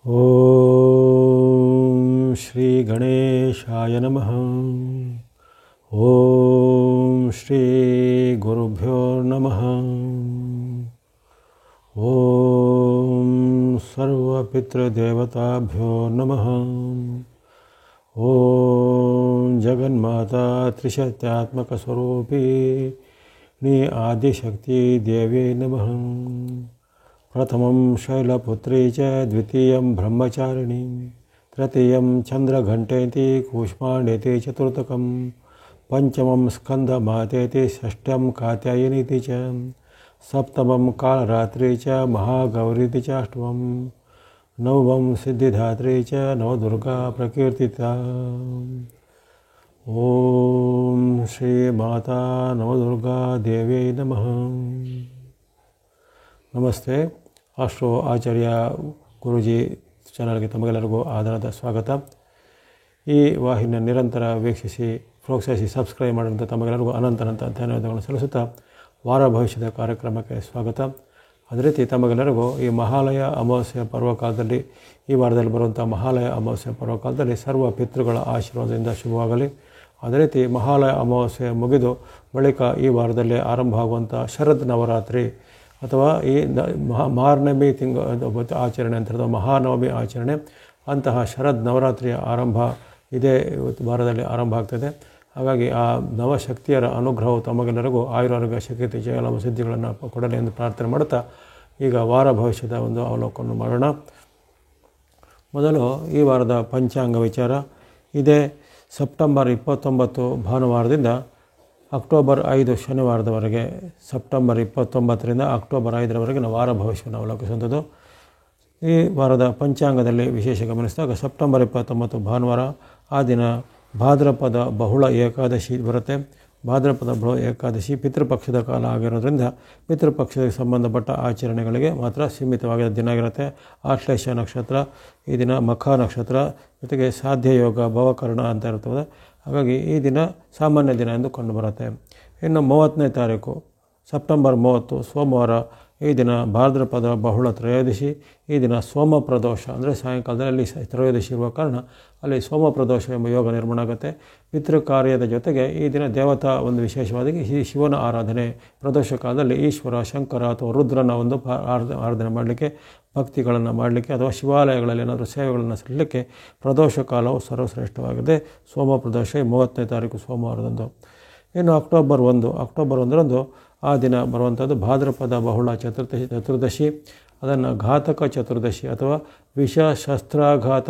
ಓಂ ಶ್ರೀ ಗಣೇಶಾಯ ನಮಃ. ಓಂ ಶ್ರೀ ಗುರುಭ್ಯೋ ನಮಃ. ಓಂ ಸರ್ವಪಿತೃದೇವತಾಭ್ಯೋ ನಮಃ. ಓಂ ಜಗನ್ಮಾತಾ ತ್ರಿಶಕ್ತ್ಯಾತ್ಮಕಸ್ವರೂಪಿಣಿ ಆದಿಶಕ್ತಿ ದೇವೇ ನಮಃ. ಪ್ರಥಮಂ ಶೈಲಪುತ್ರಿ ಚ ದ್ವಿತೀಯಂ ಬ್ರಹ್ಮಚಾರಿಣಿ ತೃತೀಯಂ ಚಂದ್ರಘಂಟೇತಿ ಕೂಷ್ಮಾಂಡೇತಿ ಚತುರ್ಥಕಂ ಪಂಚಮಂ ಸ್ಕಂದಮಾತೇತಿ ಷಷ್ಠ್ಯಂ ಕಾತ್ಯಾಯನೀತಿ ಚ ಸಪ್ತಮಂ ಕಾಳರಾತ್ರಿ ಚ ಮಹಾಗೌರೀತಿ ಚ ಅಷ್ಟಮಂ ನವಮಂ ಸಿದ್ಧಿದಾತ್ರಿ ಚ ನವದುರ್ಗಾ ಪ್ರಕೀರ್ತಿತಾ. ಓಂ ಶ್ರೀ ಮಾತಾ ನವದುರ್ಗಾ ದೇವೇ ನಮಃ. ನಮಸ್ತೆ. ಅಷ್ಟೋ ಆಚಾರ್ಯ ಗುರೂಜಿ ಚಾನಲ್ಗೆ ತಮಗೆಲ್ಲರಿಗೂ ಆಧಾರದ ಸ್ವಾಗತ. ಈ ವಾಹಿನಿಯ ನಿರಂತರ ವೀಕ್ಷಿಸಿ ಪ್ರೋತ್ಸಾಹಿಸಿ ಸಬ್ಸ್ಕ್ರೈಬ್ ಮಾಡುವಂಥ ತಮಗೆಲ್ಲರಿಗೂ ಅನಂತ ಧನ್ಯವಾದಗಳನ್ನು ಸಲ್ಲಿಸುತ್ತಾ ವಾರ ಭವಿಷ್ಯದ ಕಾರ್ಯಕ್ರಮಕ್ಕೆ ಸ್ವಾಗತ. ಅದೇ ರೀತಿ ತಮಗೆಲ್ಲರಿಗೂ ಈ ಮಹಾಲಯ ಅಮಾವಾಸ್ಯೆ ಪರ್ವಕಾಲದಲ್ಲಿ ಈ ವಾರದಲ್ಲಿ ಬರುವಂಥ ಮಹಾಲಯ ಅಮಾವಾಸ್ಯೆ ಪರ್ವಕಾಲದಲ್ಲಿ ಸರ್ವ ಪಿತೃಗಳ ಆಶೀರ್ವಾದದಿಂದ ಶುಭವಾಗಲಿ. ಅದೇ ರೀತಿ ಮಹಾಲಯ ಅಮಾವಾಸ್ಯೆ ಮುಗಿದು ಬಳಿಕ ಈ ವಾರದಲ್ಲಿ ಆರಂಭ ಆಗುವಂಥ ಶರದ್ ನವರಾತ್ರಿ ಅಥವಾ ಈ ಮಾರ್ನಮಿ ಆಚರಣೆ ಅಂತ ಹೇಳಿದ ಮಹಾನವಮಿ ಆಚರಣೆ, ಅಂತಹ ಶರದ್ ನವರಾತ್ರಿಯ ಆರಂಭ ಇದೇ ವಾರದಲ್ಲಿ ಆರಂಭ ಆಗ್ತದೆ. ಹಾಗಾಗಿ ಆ ನವಶಕ್ತಿಯರ ಅನುಗ್ರಹವು ತಮಗೆಲ್ಲರಿಗೂ ಆಯುರಾರೋಗ್ಯ ಶಕ್ತಿ ಜಯಲಾಭ ಸಿದ್ಧಿಗಳನ್ನು ಕೊಡಲಿ ಎಂದು ಪ್ರಾರ್ಥನೆ ಮಾಡುತ್ತಾ ಈಗ ವಾರ ಭವಿಷ್ಯದ ಒಂದು ಅವಲೋಕನ ಮಾಡೋಣ. ಮೊದಲು ಈ ವಾರದ ಪಂಚಾಂಗ ವಿಚಾರ. ಇದೇ ಸೆಪ್ಟೆಂಬರ್ 29 ಭಾನುವಾರದಿಂದ ಅಕ್ಟೋಬರ್ 5 ಶನಿವಾರದವರೆಗೆ, ಸೆಪ್ಟೆಂಬರ್ 29ರಿಂದ ಅಕ್ಟೋಬರ್ 5ರವರೆಗಿನ ವಾರ ಭವಿಷ್ಯವನ್ನು ಅವಲೋಕಿಸುವಂಥದ್ದು. ಈ ವಾರದ ಪಂಚಾಂಗದಲ್ಲಿ ವಿಶೇಷ ಗಮನಿಸಿದಾಗ ಸೆಪ್ಟೆಂಬರ್ 29 ಭಾನುವಾರ, ಆ ದಿನ ಭಾದ್ರಪದ ಬಹುಳ ಏಕಾದಶಿ ಬರುತ್ತೆ. ಭಾದ್ರಪದ ಬಹುಳ ಏಕಾದಶಿ ಪಿತೃಪಕ್ಷದ ಕಾಲ ಆಗಿರೋದ್ರಿಂದ ಪಿತೃಪಕ್ಷಕ್ಕೆ ಸಂಬಂಧಪಟ್ಟ ಆಚರಣೆಗಳಿಗೆ ಮಾತ್ರ ಸೀಮಿತವಾಗಿದ್ದ ದಿನ ಆಗಿರುತ್ತೆ. ಆಶ್ಲೇಷ ನಕ್ಷತ್ರ ಈ ದಿನ, ಮಖ ನಕ್ಷತ್ರ ಜೊತೆಗೆ ಸಾಧ್ಯ ಯೋಗ ಭವಕರ್ಣ ಅಂತ ಇರ್ತದೆ. ಹಾಗಾಗಿ ಈ ದಿನ ಸಾಮಾನ್ಯ ದಿನ ಎಂದು ಕಂಡುಬರುತ್ತೆ. ಇನ್ನು 30ನೇ ತಾರೀಕು ಸೆಪ್ಟೆಂಬರ್ 30 ಸೋಮವಾರ, ಈ ದಿನ ಭಾದ್ರಪದ ಬಹುಳ ತ್ರಯೋದಶಿ. ಈ ದಿನ ಸೋಮ ಪ್ರದೋಷ ಅಂದರೆ ಸಾಯಂಕಾಲದಲ್ಲಿ ಅಲ್ಲಿ ತ್ರಯೋದಶಿ ಇರುವ ಕಾರಣ ಅಲ್ಲಿ ಸೋಮ ಪ್ರದೋಷ ಎಂಬ ಯೋಗ ನಿರ್ಮಾಣ ಆಗುತ್ತೆ. ಪಿತೃ ಕಾರ್ಯದ ಜೊತೆಗೆ ಈ ದಿನ ದೇವತಾ ಒಂದು ವಿಶೇಷವಾಗಿ ಈ ಶಿವನ ಆರಾಧನೆ, ಪ್ರದೋಷ ಕಾಲದಲ್ಲಿ ಈಶ್ವರ, ಶಂಕರ ಅಥವಾ ರುದ್ರನ ಒಂದು ಆರಾಧನೆ ಮಾಡಲಿಕ್ಕೆ, ಭಕ್ತಿಗಳನ್ನು ಮಾಡಲಿಕ್ಕೆ ಅಥವಾ ಶಿವಾಲಯಗಳಲ್ಲಿ ಏನಾದರೂ ಸೇವೆಗಳನ್ನು ಸಲ್ಲಲಿಕ್ಕೆ ಪ್ರದೋಷ ಕಾಲವು ಸರ್ವಶ್ರೇಷ್ಠವಾಗಿದೆ. ಸೋಮ ಪ್ರದೋಷ 30ನೇ ತಾರೀಕು ಸೋಮವಾರದಂದು. ಇನ್ನು ಅಕ್ಟೋಬರ್ 1ರಂದು ಆ ದಿನ ಬರುವಂಥದ್ದು ಭಾದ್ರಪದ ಬಹುಳ ಚತುರ್ದಶಿ. ಅದನ್ನು ಘಾತಕ ಚತುರ್ದಶಿ ಅಥವಾ ವಿಷ ಶಸ್ತ್ರಾಘಾತ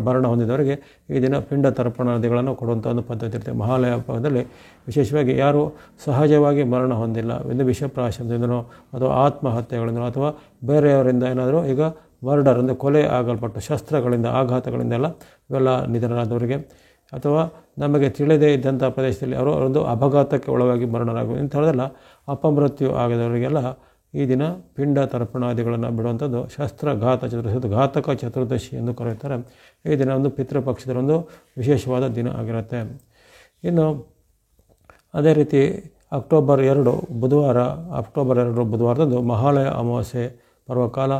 ಮರಣ ಹೊಂದಿದವರಿಗೆ ಈ ದಿನ ಪಿಂಡ ತರ್ಪಣಾದಿಗಳನ್ನು ಕೊಡುವಂಥ ಒಂದು ಪದ್ಧತಿ ಇರುತ್ತೆ. ಮಹಾಲಯ ಹಬ್ಬದಲ್ಲಿ ವಿಶೇಷವಾಗಿ ಯಾರು ಸಹಜವಾಗಿ ಮರಣ ಹೊಂದಿಲ್ಲ, ಒಂದು ವಿಷಪ್ರಾಶನದಿಂದನೋ ಅಥವಾ ಆತ್ಮಹತ್ಯೆಗಳಿಂದನೋ ಅಥವಾ ಬೇರೆಯವರಿಂದ ಏನಾದರೂ ಈಗ ಮರ್ಡರ್ ಅಂದರೆ ಕೊಲೆ ಆಗಲ್ಪಟ್ಟು ಶಸ್ತ್ರಗಳಿಂದ ಆಘಾತಗಳಿಂದೆಲ್ಲ ಇವೆಲ್ಲ ನಿಧನರಾದವರಿಗೆ ಅಥವಾ ನಮಗೆ ತಿಳಿದೇ ಇದ್ದಂಥ ಪ್ರದೇಶದಲ್ಲಿ ಅವರು ಒಂದು ಅಪಘಾತಕ್ಕೆ ಒಳಗಾಗಿ ಮರಣರಾಗುವುದು ಇಂಥದ್ದೆಲ್ಲ ಅಪಮೃತ್ಯು ಆಗದವರಿಗೆಲ್ಲ ಈ ದಿನ ಪಿಂಡ ತರ್ಪಣಾದಿಗಳನ್ನು ಬಿಡುವಂಥದ್ದು ಶಸ್ತ್ರಘಾತ ಚತುರ್ದಶಿ, ಘಾತಕ ಚತುರ್ದಶಿ ಎಂದು ಕರೆಯುತ್ತಾರೆ. ಈ ದಿನ ಒಂದು ಪಿತೃಪಕ್ಷದ ಒಂದು ವಿಶೇಷವಾದ ದಿನ ಆಗಿರುತ್ತೆ. ಇನ್ನು ಅದೇ ರೀತಿ ಅಕ್ಟೋಬರ್ 2 ಬುಧವಾರದಂದು ಮಹಾಲಯ ಅಮಾವಾಸ್ಯೆ ಪರ್ವಕಾಲ.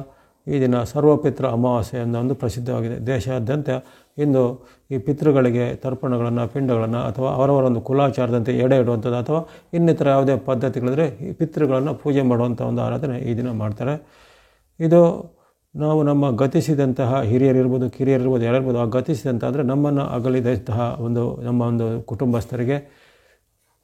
ಈ ದಿನ ಸರ್ವಪಿತೃ ಅಮಾವಾಸ್ಯೆ ಎಂದ ಒಂದು ಪ್ರಸಿದ್ಧವಾಗಿದೆ. ದೇಶಾದ್ಯಂತ ಇಂದು ಈ ಪಿತೃಗಳಿಗೆ ತರ್ಪಣಗಳನ್ನು, ಪಿಂಡಗಳನ್ನು ಅಥವಾ ಅವರವರೊಂದು ಕುಲಾಚಾರದಂತೆ ಎಡೆ ಇಡುವಂಥದ್ದು ಅಥವಾ ಇನ್ನಿತರ ಯಾವುದೇ ಪದ್ಧತಿಗಳಿದ್ರೆ ಈ ಪಿತೃಗಳನ್ನು ಪೂಜೆ ಮಾಡುವಂಥ ಒಂದು ಆರಾಧನೆ ಈ ದಿನ ಮಾಡ್ತಾರೆ. ಇದು ನಾವು ನಮ್ಮ ಗತಿಸಿದಂತಹ ಹಿರಿಯರಿರ್ಬೋದು, ಕಿರಿಯರಿರ್ಬೋದು, ಯಾರಿರ್ಬೋದು, ಆ ಗತಿಸಿದಂಥ ಅಂದರೆ ನಮ್ಮನ್ನು ಅಗಲಿದಂತಹ ನಮ್ಮ ಒಂದು ಕುಟುಂಬಸ್ಥರಿಗೆ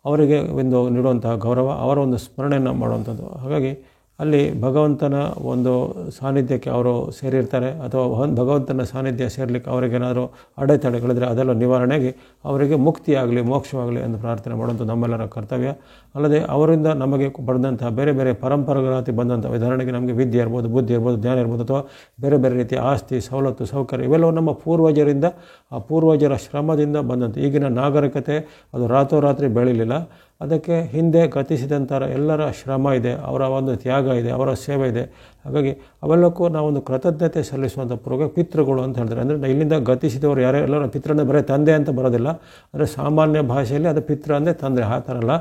ಅವರಿಗೆ ಒಂದು ನೀಡುವಂತಹ ಗೌರವ, ಅವರ ಒಂದು ಸ್ಮರಣೆಯನ್ನು ಮಾಡುವಂಥದ್ದು. ಹಾಗಾಗಿ ಅಲ್ಲಿ ಭಗವಂತನ ಒಂದು ಸಾನ್ನಿಧ್ಯಕ್ಕೆ ಅವರು ಸೇರಿರ್ತಾರೆ ಅಥವಾ ಭಗವಂತನ ಸಾನ್ನಿಧ್ಯ ಸೇರಲಿಕ್ಕೆ ಅವರಿಗೇನಾದರೂ ಅಡೆತಡೆಗಳಿದ್ರೆ ಅದೆಲ್ಲ ನಿವಾರಣೆಯಾಗಿ ಅವರಿಗೆ ಮುಕ್ತಿಯಾಗಲಿ, ಮೋಕ್ಷವಾಗಲಿ ಎಂದು ಪ್ರಾರ್ಥನೆ ಮಾಡುವಂಥ ನಮ್ಮೆಲ್ಲರ ಕರ್ತವ್ಯ. ಅಲ್ಲದೆ ಅವರಿಂದ ನಮಗೆ ಪಡೆದಂತಹ ಬೇರೆ ಬೇರೆ ಪರಂಪರೆಗಳಾಗಿ ಬಂದಂಥ, ಉದಾಹರಣೆಗೆ ನಮಗೆ ವಿದ್ಯೆ ಇರ್ಬೋದು, ಬುದ್ಧಿ ಇರ್ಬೋದು, ಜ್ಞಾನ ಇರ್ಬೋದು ಅಥವಾ ಬೇರೆ ಬೇರೆ ರೀತಿಯ ಆಸ್ತಿ, ಸವಲತ್ತು, ಸೌಕರ್ಯ ಇವೆಲ್ಲವೂ ನಮ್ಮ ಪೂರ್ವಜರಿಂದ, ಆ ಪೂರ್ವಜರ ಶ್ರಮದಿಂದ ಬಂದಂಥ. ಈಗಿನ ನಾಗರಿಕತೆ ಅದು ರಾತ್ರೋರಾತ್ರಿ ಬೆಳೀಲಿಲ್ಲ. ಅದಕ್ಕೆ ಹಿಂದೆ ಗತಿಸಿದಂಥ ಎಲ್ಲರ ಶ್ರಮ ಇದೆ, ಅವರ ಒಂದು ತ್ಯಾಗ ಇದೆ, ಅವರ ಸೇವೆ ಇದೆ. ಹಾಗಾಗಿ ಅವೆಲ್ಲಕ್ಕೂ ನಾವೊಂದು ಕೃತಜ್ಞತೆ ಸಲ್ಲಿಸುವಂಥ ಪಿತೃಗಳು ಅಂತ ಹೇಳ್ತಾರೆ. ಅಂದರೆ ಇಲ್ಲಿಂದ ಗತಿಸಿದವರು ಯಾರೇ ಎಲ್ಲರ ಪಿತೃ ಅಂದರೆ ಬರೀ ತಂದೆ ಅಂತ ಬರೋದಿಲ್ಲ. ಅಂದರೆ ಸಾಮಾನ್ಯ ಭಾಷೆಯಲ್ಲಿ ಅದು ಪಿತೃ ಅಂದರೆ ತಂದೆ, ಆ ಥರ ಅಲ್ಲ.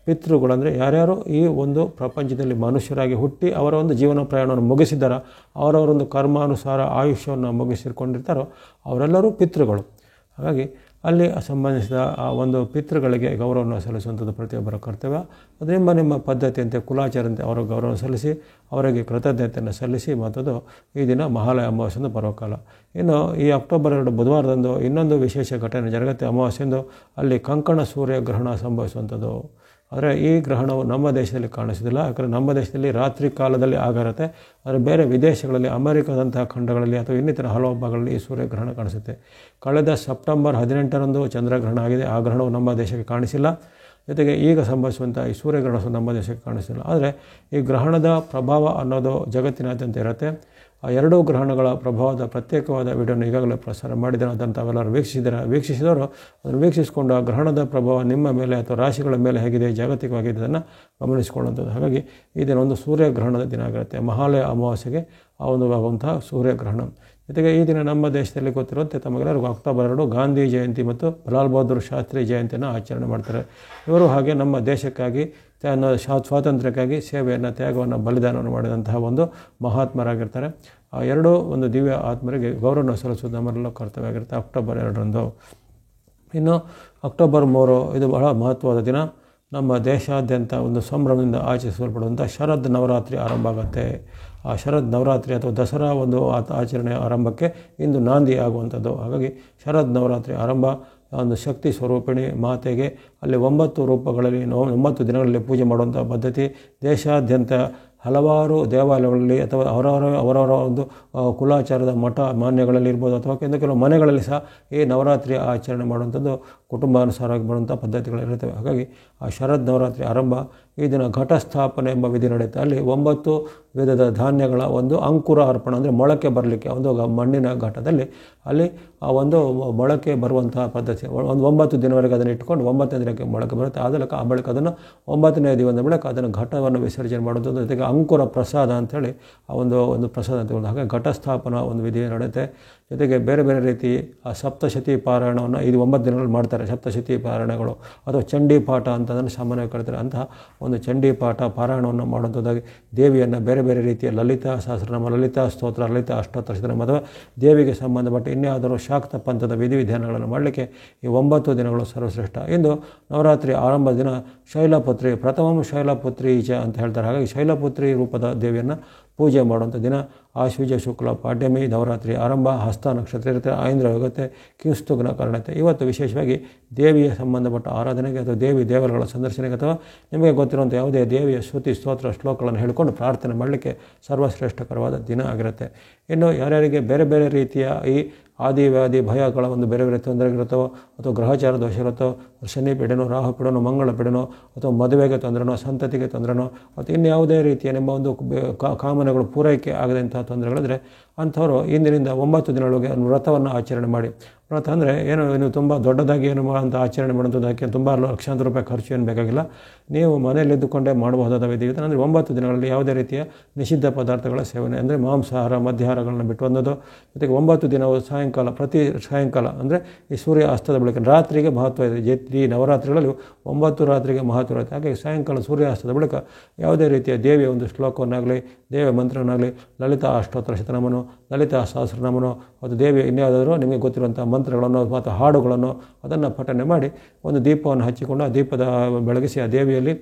ಪಿತೃಗಳು ಅಂದರೆ ಯಾರ್ಯಾರು ಈ ಒಂದು ಪ್ರಪಂಚದಲ್ಲಿ ಮನುಷ್ಯರಾಗಿ ಹುಟ್ಟಿ ಅವರ ಒಂದು ಜೀವನ ಪ್ರಯಾಣವನ್ನು ಮುಗಿಸಿದ್ದಾರೋ, ಅವರವರೊಂದು ಕರ್ಮಾನುಸಾರ ಆಯುಷ್ಯವನ್ನು ಮುಗಿಸಿಕೊಂಡಿರ್ತಾರೋ ಅವರೆಲ್ಲರೂ ಪಿತೃಗಳು. ಹಾಗಾಗಿ ಅಲ್ಲಿ ಸಂಬಂಧಿಸಿದ ಆ ಒಂದು ಪಿತೃಗಳಿಗೆ ಗೌರವವನ್ನು ಸಲ್ಲಿಸುವಂಥದ್ದು ಪ್ರತಿಯೊಬ್ಬರ ಕರ್ತವ್ಯ. ಅದು ನಿಮ್ಮ ಪದ್ಧತಿಯಂತೆ ಕುಲಾಚಾರಂತೆ ಅವರ ಗೌರವ ಸಲ್ಲಿಸಿ ಅವರಿಗೆ ಕೃತಜ್ಞತೆಯನ್ನು ಸಲ್ಲಿಸಿ ಮತ್ತದು ಈ ದಿನ ಮಹಾಲಯ ಅಮಾವಾಸ್ಯೆಂದು ಪರ್ವಕಾಲ. ಇನ್ನು ಈ ಅಕ್ಟೋಬರ್ 2 ಬುಧವಾರದಂದು ಇನ್ನೊಂದು ವಿಶೇಷ ಘಟನೆ ಜರುಗುತ್ತೆ. ಅಮಾವಾಸ್ಯೆಂದು ಅಲ್ಲಿ ಕಂಕಣ ಸೂರ್ಯ ಗ್ರಹಣ ಸಂಭವಿಸುವಂಥದ್ದು. ಆದರೆ ಈ ಗ್ರಹಣವು ನಮ್ಮ ದೇಶದಲ್ಲಿ ಕಾಣಿಸೋದಿಲ್ಲ, ಯಾಕಂದರೆ ನಮ್ಮ ದೇಶದಲ್ಲಿ ರಾತ್ರಿ ಕಾಲದಲ್ಲಿ ಆಗಿರುತ್ತೆ. ಆದರೆ ಬೇರೆ ವಿದೇಶಗಳಲ್ಲಿ ಅಮೆರಿಕದಂತಹ ಖಂಡಗಳಲ್ಲಿ ಅಥವಾ ಇನ್ನಿತರ ಹಲವು ಭಾಗಗಳಲ್ಲಿ ಈ ಸೂರ್ಯಗ್ರಹಣ ಕಾಣಿಸುತ್ತೆ. ಕಳೆದ ಸೆಪ್ಟೆಂಬರ್ 18ರಂದು ಚಂದ್ರಗ್ರಹಣ ಆಗಿದೆ. ಆ ಗ್ರಹಣವು ನಮ್ಮ ದೇಶಕ್ಕೆ ಕಾಣಿಸಿಲ್ಲ. ಜೊತೆಗೆ ಈಗ ಸಂಭವಿಸುವಂಥ ಈ ಸೂರ್ಯಗ್ರಹಣ ನಮ್ಮ ದೇಶಕ್ಕೆ ಕಾಣಿಸಿಲ್ಲ. ಆದರೆ ಈ ಗ್ರಹಣದ ಪ್ರಭಾವ ಅನ್ನೋದು ಜಗತ್ತಿನಾದ್ಯಂತ ಇರುತ್ತೆ. ಆ ಎರಡೂ ಗ್ರಹಣಗಳ ಪ್ರಭಾವದ ಪ್ರತ್ಯೇಕವಾದ ವಿಡಿಯೋನ ಈಗಾಗಲೇ ಪ್ರಸಾರ ಮಾಡಿದ್ದಾರೆ. ಅದನ್ನು ತಾವೆಲ್ಲರೂ ವೀಕ್ಷಿಸಿದವರು ಅದನ್ನು ವೀಕ್ಷಿಸಿಕೊಂಡು ಆ ಗ್ರಹಣದ ಪ್ರಭಾವ ನಿಮ್ಮ ಮೇಲೆ ಅಥವಾ ರಾಶಿಗಳ ಮೇಲೆ ಹೇಗಿದೆ, ಜಾಗತಿಕವಾಗಿದೆ, ಅದನ್ನು ಗಮನಿಸಿಕೊಳ್ಳುವಂಥದ್ದು. ಹಾಗಾಗಿ ಈ ದಿನ ಒಂದು ಸೂರ್ಯಗ್ರಹಣದ ದಿನ ಆಗಿರುತ್ತೆ. ಮಹಾಲಯ ಅಮಾವಾಸ್ಯೆಗೆ ಆ ಒಂದು ಆಗುವಂತಹ ಸೂರ್ಯಗ್ರಹಣ. ಜೊತೆಗೆ ಈ ದಿನ ನಮ್ಮ ದೇಶದಲ್ಲಿ ಗೊತ್ತಿರುವಂತೆ ತಮಗೆಲ್ಲರಿಗೂ ಅಕ್ಟೋಬರ್ 2 ಗಾಂಧಿ ಜಯಂತಿ ಮತ್ತು ಲಾಲ್ ಬಹದ್ದೂರ್ ಶಾಸ್ತ್ರಿ ಜಯಂತಿಯನ್ನು ಆಚರಣೆ ಮಾಡ್ತಾರೆ. ಇವರು ಹಾಗೆ ನಮ್ಮ ದೇಶಕ್ಕಾಗಿ ಸ್ವಾತಂತ್ರ್ಯಕ್ಕಾಗಿ ಸೇವೆಯನ್ನು, ತ್ಯಾಗವನ್ನು, ಬಲಿದಾನವನ್ನು ಮಾಡಿದಂತಹ ಒಂದು ಮಹಾತ್ಮರಾಗಿರ್ತಾರೆ. ಆ ಎರಡೂ ಒಂದು ದಿವ್ಯ ಆತ್ಮರಿಗೆ ಗೌರವವನ್ನು ಸಲ್ಲಿಸುವುದು ನಮ್ಮೆಲ್ಲ ಕರ್ತವ್ಯ ಆಗಿರುತ್ತೆ ಅಕ್ಟೋಬರ್ 2ರಂದು. ಇನ್ನು ಅಕ್ಟೋಬರ್ 3 ಇದು ಬಹಳ ಮಹತ್ವದ ದಿನ. ನಮ್ಮ ದೇಶಾದ್ಯಂತ ಒಂದು ಸಂಭ್ರಮದಿಂದ ಆಚರಿಸಲ್ಪಡುವಂಥ ಶರದ್ ನವರಾತ್ರಿ ಆರಂಭ ಆಗುತ್ತೆ. ಆ ಶರದ್ ನವರಾತ್ರಿ ಅಥವಾ ದಸರಾ ಒಂದು ಆಚರಣೆ ಆರಂಭಕ್ಕೆ ಇಂದು ನಾಂದಿ ಆಗುವಂಥದ್ದು. ಹಾಗಾಗಿ ಶರದ್ ನವರಾತ್ರಿ ಆರಂಭ ಒಂದು ಶಕ್ತಿ ಸ್ವರೂಪಿಣಿ ಮಾತೆಗೆ ಅಲ್ಲಿ 9 ರೂಪಗಳಲ್ಲಿ 9 ದಿನಗಳಲ್ಲಿ ಪೂಜೆ ಮಾಡುವಂಥ ಪದ್ಧತಿ ದೇಶಾದ್ಯಂತ ಹಲವಾರು ದೇವಾಲಯಗಳಲ್ಲಿ ಅಥವಾ ಅವರವರ ಒಂದು ಕುಲಾಚಾರದ ಮಠ ಮಾನ್ಯಗಳಲ್ಲಿ ಇರ್ಬೋದು ಅಥವಾ ಕೆಲವು ಮನೆಗಳಲ್ಲಿ ಸಹ ಈ ನವರಾತ್ರಿ ಆಚರಣೆ ಮಾಡುವಂಥದ್ದು ಕುಟುಂಬಾನುಸಾರವಾಗಿ ಬರುವಂಥ ಪದ್ಧತಿಗಳಿರುತ್ತವೆ. ಹಾಗಾಗಿ ಆ ಶರದ್ ನವರಾತ್ರಿ ಆರಂಭ ಈ ದಿನ ಘಟಸ್ಥಾಪನೆ ಎಂಬ ವಿಧಿ ನಡೆಯುತ್ತೆ. ಅಲ್ಲಿ 9 ವಿಧದ ಧಾನ್ಯಗಳ ಒಂದು ಅಂಕುರ ಅರ್ಪಣೆ ಅಂದರೆ ಮೊಳಕೆ ಬರಲಿಕ್ಕೆ ಒಂದು ಮಣ್ಣಿನ ಘಟದಲ್ಲಿ ಅಲ್ಲಿ ಆ ಒಂದು ಮೊಳಕೆ ಬರುವಂತಹ ಪದ್ಧತಿ. ಒಂದು 9 ದಿನವರೆಗೆ ಅದನ್ನು ಇಟ್ಕೊಂಡು 9ನೇ ದಿನಕ್ಕೆ ಮೊಳಕೆ ಬರುತ್ತೆ. ಆ ಬಳಿಕ ಅದನ್ನು 9ನೇ ದಿನದ ಬಳಿಕ ಅದನ್ನು ಘಟವನ್ನು ವಿಸರ್ಜನೆ ಮಾಡೋದು. ಜೊತೆಗೆ ಅಂಕುರ ಪ್ರಸಾದ ಅಂಥೇಳಿ ಆ ಒಂದು ಪ್ರಸಾದ ಅಂತ. ಹಾಗೆ ಘಟಸ್ಥಾಪನ ಒಂದು ವಿಧಿ ನಡೆಯುತ್ತೆ. ಜೊತೆಗೆ ಬೇರೆ ಬೇರೆ ರೀತಿ ಆ ಸಪ್ತಶತಿ ಪಾರಾಯಣವನ್ನು ಇದು 9 ದಿನಗಳಲ್ಲಿ ಮಾಡ್ತಾರೆ. ಸಪ್ತಶತಿ ಪಾರಾಯಣಗಳು ಅಥವಾ ಚಂಡಿ ಪಾಠ ಅಂತ ಅದನ್ನು ಸಾಮಾನ್ಯವಾಗಿ ಕರೀತಾರೆ. ಅಂತಹ ಒಂದು ಚಂಡಿ ಪಾಠ ಪಾರಾಯಣವನ್ನು ಮಾಡುವಂಥದ್ದಾಗಿ ದೇವಿಯನ್ನು ಬೇರೆ ಬೇರೆ ರೀತಿಯ ಲಲಿತಾ ಸಹಸ್ರನಾಮ, ಲಲಿತಾ ಸ್ತೋತ್ರ, ಲಲಿತಾ ಅಷ್ಟೋತ್ತರ ಶತನಾಮ ಅಥವಾ ದೇವಿಗೆ ಸಂಬಂಧಪಟ್ಟ ಇನ್ಯಾವುದಾದ್ರು ಶಾಕ್ತ ಪಂಥದ ವಿಧಿವಿಧಾನಗಳನ್ನು ಮಾಡಲಿಕ್ಕೆ ಈ 9 ದಿನಗಳು ಸರ್ವಶ್ರೇಷ್ಠ. ಇಂದು ನವರಾತ್ರಿ ಆರಂಭ ದಿನ ಶೈಲಪುತ್ರಿ ಪ್ರಥಮಂ ಶೈಲಪುತ್ರಿ ಈಚ ಅಂತ ಹೇಳ್ತಾರೆ. ಹಾಗಾಗಿ ಶೈಲಪುತ್ರಿ ರೂಪದ ದೇವಿಯನ್ನು ಪೂಜೆ ಮಾಡುವಂಥ ದಿನ. ಆಶ್ವೀಜ ಶುಕ್ಲ ಪಾಡ್ಯಮಿ ನವರಾತ್ರಿ ಆರಂಭ. ಹಸ್ತ ನಕ್ಷತ್ರ ಇರುತ್ತೆ, ಐಂದ್ರ ಯೋಗತೆ, ಕಿಂಸ್ತುಗ್ನ ಕಾರಣತೆ. ಇವತ್ತು ವಿಶೇಷವಾಗಿ ದೇವಿಯ ಸಂಬಂಧಪಟ್ಟ ಆರಾಧನೆಗೆ ಅಥವಾ ದೇವರುಗಳ ಸಂದರ್ಶನಕ್ಕೆ ಅಥವಾ ನಿಮಗೆ ಗೊತ್ತಿರುವಂಥ ಯಾವುದೇ ದೇವಿಯ ಸ್ತುತಿ ಸ್ತೋತ್ರ ಶ್ಲೋಕಗಳನ್ನು ಹೇಳಿಕೊಂಡು ಪ್ರಾರ್ಥನೆ ಮಾಡಲಿಕ್ಕೆ ಸರ್ವಶ್ರೇಷ್ಠಕರವಾದ ದಿನ ಆಗಿರುತ್ತೆ. ಇನ್ನು ಯಾರ್ಯಾರಿಗೆ ಬೇರೆ ಬೇರೆ ರೀತಿಯ ಈ ಆದಿವ್ಯಾಧಿ ಭಯಗಳ ಒಂದು ಬೇರೆ ಬೇರೆ ತೊಂದರೆಗಳಿರುತ್ತೋ ಅಥವಾ ಗ್ರಹಚಾರ ದೋಷ ಇರುತ್ತೋ, ಶನಿ ಪೀಡೆನೋ, ರಾಹು ಪೀಡೆನೋ, ಮಂಗಳ ಪೀಡೆನೋ ಅಥವಾ ಮದುವೆಗೆ ತೊಂದರೆನೋ, ಸಂತತಿಗೆ ತೊಂದರೆನೋ ಅಥವಾ ಇನ್ಯಾವುದೇ ರೀತಿಯ ನಿಮ್ಮ ಒಂದು ಕಾಮನೆಗಳು ಪೂರೈಕೆ ಆಗದಂತಹ ತೊಂದರೆಗಳಿದ್ರೆ ಅಂಥವರು ಇಂದಿನಿಂದ 9 ದಿನಗಳಿಗೆ ವ್ರತವನ್ನು ಆಚರಣೆ ಮಾಡಿ. ವ್ರತ ಅಂದರೆ ನೀವು ತುಂಬ ದೊಡ್ಡದಾಗಿ ಅಂತ ಆಚರಣೆ ಮಾಡುವಂಥದ್ದಕ್ಕೆ ತುಂಬ ಲಕ್ಷಾಂತರ ರೂಪಾಯಿ ಖರ್ಚು ಏನು ಬೇಕಾಗಿಲ್ಲ. ನೀವು ಮನೆಯಲ್ಲಿದ್ದುಕೊಂಡೇ ಮಾಡಬಹುದಾದ ವಿಧಿ ಇದೆ. ಅಂದರೆ 9 ದಿನಗಳಲ್ಲಿ ಯಾವುದೇ ರೀತಿಯ ನಿಷಿದ್ಧ ಪದಾರ್ಥಗಳ ಸೇವನೆ ಅಂದರೆ ಮಾಂಸಾಹಾರ ಮದ್ಯಾಹಾರಗಳನ್ನು ಬಿಟ್ಟು ಬಂದದ್ದು. ಜೊತೆಗೆ 9 ದಿನವು ಪ್ರತಿ ಸಾಯಂಕಾಲ ಅಂದರೆ ಈ ಸೂರ್ಯ ಅಸ್ತದ ಬಳಿಕ ರಾತ್ರಿಗೆ ಮಹತ್ವ ಇದೆ. ಈ ನವರಾತ್ರಿಗಳಲ್ಲಿ 9 ರಾತ್ರಿಗೆ ಮಹತ್ವ ಇರುತ್ತೆ. ಹಾಗೆ ಸಾಯಂಕಾಲ ಸೂರ್ಯಾಸ್ತದ ಬಳಿಕ ಯಾವುದೇ ರೀತಿಯ ದೇವಿಯ ಒಂದು ಶ್ಲೋಕವನ್ನಾಗಲಿ, ದೇವಿಯ ಮಂತ್ರವನ್ನಾಗಲಿ, ಲಲಿತಾ ಅಷ್ಟೋತ್ತರ ಶತನಾಮನೋ, ಲಲಿತಾ ಸಹಸ್ರನಾಮನೋ ಅಥವಾ ದೇವಿಯ ಇನ್ಯಾವುದಾದ್ರೂ ನಿಮಗೆ ಗೊತ್ತಿರುವಂಥ ಮಂತ್ರಗಳನ್ನು ಅಥವಾ ಹಾಡುಗಳನ್ನು ಅದನ್ನು ಪಠನೆ ಮಾಡಿ ಒಂದು ದೀಪವನ್ನು ಹಚ್ಚಿಕೊಂಡು ಆ ದೀಪದ ಬೆಳಗಿಸಿ ಆ ದೇವಿಯಲ್ಲಿ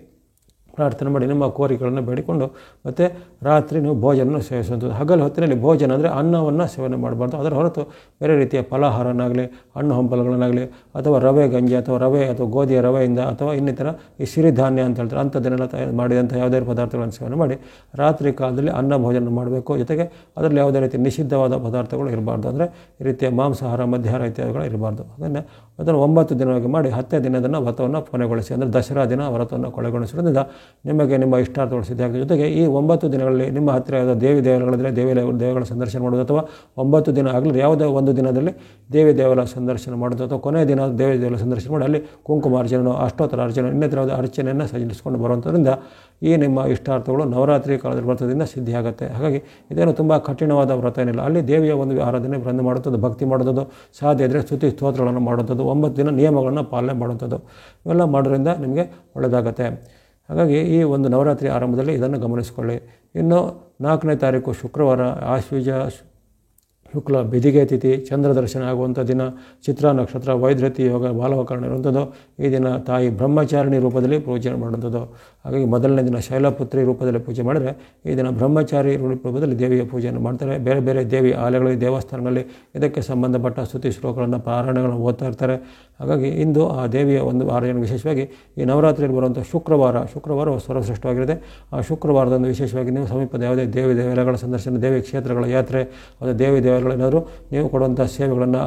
ಪ್ರಾರ್ಥನೆ ಮಾಡಿ ನಿಮ್ಮ ಕೋರಿಕೆಗಳನ್ನು ಬೇಡಿಕೊಂಡು ಮತ್ತು ರಾತ್ರಿ ನೀವು ಭೋಜನ ಸೇವಿಸುವಂಥದ್ದು. ಹಗಲು ಹೊತ್ತಿನಲ್ಲಿ ಭೋಜನ ಅಂದರೆ ಅನ್ನವನ್ನು ಸೇವನೆ ಮಾಡಬಾರ್ದು. ಅದರ ಹೊರತು ಬೇರೆ ರೀತಿಯ ಫಲಾಹಾರನಾಗಲಿ, ಹಣ್ಣು ಹಂಪಲುಗಳನ್ನಾಗಲಿ ಅಥವಾ ರವೆ ಗಂಜಿ ಅಥವಾ ರವೆ ಅಥವಾ ಗೋಧಿಯ ರವೆಯಿಂದ ಅಥವಾ ಇನ್ನಿತರ ಈ ಸಿರಿಧಾನ್ಯ ಅಂತ ಹೇಳ್ತಾರೆ ಅಂಥದ್ದನ್ನೆಲ್ಲ ಮಾಡಿದಂಥ ಯಾವುದೇ ಪದಾರ್ಥಗಳನ್ನು ಸೇವನೆ ಮಾಡಿ ರಾತ್ರಿ ಕಾಲದಲ್ಲಿ ಅನ್ನ ಭೋಜನ ಮಾಡಬೇಕು. ಜೊತೆಗೆ ಅದರಲ್ಲಿ ಯಾವುದೇ ರೀತಿ ನಿಷಿದ್ಧವಾದ ಪದಾರ್ಥಗಳು ಇರಬಾರ್ದು. ಅಂದರೆ ಈ ರೀತಿಯ ಮಾಂಸಾಹಾರ ಮದ್ಯಾಹಾರ ಇತ್ಯಾದಿಗಳು ಇರಬಾರ್ದು. ಅದನ್ನು 9 ದಿನವಾಗಿ ಮಾಡಿ 10ನೇ ದಿನದನ್ನು ವ್ರತವನ್ನು ಕೊನೆಗೊಳಿಸಿ ಅಂದರೆ ದಸರಾ ದಿನ ವ್ರತವನ್ನು ಕೊನೆಗೊಳಿಸೋದ್ರಿಂದ ನಿಮಗೆ ನಿಮ್ಮ ಇಷ್ಟಾರ್ಥಗಳು ಸಿದ್ಧಿಯಾಗುತ್ತೆ. ಜೊತೆಗೆ ಈ 9 ದಿನಗಳಲ್ಲಿ ನಿಮ್ಮ ಹತ್ತಿರ ಯಾವುದೋ ದೇವರುಗಳಿದ್ದರೆ ದೇವಿಗಳ ಸಂದರ್ಶನ ಮಾಡೋದು, ಅಥವಾ 9 ದಿನ ಆಗಲಿ ಯಾವುದೋ ಒಂದು ದಿನದಲ್ಲಿ ದೇವರ ಸಂದರ್ಶನ ಮಾಡೋದು, ಅಥವಾ ಕೊನೆಯ ದಿನ ದೇವರ ಸಂದರ್ಶನ ಮಾಡಿ ಅಲ್ಲಿ ಕುಂಕುಮಾರ್ಚನೆ, ಅಷ್ಟೋತ್ತರ ಅರ್ಚನೆ, ಇನ್ನಿತರ ಅರ್ಚನೆಯನ್ನು ಸಲ್ಲಿಸಿಕೊಂಡು ಬರುವಂಥದ್ರಿಂದ ಈ ನಿಮ್ಮ ಇಷ್ಟಾರ್ಥಗಳು ನವರಾತ್ರಿ ಕಾಲದಲ್ಲಿ ವ್ರತದಿಂದ ಸಿದ್ಧಿಯಾಗುತ್ತೆ. ಹಾಗಾಗಿ ಇದೇನು ತುಂಬ ಕಠಿಣವಾದ ವ್ರತ ಏನಿಲ್ಲ. ಅಲ್ಲಿ ದೇವಿಯ ಒಂದು ಆರಾಧನೆ ಬಂದು ಮಾಡುವಂಥದ್ದು, ಭಕ್ತಿ ಮಾಡೋದು, ಸಾಧ್ಯ ಇದ್ದರೆ ಸ್ತುತಿ ಸ್ತೋತ್ರಗಳನ್ನು ಮಾಡುವಂಥದ್ದು, 9 ದಿನ ನಿಯಮಗಳನ್ನು ಪಾಲನೆ ಮಾಡುವಂಥದ್ದು, ಇವೆಲ್ಲ ಮಾಡೋದ್ರಿಂದ ನಿಮಗೆ ಒಳ್ಳೆಯದಾಗತ್ತೆ. ಹಾಗಾಗಿ ಈ ಒಂದು ನವರಾತ್ರಿ ಆರಂಭದಲ್ಲಿ ಇದನ್ನು ಗಮನಿಸಿಕೊಳ್ಳಿ. ಇನ್ನು 4ನೇ ತಾರೀಕು ಶುಕ್ರವಾರ, ಆಶ್ವೀಜ ಶುಕ್ಲ ಬಿದಿಗೆ ತಿಥಿ, ಚಂದ್ರ ದರ್ಶನ ಆಗುವಂಥ ದಿನ, ಚಿತ್ರ ನಕ್ಷತ್ರ, ವೈದ್ಯತಿ ಯೋಗ, ಬಾಲವಕರಣ ಇರುವಂಥದ್ದು. ಈ ದಿನ ತಾಯಿ ಬ್ರಹ್ಮಚಾರಿಣಿ ರೂಪದಲ್ಲಿ ಪೂಜೆ ಮಾಡುವಂಥದ್ದು. ಹಾಗಾಗಿ ಮೊದಲನೇ ದಿನ ಶೈಲಪುತ್ರಿ ರೂಪದಲ್ಲಿ ಪೂಜೆ ಮಾಡಿದರೆ, ಈ ದಿನ ಬ್ರಹ್ಮಚಾರಿ ರೂಪದಲ್ಲಿ ದೇವಿಯ ಪೂಜೆಯನ್ನು ಮಾಡ್ತಾರೆ. ಬೇರೆ ಬೇರೆ ದೇವಿ ಆಲಯಗಳಲ್ಲಿ, ದೇವಸ್ಥಾನಗಳಲ್ಲಿ ಇದಕ್ಕೆ ಸಂಬಂಧಪಟ್ಟ ಸ್ತುತಿ ಶ್ಲೋಕಗಳನ್ನು, ಪಾರಾಯಣಗಳನ್ನು ಓದ್ತಾ ಇರ್ತಾರೆ. ಹಾಗಾಗಿ ಇಂದು ಆ ದೇವಿಯ ಒಂದು ಆರಾಧನೆ ವಿಶೇಷವಾಗಿ ಈ ನವರಾತ್ರಿಯಲ್ಲಿ ಬರುವಂಥ ಶುಕ್ರವಾರ ಸರ್ವಶ್ರೇಷ್ಠವಾಗಿರುತ್ತೆ. ಆ ಶುಕ್ರವಾರದಂದು ವಿಶೇಷವಾಗಿ ನೀವು ಸಮೀಪದ ಯಾವುದೇ ದೇವಗಳ ಸಂದರ್ಶನ, ದೇವಿ ಕ್ಷೇತ್ರಗಳ ಯಾತ್ರೆ, ಅಥವಾ ದೇವರುಗಳೇನಾದರೂ ನೀವು ಕೊಡುವಂಥ ಸೇವೆಗಳನ್ನು,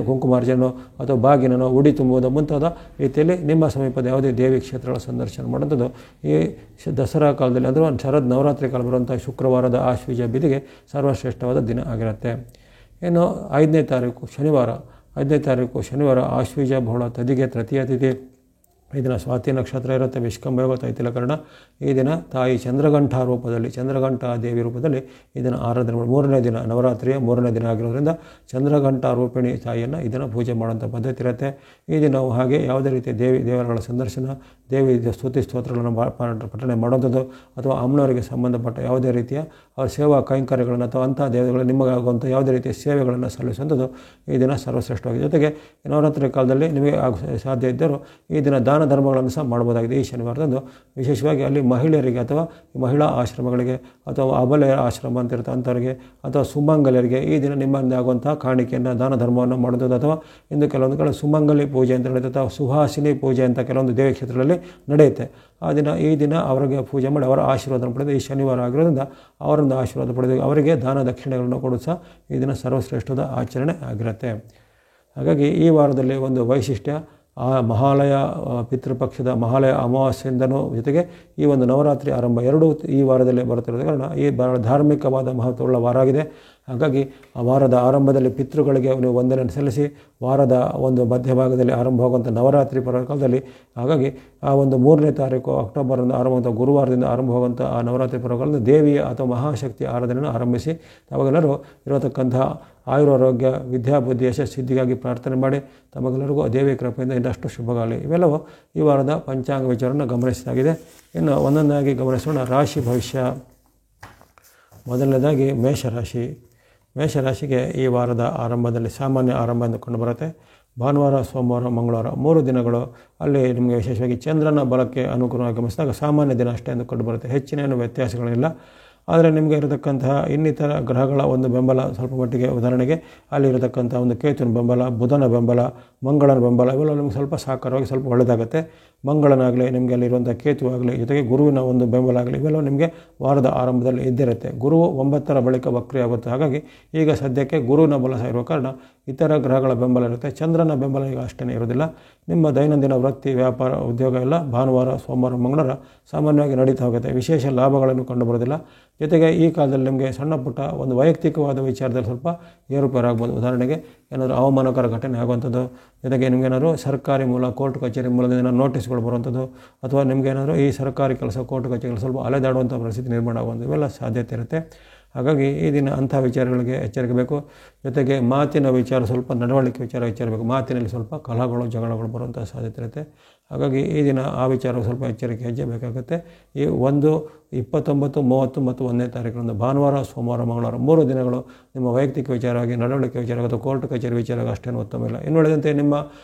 ಕುಂಕುಮಾರ್ಚನೆ ಅಥವಾ ಬಾಗಿನೋ, ಉಡಿ ತುಂಬುವುದು ಮುಂತಾದ ರೀತಿಯಲ್ಲಿ ನಿಮ್ಮ ಸಮೀಪದ ಯಾವುದೇ ದೇವಿ ಕ್ಷೇತ್ರಗಳ ಸಂದರ್ಶನ ಮಾಡುವಂಥದ್ದು ಈ ದಸರಾ ಕಾಲದಲ್ಲಿ, ಅಂದರೆ ಶರದ್ ನವರಾತ್ರಿ ಕಾಲ ಬರುವಂಥ ಶುಕ್ರವಾರದ ಆಶ್ವೀಜ ಬಿದಿಗೆ ಸರ್ವಶ್ರೇಷ್ಠವಾದ ದಿನ ಆಗಿರುತ್ತೆ. ಇನ್ನು 5ನೇ ತಾರೀಕು ಶನಿವಾರ ಆಶ್ವೀಜ ಬಹುಳ ತದಿಗೆ ತೃತೀಯ ತಿಥಿ. ಈ ದಿನ ಸ್ವಾತಿ ನಕ್ಷತ್ರ ಇರುತ್ತೆ, ವಿಷ್ಕಂಭಯೋಗ ತೈತಿಲಕರಣ. ಈ ದಿನ ತಾಯಿ ಚಂದ್ರಘಂಟಾ ದೇವಿ ರೂಪದಲ್ಲಿ ಈ ದಿನ ಆರಾಧನೆ ಮಾಡಿ, 3ನೇ ದಿನ ನವರಾತ್ರಿಯ 3ನೇ ದಿನ ಆಗಿರೋದ್ರಿಂದ ಚಂದ್ರಘಂಟಾ ರೂಪಿಣಿ ತಾಯಿಯನ್ನು ಈ ದಿನ ಪೂಜೆ ಮಾಡುವಂಥ ಪದ್ಧತಿ ಇರುತ್ತೆ. ಈ ದಿನವು ಹಾಗೆ ಯಾವುದೇ ರೀತಿಯ ದೇವರುಗಳ ಸಂದರ್ಶನ, ದೇವಿ ಸ್ತುತಿ ಸ್ತೋತ್ರಗಳನ್ನು ಪಠಣೆ ಮಾಡುವಂಥದ್ದು, ಅಥವಾ ಅಮ್ಮನವರಿಗೆ ಸಂಬಂಧಪಟ್ಟ ಯಾವುದೇ ರೀತಿಯ ಅವರ ಸೇವಾ ಕೈಂಕರ್ಯಗಳನ್ನು, ಅಥವಾ ಅಂಥ ದೇವರುಗಳು ನಿಮಗಾಗುವಂಥ ಯಾವುದೇ ರೀತಿಯ ಸೇವೆಗಳನ್ನು ಸಲ್ಲಿಸುವಂಥದ್ದು ಈ ದಿನ ಸರ್ವಶ್ರೇಷ್ಠವಾಗಿದೆ. ಜೊತೆಗೆ ನವರಾತ್ರಿ ಕಾಲದಲ್ಲಿ ನಿಮಗೆ ಸಾಧ್ಯ ಇದ್ದರೂ ಈ ದಿನ ದಾನ ಧರ್ಮಗಳನ್ನು ಸಹ ಮಾಡ್ಬೋದಾಗಿದೆ. ಈ ಶನಿವಾರದಂದು ವಿಶೇಷವಾಗಿ ಅಲ್ಲಿ ಮಹಿಳೆಯರಿಗೆ, ಅಥವಾ ಮಹಿಳಾ ಆಶ್ರಮಗಳಿಗೆ, ಅಥವಾ ಅಬಲೆ ಆಶ್ರಮ ಅಂತ ಇರುತ್ತೆ ಅಂಥವರಿಗೆ, ಅಥವಾ ಸುಮಂಗಲಿಯರಿಗೆ ಈ ದಿನ ನಿಮ್ಮಿಂದ ಆಗುವಂಥ ಕಾಣಿಕೆಯನ್ನು, ದಾನ ಧರ್ಮವನ್ನು ಮಾಡುವಂಥದ್ದು, ಅಥವಾ ಇಂದು ಕೆಲವೊಂದು ಕಡೆ ಸುಮಂಗಲಿ ಪೂಜೆ ಅಂತ ನಡೆಯುತ್ತೆ, ಅಥವಾ ಸುಹಾಸಿನಿ ಪೂಜೆ ಅಂತ ಕೆಲವೊಂದು ದೇವಿ ಕ್ಷೇತ್ರಗಳಲ್ಲಿ ನಡೆಯುತ್ತೆ. ಈ ದಿನ ಅವರಿಗೆ ಪೂಜೆ ಮಾಡಿ ಅವರ ಆಶೀರ್ವಾದ ಪಡೆದು, ಈ ಶನಿವಾರ ಆಗಿರೋದ್ರಿಂದ ಅವರೊಂದು ಆಶೀರ್ವಾದ ಪಡೆದು ಅವರಿಗೆ ದಾನ ದಕ್ಷಿಣೆಗಳನ್ನು ಕೊಡೋದು ಸಹ ಈ ದಿನ ಸರ್ವಶ್ರೇಷ್ಠದ ಆಚರಣೆ ಆಗಿರುತ್ತೆ. ಹಾಗಾಗಿ ಈ ವಾರದಲ್ಲಿ ಒಂದು ವೈಶಿಷ್ಟ್ಯ, ಆ ಮಹಾಲಯ ಪಿತೃಪಕ್ಷದ ಮಹಾಲಯ ಅಮಾವಾಸ್ಯೆಯಿಂದನೂ ಜೊತೆಗೆ ಈ ಒಂದು ನವರಾತ್ರಿ ಆರಂಭ ಎರಡೂ ಈ ವಾರದಲ್ಲೇ ಬರುತ್ತಿರೋದ ಕಾರಣ ಈ ಧಾರ್ಮಿಕವಾದ ಮಹತ್ವವುಳ್ಳ ವಾರ ಆಗಿದೆ. ಹಾಗಾಗಿ ಆ ವಾರದ ಆರಂಭದಲ್ಲಿ ಪಿತೃಗಳಿಗೆ ನೀವು ವಂದನೆ ಸಲ್ಲಿಸಿ, ವಾರದ ಒಂದು ಮಧ್ಯಭಾಗದಲ್ಲಿ ಆರಂಭವಾಗುವಂಥ ನವರಾತ್ರಿ ಪರ್ವಕಾಲದಲ್ಲಿ, ಹಾಗಾಗಿ ಆ ಒಂದು 3ನೇ ತಾರೀಕು ಅಕ್ಟೋಬರಿಂದ ಆರಂಭವಾಗುವಂಥ ಗುರುವಾರದಿಂದ ಆರಂಭವಾಗುವಂಥ ಆ ನವರಾತ್ರಿ ಪರ್ವಕಾಲದಲ್ಲಿ ದೇವಿಯ ಅಥವಾ ಮಹಾಶಕ್ತಿ ಆರಾಧನೆಯನ್ನು ಆರಂಭಿಸಿ ತಮಗೆಲ್ಲರೂ ಇರತಕ್ಕಂತಹ ಆಯುರಾರೋಗ್ಯ, ವಿದ್ಯಾಬುದ್ಧಿ, ಯಶಸ್ಸಿದ್ಧಿಗಾಗಿ ಪ್ರಾರ್ಥನೆ ಮಾಡಿ ತಮಗೆಲ್ಲರಿಗೂ ದೇವಿ ಕೃಪೆಯಿಂದ ಇನ್ನಷ್ಟು ಶುಭಗಾಗಲಿ. ಇವೆಲ್ಲವೂ ಈ ವಾರದ ಪಂಚಾಂಗ ವಿಚಾರವನ್ನು ಗಮನಿಸಿದಾಗಿದೆ. ಇನ್ನು ಒಂದೊಂದಾಗಿ ಗಮನಿಸೋಣ. ರಾಶಿ ಭವಿಷ್ಯ. ಮೊದಲನೇದಾಗಿ ಮೇಷರಾಶಿಗೆ ಈ ವಾರದ ಆರಂಭದಲ್ಲಿ ಸಾಮಾನ್ಯ ಆರಂಭ ಎಂದುಕೊಂಡು ಬರುತ್ತೆ. ಭಾನುವಾರ, ಸೋಮವಾರ, ಮಂಗಳವಾರ 3 ದಿನಗಳು ಅಲ್ಲಿ ನಿಮಗೆ ವಿಶೇಷವಾಗಿ ಚಂದ್ರನ ಬಲಕ್ಕೆ ಅನುಗುಣವಾಗಿ ಗಮನಿಸಿದಾಗ ಸಾಮಾನ್ಯ ದಿನ ಅಷ್ಟೇ ಎಂದುಕೊಂಡು ಬರುತ್ತೆ. ಹೆಚ್ಚಿನ ವ್ಯತ್ಯಾಸಗಳಿಲ್ಲ. ಆದರೆ ನಿಮಗೆ ಇರತಕ್ಕಂತಹ ಇನ್ನಿತರ ಗ್ರಹಗಳ ಒಂದು ಬೆಂಬಲ ಸ್ವಲ್ಪ ಮಟ್ಟಿಗೆ, ಉದಾಹರಣೆಗೆ ಅಲ್ಲಿರತಕ್ಕಂಥ ಒಂದು ಕೇತುವಿನ ಬೆಂಬಲ, ಬುಧನ ಬೆಂಬಲ, ಮಂಗಳನ ಬೆಂಬಲ, ಇವೆಲ್ಲ ನಿಮಗೆ ಸ್ವಲ್ಪ ಸಾಕಾರವಾಗಿ ಸ್ವಲ್ಪ ಒಳ್ಳೆಯದಾಗುತ್ತೆ. ಮಂಗಳನಾಗಲಿ, ನಿಮಗೆ ಅಲ್ಲಿರುವಂಥ ಕೇತು ಆಗಲಿ, ಜೊತೆಗೆ ಗುರುವಿನ ಒಂದು ಬೆಂಬಲ ಆಗಲಿ, ಇವೆಲ್ಲ ನಿಮಗೆ ವಾರದ ಆರಂಭದಲ್ಲಿ ಇದ್ದಿರುತ್ತೆ. ಗುರು 9ರ ಬಳಿಕ ವಕ್ರಿಯಾಗುತ್ತೆ. ಹಾಗಾಗಿ ಈಗ ಸದ್ಯಕ್ಕೆ ಗುರುವಿನ ಬಲ ಇರುವ ಕಾರಣ ಇತರ ಗ್ರಹಗಳ ಬೆಂಬಲ ಇರುತ್ತೆ. ಚಂದ್ರನ ಬೆಂಬಲ ಈಗ ಅಷ್ಟೇ ಇರೋದಿಲ್ಲ. ನಿಮ್ಮ ದೈನಂದಿನ ವೃತ್ತಿ, ವ್ಯಾಪಾರ, ಉದ್ಯೋಗ ಎಲ್ಲ ಭಾನುವಾರ, ಸೋಮವಾರ, ಮಂಗಳವಾರ ಸಾಮಾನ್ಯವಾಗಿ ನಡೀತಾ ಹೋಗುತ್ತೆ. ವಿಶೇಷ ಲಾಭಗಳನ್ನು ಕಂಡುಬರೋದಿಲ್ಲ. ಜೊತೆಗೆ ಈ ಕಾಲದಲ್ಲಿ ನಿಮಗೆ ಸಣ್ಣ ಪುಟ್ಟ ಒಂದು ವೈಯಕ್ತಿಕವಾದ ವಿಚಾರದಲ್ಲಿ ಸ್ವಲ್ಪ ಏರುಪೇರಾಗ್ಬೋದು. ಉದಾಹರಣೆಗೆ ಏನಾದರೂ ಅವಮಾನಕರ ಘಟನೆ ಆಗುವಂಥದ್ದು, ಜೊತೆಗೆ ನಿಮಗೇನಾದ್ರು ಸರ್ಕಾರಿ ಮೂಲ, ಕೋರ್ಟ್ ಕಚೇರಿ ಮೂಲದಿಂದ ನೋಟಿಸ್ಗಳು ಬರುವಂಥದ್ದು, ಅಥವಾ ನಿಮಗೇನಾದರೂ ಈ ಸರ್ಕಾರಿ ಕೆಲಸ, ಕೋರ್ಟ್ ಕಚೇರಿಗಳು ಸ್ವಲ್ಪ ಅಲೆದಾಡುವಂಥ ಪರಿಸ್ಥಿತಿ ನಿರ್ಮಾಣ ಆಗುವಂಥದ್ದು, ಇವೆಲ್ಲ ಸಾಧ್ಯತೆ ಇರುತ್ತೆ. ಹಾಗಾಗಿ ಈ ದಿನ ಅಂಥ ವಿಚಾರಗಳಿಗೆ ಎಚ್ಚರಿಕೆ ಬೇಕು. ಜೊತೆಗೆ ಮಾತಿನ ವಿಚಾರ, ಸ್ವಲ್ಪ ನಡವಳಿಕೆ ವಿಚಾರ ಎಚ್ಚರಿಕೆ. ಮಾತಿನಲ್ಲಿ ಸ್ವಲ್ಪ ಕಲಹಗಳು, ಜಗಳಗಳು ಬರುವಂಥ ಸಾಧ್ಯತೆ ಇರುತ್ತೆ. ಹಾಗಾಗಿ ಈ ದಿನ ಆ ವಿಚಾರ ಸ್ವಲ್ಪ ಎಚ್ಚರಿಕೆ ಹೆಜ್ಜೆ ಬೇಕಾಗುತ್ತೆ. ಈ 1, 29, 30 ಮತ್ತು 1ನೇ ತಾರೀಕರಂದು ಭಾನುವಾರ, ಸೋಮವಾರ, ಮಂಗಳವಾರ 3 ದಿನಗಳು ನಿಮ್ಮ ವೈಯಕ್ತಿಕ ವಿಚಾರವಾಗಿ, ನಡವಳಿಕೆ ವಿಚಾರ ಅಥವಾ ಕೋರ್ಟ್ ಕಚೇರಿ ವಿಚಾರ ಅಷ್ಟೇನು ಉತ್ತಮ ಇಲ್ಲ. ಇನ್ನು ಉಳಿದಂತೆ ನಿಮ್ಮ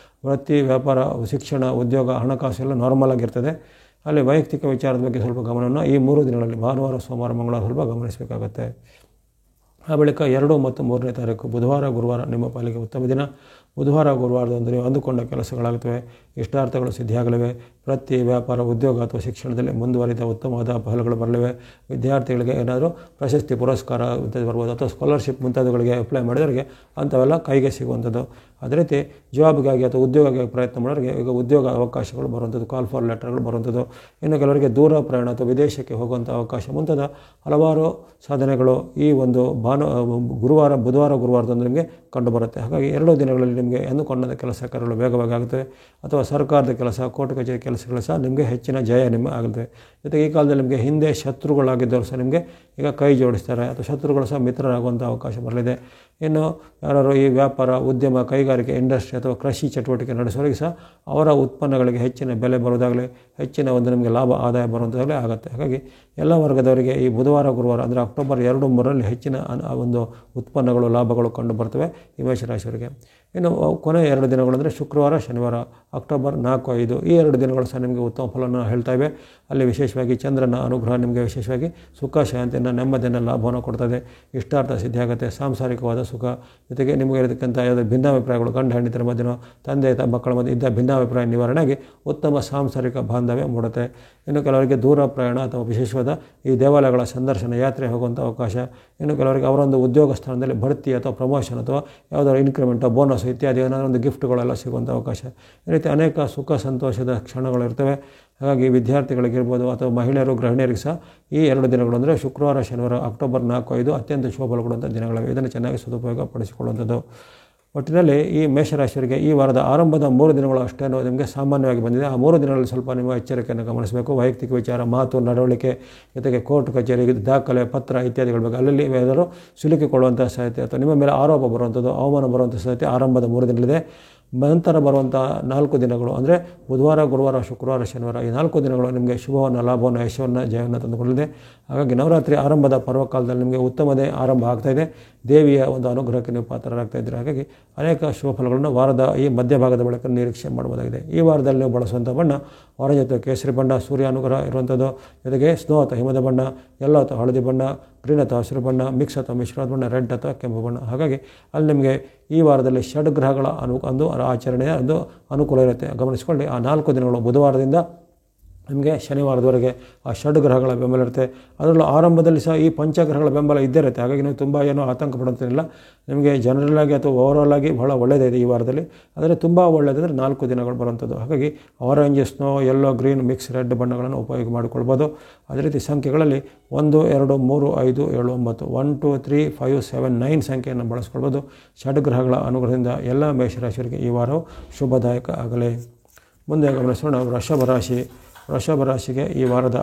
ವೃತ್ತಿ, ವ್ಯಾಪಾರ, ಶಿಕ್ಷಣ, ಉದ್ಯೋಗ, ಹಣಕಾಸು ಎಲ್ಲ ನಾರ್ಮಲ್ ಆಗಿರ್ತದೆ. ಅಲ್ಲಿ ವೈಯಕ್ತಿಕ ವಿಚಾರದ ಬಗ್ಗೆ ಸ್ವಲ್ಪ ಗಮನವನ್ನು ಈ 3 ದಿನಗಳಲ್ಲಿ ಭಾನುವಾರ, ಸೋಮವಾರ, ಮಂಗಳವಾರ ಸ್ವಲ್ಪ ಗಮನಿಸಬೇಕಾಗತ್ತೆ. ಆ ಬಳಿಕ 2 ಮತ್ತು 3ನೇ ತಾರೀಕು ಬುಧವಾರ ಗುರುವಾರ ನಿಮ್ಮ ಪಾಲಿಗೆ ಉತ್ತಮ ದಿನ. ಬುಧವಾರ ಗುರುವಾರದಂದು ನೀವು ಅಂದುಕೊಂಡ ಕೆಲಸಗಳಾಗುತ್ತವೆ, ಇಷ್ಟಾರ್ಥಗಳು ಸಿದ್ಧಿಯಾಗಲಿವೆ. ವೃತ್ತಿ, ವ್ಯಾಪಾರ, ಉದ್ಯೋಗ ಅಥವಾ ಶಿಕ್ಷಣದಲ್ಲಿ ಮುಂದುವರಿದ ಉತ್ತಮವಾದ ಫಲಗಳು ಬರಲಿವೆ. ವಿದ್ಯಾರ್ಥಿಗಳಿಗೆ ಏನಾದರೂ ಪ್ರಶಸ್ತಿ ಪುರಸ್ಕಾರ ಬರ್ಬೋದು ಅಥವಾ ಸ್ಕಾಲರ್ಶಿಪ್ ಮುಂತಾದವುಗಳಿಗೆ ಅಪ್ಲೈ ಮಾಡಿದವರಿಗೆ ಅಂಥವೆಲ್ಲ ಕೈಗೆ ಸಿಗುವಂಥದ್ದು. ಅದೇ ರೀತಿ ಜಾಬ್ಗಾಗಿ ಅಥವಾ ಉದ್ಯೋಗಕ್ಕಾಗಿ ಪ್ರಯತ್ನ ಮಾಡೋರಿಗೆ ಈಗ ಉದ್ಯೋಗ ಅವಕಾಶಗಳು ಬರುವಂಥದ್ದು, ಕಾಲ್ ಫಾರ್ ಲೆಟರ್ಗಳು ಬರುವಂಥದ್ದು. ಇನ್ನು ಕೆಲವರಿಗೆ ದೂರ ಪ್ರಯಾಣ ಅಥವಾ ವಿದೇಶಕ್ಕೆ ಹೋಗುವಂಥ ಅವಕಾಶ ಮುಂತಾದ ಹಲವಾರು ಸಾಧನೆಗಳು ಈ ಒಂದು ಬುಧವಾರ ಗುರುವಾರದಂದು ನಿಮಗೆ ಕಂಡುಬರುತ್ತೆ. ಹಾಗಾಗಿ 2 ದಿನಗಳಲ್ಲಿ ನಿಮಗೆ ಅಂದುಕೊಂಡ ಕೆಲಸ ಕಾರ್ಯಗಳು ವೇಗವಾಗಿ ಆಗುತ್ತವೆ. ಅಥವಾ ಸರ್ಕಾರದ ಕೆಲಸ, ಕೋರ್ಟ್ ಕಚೇರಿ ಕೆಲಸಗಳು ಸಹ ನಿಮಗೆ ಹೆಚ್ಚಿನ ಜಯ ಆಗುತ್ತೆ. ಜೊತೆಗೆ ಈ ಕಾಲದಲ್ಲಿ ನಿಮಗೆ ಹಿಂದೆ ಶತ್ರುಗಳಾಗಿದ್ದವರು ಸಹ ನಿಮಗೆ ಈಗ ಕೈ ಜೋಡಿಸ್ತಾರೆ ಅಥವಾ ಶತ್ರುಗಳು ಸಹ ಮಿತ್ರರಾಗುವಂಥ ಅವಕಾಶ ಬರಲಿದೆ. ಇನ್ನು ಯಾರು ಈ ವ್ಯಾಪಾರ, ಉದ್ಯಮ, ಕೈಗಾರಿಕೆ, ಇಂಡಸ್ಟ್ರಿ ಅಥವಾ ಕೃಷಿ ಚಟುವಟಿಕೆ ನಡೆಸೋರಿಗೆ ಸಹ ಅವರ ಉತ್ಪನ್ನಗಳಿಗೆ ಹೆಚ್ಚಿನ ಬೆಲೆ ಬರುವುದಾಗಲಿ, ಹೆಚ್ಚಿನ ಒಂದು ನಿಮಗೆ ಲಾಭ ಆದಾಯ ಬರುವಂಥದ್ದಾಗಲೇ ಆಗುತ್ತೆ. ಹಾಗಾಗಿ ಎಲ್ಲ ವರ್ಗದವರಿಗೆ ಈ ಬುಧವಾರ ಗುರುವಾರ ಅಂದರೆ ಅಕ್ಟೋಬರ್ 2, 3ರಲ್ಲಿ ಹೆಚ್ಚಿನ ಒಂದು ಉತ್ಪನ್ನಗಳು, ಲಾಭಗಳು ಕಂಡು ಬರ್ತವೆ ಈ ಮೇಷರಾಶಿಯವರಿಗೆ. ಇನ್ನು ಕೊನೆಯ 2 ದಿನಗಳು ಅಂದರೆ ಶುಕ್ರವಾರ, ಶನಿವಾರ, ಅಕ್ಟೋಬರ್ 4, 5 ಈ 2 ದಿನಗಳು ಸಹ ನಿಮಗೆ ಉತ್ತಮ ಫಲವನ್ನು ಹೇಳ್ತಾ ಇವೆ. ಅಲ್ಲಿ ವಿಶೇಷವಾಗಿ ಚಂದ್ರನ ಅನುಗ್ರಹ ನಿಮಗೆ ವಿಶೇಷವಾಗಿ ಸುಖ, ಶಾಂತಿಯನ್ನು, ನೆಮ್ಮದಿಯನ್ನು, ಲಾಭವನ್ನು ಕೊಡ್ತದೆ. ಇಷ್ಟಾರ್ಥ ಸಿದ್ಧಿಯಾಗುತ್ತೆ. ಸಾಂಸಾರಿಕವಾದ ಸುಖ, ಜೊತೆಗೆ ನಿಮಗೆ ಇರತಕ್ಕಂಥ ಯಾವುದೇ ಭಿನ್ನಾಭಿಪ್ರಾಯಗಳು, ಗಂಡ ಹೆಂಡತಿರ ಮಧ್ಯೆ, ತಂದೆ ಮಕ್ಕಳ ಮಧ್ಯೆ ಇದ್ದ ಭಿನ್ನಾಭಿಪ್ರಾಯ ನಿವಾರಣೆಯಾಗಿ ಉತ್ತಮ ಸಾಂಸಾರಿಕ ಬಾಂಧವ್ಯ ಮೂಡುತ್ತೆ. ಇನ್ನು ಕೆಲವರಿಗೆ ದೂರ ಪ್ರಯಾಣ ಅಥವಾ ವಿಶೇಷವಾದ ಈ ದೇವಾಲಯಗಳ ಸಂದರ್ಶನ, ಯಾತ್ರೆ ಹೋಗುವಂಥ ಅವಕಾಶ. ಇನ್ನು ಕೆಲವರಿಗೆ ಅವರೊಂದು ಉದ್ಯೋಗ ಸ್ಥಾನದಲ್ಲಿ ಬಡ್ತಿ ಅಥವಾ ಪ್ರಮೋಷನ್ ಅಥವಾ ಯಾವುದಾದ್ರು ಇನ್ಕ್ರಿಮೆಂಟ್, ಬೋನಸ್ ಇತ್ಯಾದಿ ಏನಾದರೂ ಒಂದು ಗಿಫ್ಟ್ಗಳೆಲ್ಲ ಸಿಗುವಂಥ ಅವಕಾಶ. ಈ ರೀತಿ ಅನೇಕ ಸುಖ ಸಂತೋಷದ ಕ್ಷಣಗಳು ಇರ್ತವೆ. ಹಾಗಾಗಿ ವಿದ್ಯಾರ್ಥಿಗಳಿಗಿರ್ಬೋದು ಅಥವಾ ಮಹಿಳೆಯರು, ಗೃಹಿಣಿಯರಿಗೆ ಸಹ ಈ 2 ದಿನಗಳು ಅಂದರೆ ಶುಕ್ರವಾರ, ಶನಿವಾರ, ಅಕ್ಟೋಬರ್ 4, 5 ಅತ್ಯಂತ ಶುಭ ಫಲಗೊಳ್ಳುವಂಥ ದಿನಗಳಿವೆ. ಇದನ್ನು ಚೆನ್ನಾಗಿ ಸದುಪಯೋಗ ಪಡಿಸಿಕೊಳ್ಳುವಂಥದ್ದು. ಒಟ್ಟಿನಲ್ಲಿ ಈ ಮೇಷರಾಶಿಯವರಿಗೆ ಈ ವಾರದ ಆರಂಭದ 3 ದಿನಗಳು ಅಷ್ಟೇ ನಿಮಗೆ ಸಾಮಾನ್ಯವಾಗಿ ಬಂದಿದೆ. ಆ 3 ದಿನಗಳಲ್ಲಿ ಸ್ವಲ್ಪ ನಿಮ್ಮ ಎಚ್ಚರಿಕೆಯನ್ನು ಗಮನಿಸಬೇಕು. ವೈಯಕ್ತಿಕ ವಿಚಾರ, ಮಾತು, ನಡವಳಿಕೆ, ಜೊತೆಗೆ ಕೋರ್ಟ್ ಕಚೇರಿ, ದಾಖಲೆ, ಪತ್ರ ಇತ್ಯಾದಿಗಳ ಬಗ್ಗೆ ಅಲ್ಲಲ್ಲಿ ಏನಾದರೂ ಸಿಲುಕಿಕೊಳ್ಳುವಂಥ ಸಾಧ್ಯತೆ ಅಥವಾ ನಿಮ್ಮ ಮೇಲೆ ಆರೋಪ ಬರುವಂಥದ್ದು, ಅವಮಾನ ಬರುವಂಥ ಸಾಧ್ಯತೆ ಆರಂಭದ 3 ದಿನಗಳಿದೆ. ನಂತರ ಬರುವಂಥ 4 ದಿನಗಳು ಅಂದರೆ ಬುಧವಾರ, ಗುರುವಾರ, ಶುಕ್ರವಾರ, ಶನಿವಾರ ಈ 4 ದಿನಗಳು ನಿಮಗೆ ಶುಭವನ್ನು, ಲಾಭವನ್ನು, ಯಶವನ್ನು, ಜಯವನ್ನು ತಂದುಕೊಳ್ಳಲಿದೆ. ಹಾಗಾಗಿ ನವರಾತ್ರಿ ಆರಂಭದ ಪರ್ವಕಾಲದಲ್ಲಿ ನಿಮಗೆ ಉತ್ತಮದೇ ಆರಂಭ ಆಗ್ತಾಯಿದೆ. ದೇವಿಯ ಒಂದು ಅನುಗ್ರಹಕ್ಕೆ ನೀವು ಪಾತ್ರರಾಗ್ತಾ ಇದ್ದೀರಿ. ಹಾಗಾಗಿ ಅನೇಕ ಶುಭ ಫಲಗಳನ್ನು ವಾರದ ಈ ಮಧ್ಯಭಾಗದ ಬಳಿಕ ನಿರೀಕ್ಷೆ ಮಾಡಬಹುದಾಗಿದೆ. ಈ ವಾರದಲ್ಲಿ ನೀವು ಬಳಸುವಂಥ ಬಣ್ಣ ಆರೆಂಜ್ ಅಥವಾ ಕೇಸರಿ ಬಣ್ಣ, ಸೂರ್ಯ ಅನುಗ್ರಹ ಇರುವಂಥದ್ದು. ಜೊತೆಗೆ ಸ್ನೋ ಅಥವಾ ಹಿಮದ ಬಣ್ಣ, ಯೆಲ್ಲೋ ಅಥವಾ ಹಳದಿ ಬಣ್ಣ, ಗ್ರೀನ್ ಅಥವಾ ಹಸಿರು ಬಣ್ಣ, ಮಿಕ್ಸ್ ಅಥವಾ ಮಿಶ್ರವಾದ ಬಣ್ಣ, ರೆಡ್ ಅಥವಾ ಕೆಂಪು ಬಣ್ಣ. ಹಾಗಾಗಿ ಅಲ್ಲಿ ನಿಮಗೆ ಈ ವಾರದಲ್ಲಿ ಷಡ್ಗ್ರಹಗಳ ಆಚರಣೆಯ ಒಂದು ಅನುಕೂಲ ಇರುತ್ತೆ. ಗಮನಿಸಿಕೊಳ್ಳಿ, ಆ 4 ದಿನಗಳು ಬುಧವಾರದಿಂದ ನಿಮಗೆ ಶನಿವಾರದವರೆಗೆ ಆ ಷಡ್ಗ್ರಹಗಳ ಬೆಂಬಲ ಇರುತ್ತೆ. ಅದರಲ್ಲೂ ಆರಂಭದಲ್ಲಿ ಸಹ ಈ ಪಂಚಗ್ರಹಗಳ ಬೆಂಬಲ ಇದ್ದೇ ಇರುತ್ತೆ. ಹಾಗಾಗಿ ನೀವು ತುಂಬ ಏನೂ ಆತಂಕ ಪಡುವಂತಿಲ್ಲ. ನಿಮಗೆ ಜನರಲ್ ಅಥವಾ ಓವರಾಲ್ ಆಗಿ ಬಹಳ ಒಳ್ಳೆಯದಿದೆ ಈ ವಾರದಲ್ಲಿ. ಆದರೆ ತುಂಬ ಒಳ್ಳೆಯದಂದರೆ 4 ದಿನಗಳು ಬರುವಂಥದ್ದು. ಹಾಗಾಗಿ orange, snow, yellow, green, mix, red ಬಣ್ಣಗಳನ್ನು ಉಪಯೋಗ ಮಾಡಿಕೊಳ್ಬೋದು. ಅದೇ ರೀತಿ ಸಂಖ್ಯೆಗಳಲ್ಲಿ 1, 2, 3, 5, 7, 9 1, 2, 3, 5, 7, 9 ಸಂಖ್ಯೆಯನ್ನು ಬಳಸ್ಕೊಳ್ಬೋದು. ಷಡ್ಗ್ರಹಗಳ ಅನುಗ್ರಹದಿಂದ ಎಲ್ಲ ಮೇಷರಾಶಿಯವರಿಗೆ ಈ ವಾರವು ಶುಭದಾಯಕ ಆಗಲಿ. ಮುಂದೆ ಗಮನಿಸೋಣ ವೃಷಭ ರಾಶಿ. ವೃಷಭ ರಾಶಿಗೆ ಈ ವಾರದ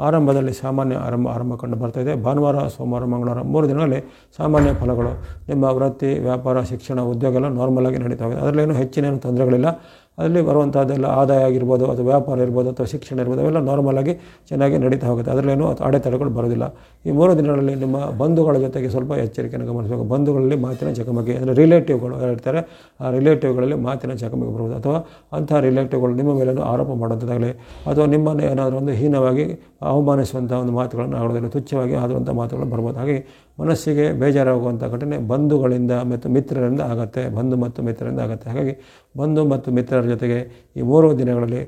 ಆರಂಭದಲ್ಲಿ ಸಾಮಾನ್ಯ ಆರಂಭ ಕಂಡು ಬರ್ತಾಯಿದೆ. ಭಾನುವಾರ, ಸೋಮವಾರ, ಮಂಗಳವಾರ 3 ದಿನಗಳಲ್ಲಿ ಸಾಮಾನ್ಯ ಫಲಗಳು. ನಿಮ್ಮ ವೃತ್ತಿ, ವ್ಯಾಪಾರ, ಶಿಕ್ಷಣ, ಉದ್ಯೋಗ ಎಲ್ಲ ನಾರ್ಮಲ್ ಆಗಿ ನಡೀತಾ ಹೋಗಿದೆ. ಅದರಲ್ಲೇನು ಹೆಚ್ಚಿನ ತೊಂದರೆಗಳಿಲ್ಲ. ಅದರಲ್ಲಿ ಬರುವಂಥದ್ದೆಲ್ಲ ಆದಾಯ ಆಗಿರ್ಬೋದು ಅಥವಾ ವ್ಯಾಪಾರ ಇರ್ಬೋದು ಅಥವಾ ಶಿಕ್ಷಣ ಇರ್ಬೋದು ಅವೆಲ್ಲ ನಾರ್ಮಲ್ ಆಗಿ ಚೆನ್ನಾಗಿ ನಡೀತಾ ಹೋಗುತ್ತೆ. ಅದರಲ್ಲೇನು ಅಡೆತಡೆಗಳು ಬರೋದಿಲ್ಲ. ಈ 3 ದಿನಗಳಲ್ಲಿ ನಿಮ್ಮ ಬಂಧುಗಳ ಜೊತೆಗೆ ಸ್ವಲ್ಪ ಎಚ್ಚರಿಕೆಯನ್ನು ಗಮನಿಸಬೇಕು. ಬಂಧುಗಳಲ್ಲಿ ಮಾತಿನ ಚಕಮಕಿ ಅಂದರೆ ರಿಲೇಟಿವ್ಗಳು ಇರ್ತಾರೆ, ಆ ರಿಲೇಟಿವ್ಗಳಲ್ಲಿ ಮಾತಿನ ಚಕಮಕಿ ಬರ್ಬೋದು. ಅಥವಾ ಅಂಥ ರಿಲೇಟಿವ್ಗಳು ನಿಮ್ಮ ಮೇಲೇನು ಆರೋಪ ಮಾಡುವಂಥದ್ದಾಗಲಿ ಅಥವಾ ನಿಮ್ಮನ್ನು ಏನಾದರೂ ಒಂದು ಹೀನವಾಗಿ ಅವಮಾನಿಸುವಂಥ ಒಂದು ಮಾತುಗಳನ್ನು ಆಡೋದಿಲ್ಲ, ತುಚ್ಛವಾಗಿ ಆಡುವಂಥ ಮಾತುಗಳು ಬರ್ಬೋದು. ಹಾಗೆ ಮನಸ್ಸಿಗೆ ಬೇಜಾರಾಗುವಂಥ ಘಟನೆ ಬಂಧುಗಳಿಂದ ಮತ್ತು ಮಿತ್ರರಿಂದ ಆಗುತ್ತೆ. ಬಂಧು ಮತ್ತು ಮಿತ್ರರಿಂದ ಆಗುತ್ತೆ. ಹಾಗಾಗಿ ಬಂಧು ಮತ್ತು ಮಿತ್ರರ ಜೊತೆಗೆ ಈ 3 ದಿನಗಳಲ್ಲಿ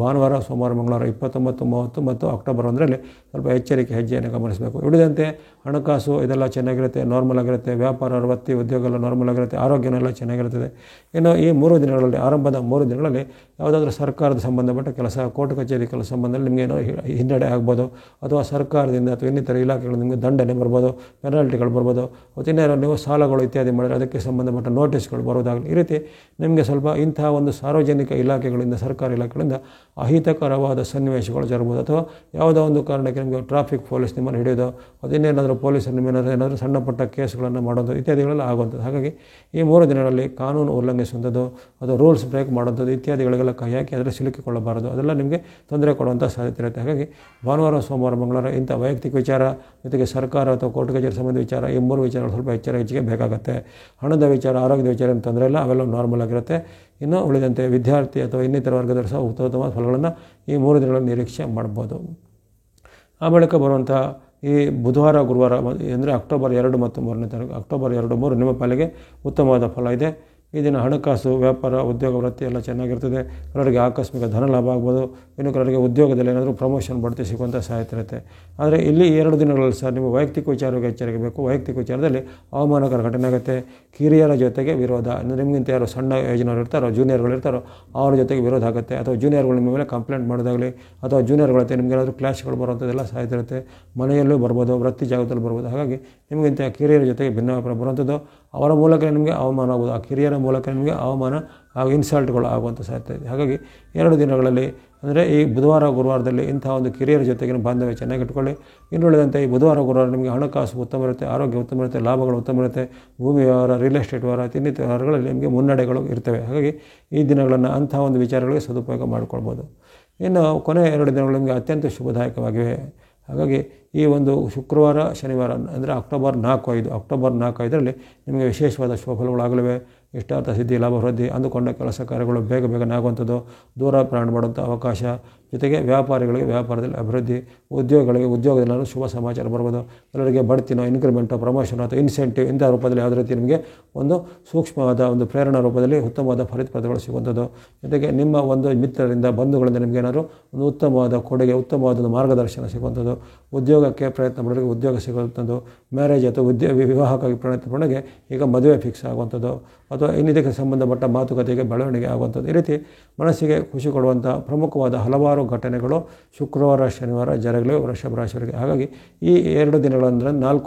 ಭಾನುವಾರ, ಸೋಮವಾರ, ಮಂಗಳವಾರ 29, 30 ಮತ್ತು ಅಕ್ಟೋಬರ್ 1ರಲ್ಲಿ ಸ್ವಲ್ಪ ಎಚ್ಚರಿಕೆ ಹೆಜ್ಜೆಯನ್ನು ಗಮನಿಸಬೇಕು. ಉಳಿದಂತೆ ಹಣಕಾಸು ಇದೆಲ್ಲ ಚೆನ್ನಾಗಿರುತ್ತೆ, ನಾರ್ಮಲ್ ಆಗಿರುತ್ತೆ. ವ್ಯಾಪಾರ, ವೃತ್ತಿ, ಉದ್ಯೋಗ ಎಲ್ಲ ನಾರ್ಮಲ್ ಆಗಿರುತ್ತೆ. ಆರೋಗ್ಯನೆಲ್ಲ ಚೆನ್ನಾಗಿರುತ್ತದೆ. ಇನ್ನು ಈ 3 ದಿನಗಳಲ್ಲಿ ಆರಂಭದ 3 ದಿನಗಳಲ್ಲಿ ಯಾವುದಾದ್ರೂ ಸರ್ಕಾರದ ಸಂಬಂಧಪಟ್ಟ ಕೆಲಸ, ಕೋರ್ಟ್ ಕಚೇರಿ ಕೆಲಸ ಸಂಬಂಧದಲ್ಲಿ ನಿಮಗೆ ಏನೋ ಹಿನ್ನಡೆ ಆಗ್ಬೋದು. ಅಥವಾ ಸರ್ಕಾರದಿಂದ ಅಥವಾ ಇನ್ನಿತರ ಇಲಾಖೆಗಳು ನಿಮಗೆ ದಂಡನೆ ಬರ್ಬೋದು, ಪೆನಾಲ್ಟಿಗಳು ಬರ್ಬೋದು. ಮತ್ತು ಇನ್ನೇನೋ ನೀವು ಸಾಲಗಳು ಇತ್ಯಾದಿ ಮಾಡಿದರೆ ಅದಕ್ಕೆ ಸಂಬಂಧಪಟ್ಟ ನೋಟಿಸ್ಗಳು ಬರೋದಾಗಲಿ. ಈ ರೀತಿ ನಿಮಗೆ ಸ್ವಲ್ಪ ಇಂತಹ ಒಂದು ಸಾರ್ವಜನಿಕ ಇಲಾಖೆಗಳಿಂದ, ಸರ್ಕಾರಿ ಇಲಾಖೆಗಳಿಂದ ಅಹಿತಕರವಾದ ಸನ್ನಿವೇಶಗಳು ಜರಬಹುದು. ಅಥವಾ ಯಾವುದೋ ಒಂದು ಕಾರಣಕ್ಕೆ ನಿಮಗೆ ಟ್ರಾಫಿಕ್ ಪೊಲೀಸ್ ನಿಮ್ಮನ್ನು ಹಿಡಿಯೋದು, ಅದಿನ್ನೇನಾದರೂ ಪೊಲೀಸರು ನಿಮ್ಮೇನಾದರೂ ಸಣ್ಣ ಪುಟ್ಟ ಕೇಸ್ಗಳನ್ನು ಮಾಡೋದು ಇತ್ಯಾದಿಗಳೆಲ್ಲ ಆಗುವಂಥದ್ದು. ಹಾಗಾಗಿ ಈ 3 ದಿನಗಳಲ್ಲಿ ಕಾನೂನು ಉಲ್ಲಂಘಿಸುವಂಥದ್ದು ಅಥವಾ ರೂಲ್ಸ್ ಬ್ರೇಕ್ ಮಾಡೋಂಥದ್ದು ಇತ್ಯಾದಿಗಳಿಗೆಲ್ಲ ಕೈ ಹಾಕಿ ಅದರಲ್ಲಿ ಸಿಲುಕಿಕೊಳ್ಳಬಾರದು. ಅದೆಲ್ಲ ನಿಮಗೆ ತೊಂದರೆ ಕೊಡುವಂಥ ಸಾಧ್ಯತೆ ಇರುತ್ತೆ. ಹಾಗಾಗಿ ಭಾನುವಾರ, ಸೋಮವಾರ, ಮಂಗಳವಾರ ಇಂಥ ವೈಯಕ್ತಿಕ ವಿಚಾರ ಜೊತೆಗೆ ಸರ್ಕಾರ ಅಥವಾ ಕೋರ್ಟ್ ಕಚೇರಿ ಸಂಬಂಧ ವಿಚಾರ ಈ 3 ವಿಚಾರಗಳು ಸ್ವಲ್ಪ ಹೆಚ್ಚಿಗೆ ಬೇಕಾಗುತ್ತೆ. ಹಣದ ವಿಚಾರ, ಆರೋಗ್ಯದ ವಿಚಾರ ಏನು ತೊಂದರೆ ಇಲ್ಲ, ಅವೆಲ್ಲ ನಾರ್ಮಲ್ ಆಗಿರುತ್ತೆ. ಇನ್ನು ಉಳಿದಂತೆ ವಿದ್ಯಾರ್ಥಿ ಅಥವಾ ಇನ್ನಿತರ ವರ್ಗದವರು ಸಹ ಉತ್ತಮ ಫಲಗಳನ್ನು ಈ 3 ದಿನಗಳಲ್ಲಿ ನಿರೀಕ್ಷೆ ಮಾಡ್ಬೋದು. ಆ ಬಳಿಕ ಬರುವಂಥ ಈ ಬುಧವಾರ ಗುರುವಾರ ಅಂದರೆ ಅಕ್ಟೋಬರ್ 2 ಮತ್ತು 3ನೇ ತಾರೀಕು, ಅಕ್ಟೋಬರ್ 2, 3 ನಿಮ್ಮ ಪಾಲಿಗೆ ಉತ್ತಮವಾದ ಫಲ ಇದೆ. ಈ ದಿನ ಹಣಕಾಸು, ವ್ಯಾಪಾರ, ಉದ್ಯೋಗ, ವೃತ್ತಿ ಎಲ್ಲ ಚೆನ್ನಾಗಿರ್ತದೆ. ಕೆಲವರಿಗೆ ಆಕಸ್ಮಿಕ ಧನ ಲಾಭ ಆಗ್ಬೋದು. ಇನ್ನು ಕೆಲವರಿಗೆ ಉದ್ಯೋಗದಲ್ಲಿ ಏನಾದರೂ ಪ್ರಮೋಷನ್ ಬಡ್ತಿ ಸಿಗುವಂಥ ಸಾಧ್ಯತೆ ಇರುತ್ತೆ. ಆದರೆ ಇಲ್ಲಿ 2 ದಿನಗಳಲ್ಲಿ ಸಹ ನಿಮ್ಮ ವೈಯಕ್ತಿಕ ವಿಚಾರವಾಗಿ ಎಚ್ಚರಿಕೆ ಬೇಕು. ವೈಯಕ್ತಿಕ ವಿಚಾರದಲ್ಲಿ ಅವಮಾನಕರ ಘಟನೆ ಆಗುತ್ತೆ. ಕಿರಿಯರ ಜೊತೆಗೆ ವಿರೋಧ, ಅಂದರೆ ನಿಮಗಿಂತ ಯಾರು ಸಣ್ಣ ಏಜ್ನವ್ರು ಇರ್ತಾರೋ, ಜೂನಿಯರ್ಗಳು ಇರ್ತಾರೋ ಅವ್ರ ಜೊತೆಗೆ ವಿರೋಧ ಆಗುತ್ತೆ. ಅಥವಾ ಜೂನಿಯರ್ಗಳು ನಿಮ್ಮ ಮೇಲೆ ಕಂಪ್ಲೇಂಟ್ ಮಾಡೋದಾಗಲಿ, ಅಥವಾ ಜೂನಿಯರ್ಗಳ ಜೊತೆ ನಿಮ್ಗೆ ಏನಾದರೂ ಕ್ಲಾಶ್ಗಳು ಬರುವಂಥದ್ದೆಲ್ಲ ಸಾಧ್ಯತೆ ಇರುತ್ತೆ. ಮನೆಯಲ್ಲೂ ಬರ್ಬೋದು, ವೃತ್ತಿ ಜಾಗದಲ್ಲಿ ಬರ್ಬೋದು. ಹಾಗಾಗಿ ನಿಮಗಿಂತ ಕಿರಿಯರ ಜೊತೆಗೆ ಭಿನ್ನಾಭಿಪ್ರಾಯ ಬರುವಂಥದ್ದು, ಅವರ ಮೂಲಕ ನಿಮಗೆ ಅವಮಾನ ಆಗ್ಬೋದು. ಆ ಕಿರಿಯರ ಮೂಲಕ ನಿಮಗೆ ಅವಮಾನ ಹಾಗೂ ಇನ್ಸಲ್ಟ್ಗಳು ಆಗುವಂಥ ಸಾಧ್ಯತೆ ಇದೆ. ಹಾಗಾಗಿ 2 ದಿನಗಳಲ್ಲಿ ಅಂದರೆ ಈ ಬುಧವಾರ ಗುರುವಾರದಲ್ಲಿ ಇಂಥ ಒಂದು ಕಿರಿಯರ ಜೊತೆಗಿನ ಬಾಂಧವ್ಯ ಚೆನ್ನಾಗಿ ಇಟ್ಕೊಳ್ಳಿ. ಇನ್ನುಳಿದಂತೆ ಈ ಬುಧವಾರ ಗುರುವಾರ ನಿಮಗೆ ಹಣಕಾಸು ಉತ್ತಮ ಇರುತ್ತೆ, ಆರೋಗ್ಯ ಉತ್ತಮ ಇರುತ್ತೆ, ಲಾಭಗಳು ಉತ್ತಮ ಇರುತ್ತೆ. ಭೂಮಿ ವ್ಯವಹಾರ, ರಿಯಲ್ ಎಸ್ಟೇಟ್ ವ್ಯವಹಾರ, ಇನ್ನಿತರ ವ್ಯವಹಾರಗಳಲ್ಲಿ ನಿಮಗೆ ಮುನ್ನಡೆಗಳು ಇರ್ತವೆ. ಹಾಗಾಗಿ ಈ ದಿನಗಳನ್ನು ಅಂಥ ಒಂದು ವಿಚಾರಗಳಿಗೆ ಸದುಪಯೋಗ ಮಾಡಿಕೊಳ್ಬೋದು. ಇನ್ನು ಕೊನೆಯ 2 ದಿನಗಳು ನಿಮಗೆ ಅತ್ಯಂತ ಶುಭದಾಯಕವಾಗಿವೆ. ಹಾಗಾಗಿ ಈ ಒಂದು ಶುಕ್ರವಾರ, ಶನಿವಾರ ಅಂದರೆ ಅಕ್ಟೋಬರ್ 4, 5ರಲ್ಲಿ ನಿಮಗೆ ವಿಶೇಷವಾದ ಶುಭಫಲಗಳಾಗಲಿವೆ. ಇಷ್ಟಾರ್ಥ ಸಿದ್ಧಿ, ಲಾಭ ವೃದ್ಧಿ, ಅಂದುಕೊಂಡ ಕೆಲಸ ಕಾರ್ಯಗಳು ಬೇಗನೆ ಆಗುವಂಥದ್ದು, ದೂರ ಪ್ರಯಾಣ ಮಾಡುವಂಥ ಅವಕಾಶ, ಜೊತೆಗೆ ವ್ಯಾಪಾರಿಗಳಿಗೆ ವ್ಯಾಪಾರದಲ್ಲಿ ಅಭಿವೃದ್ಧಿ, ಉದ್ಯೋಗಿಗಳಿಗೆ ಉದ್ಯೋಗದಲ್ಲಿ ಶುಭ ಸಮಾಚಾರ ಬರ್ಬೋದು. ಕೆಲವರಿಗೆ ಬಡ್ತಿನೋ, ಇನ್ಕ್ರಿಮೆಂಟೋ, ಪ್ರಮೋಷನ್ ಅಥವಾ ಇನ್ಸೆಂಟಿವ್ ಇಂಥ ರೂಪದಲ್ಲಿ ಯಾವುದೇ ರೀತಿ ನಿಮಗೆ ಒಂದು ಸೂಕ್ಷ್ಮವಾದ ಒಂದು ಪ್ರೇರಣಾ ರೂಪದಲ್ಲಿ ಉತ್ತಮವಾದ ಫಲಿತಾಂಶಗಳು ಸಿಗುವಂಥದ್ದು. ಜೊತೆಗೆ ನಿಮ್ಮ ಒಂದು ಮಿತ್ರರಿಂದ, ಬಂಧುಗಳಿಂದ ನಿಮಗೆ ಏನಾದರೂ ಒಂದು ಉತ್ತಮವಾದ ಕೊಡುಗೆ, ಉತ್ತಮವಾದ ಒಂದು ಮಾರ್ಗದರ್ಶನ ಸಿಗುವಂಥದ್ದು. ಉದ್ಯೋಗಕ್ಕೆ ಪ್ರಯತ್ನ ಪಡೋರಿಗೆ ಉದ್ಯೋಗ ಸಿಗುವಂಥದ್ದು. ಮ್ಯಾರೇಜ್ ಅಥವಾ ವಿವಾಹಕ್ಕಾಗಿ ಪ್ರಯತ್ನ ಪಡೋರಿಗೆ ಈಗ ಮದುವೆ ಫಿಕ್ಸ್ ಆಗುವಂಥದ್ದು, ಅಥವಾ ಇನ್ನಿದಕ್ಕೆ ಸಂಬಂಧಪಟ್ಟ ಮಾತುಕತೆಗೆ ಬೆಳವಣಿಗೆ ಆಗುವಂಥದ್ದು. ಈ ರೀತಿ ಮನಸ್ಸಿಗೆ ಖುಷಿ ಕೊಡುವಂಥ ಪ್ರಮುಖವಾದ ಹಲವಾರು ಘಟನೆಗಳು ಶುಕ್ರವಾರ, ಶನಿವಾರ ಜರಗಲಿವೆ ವೃಷಭ ರಾಶಿಯವರಿಗೆ. ಹಾಗಾಗಿ ಈ 2 ದಿನಗಳಂದರೆ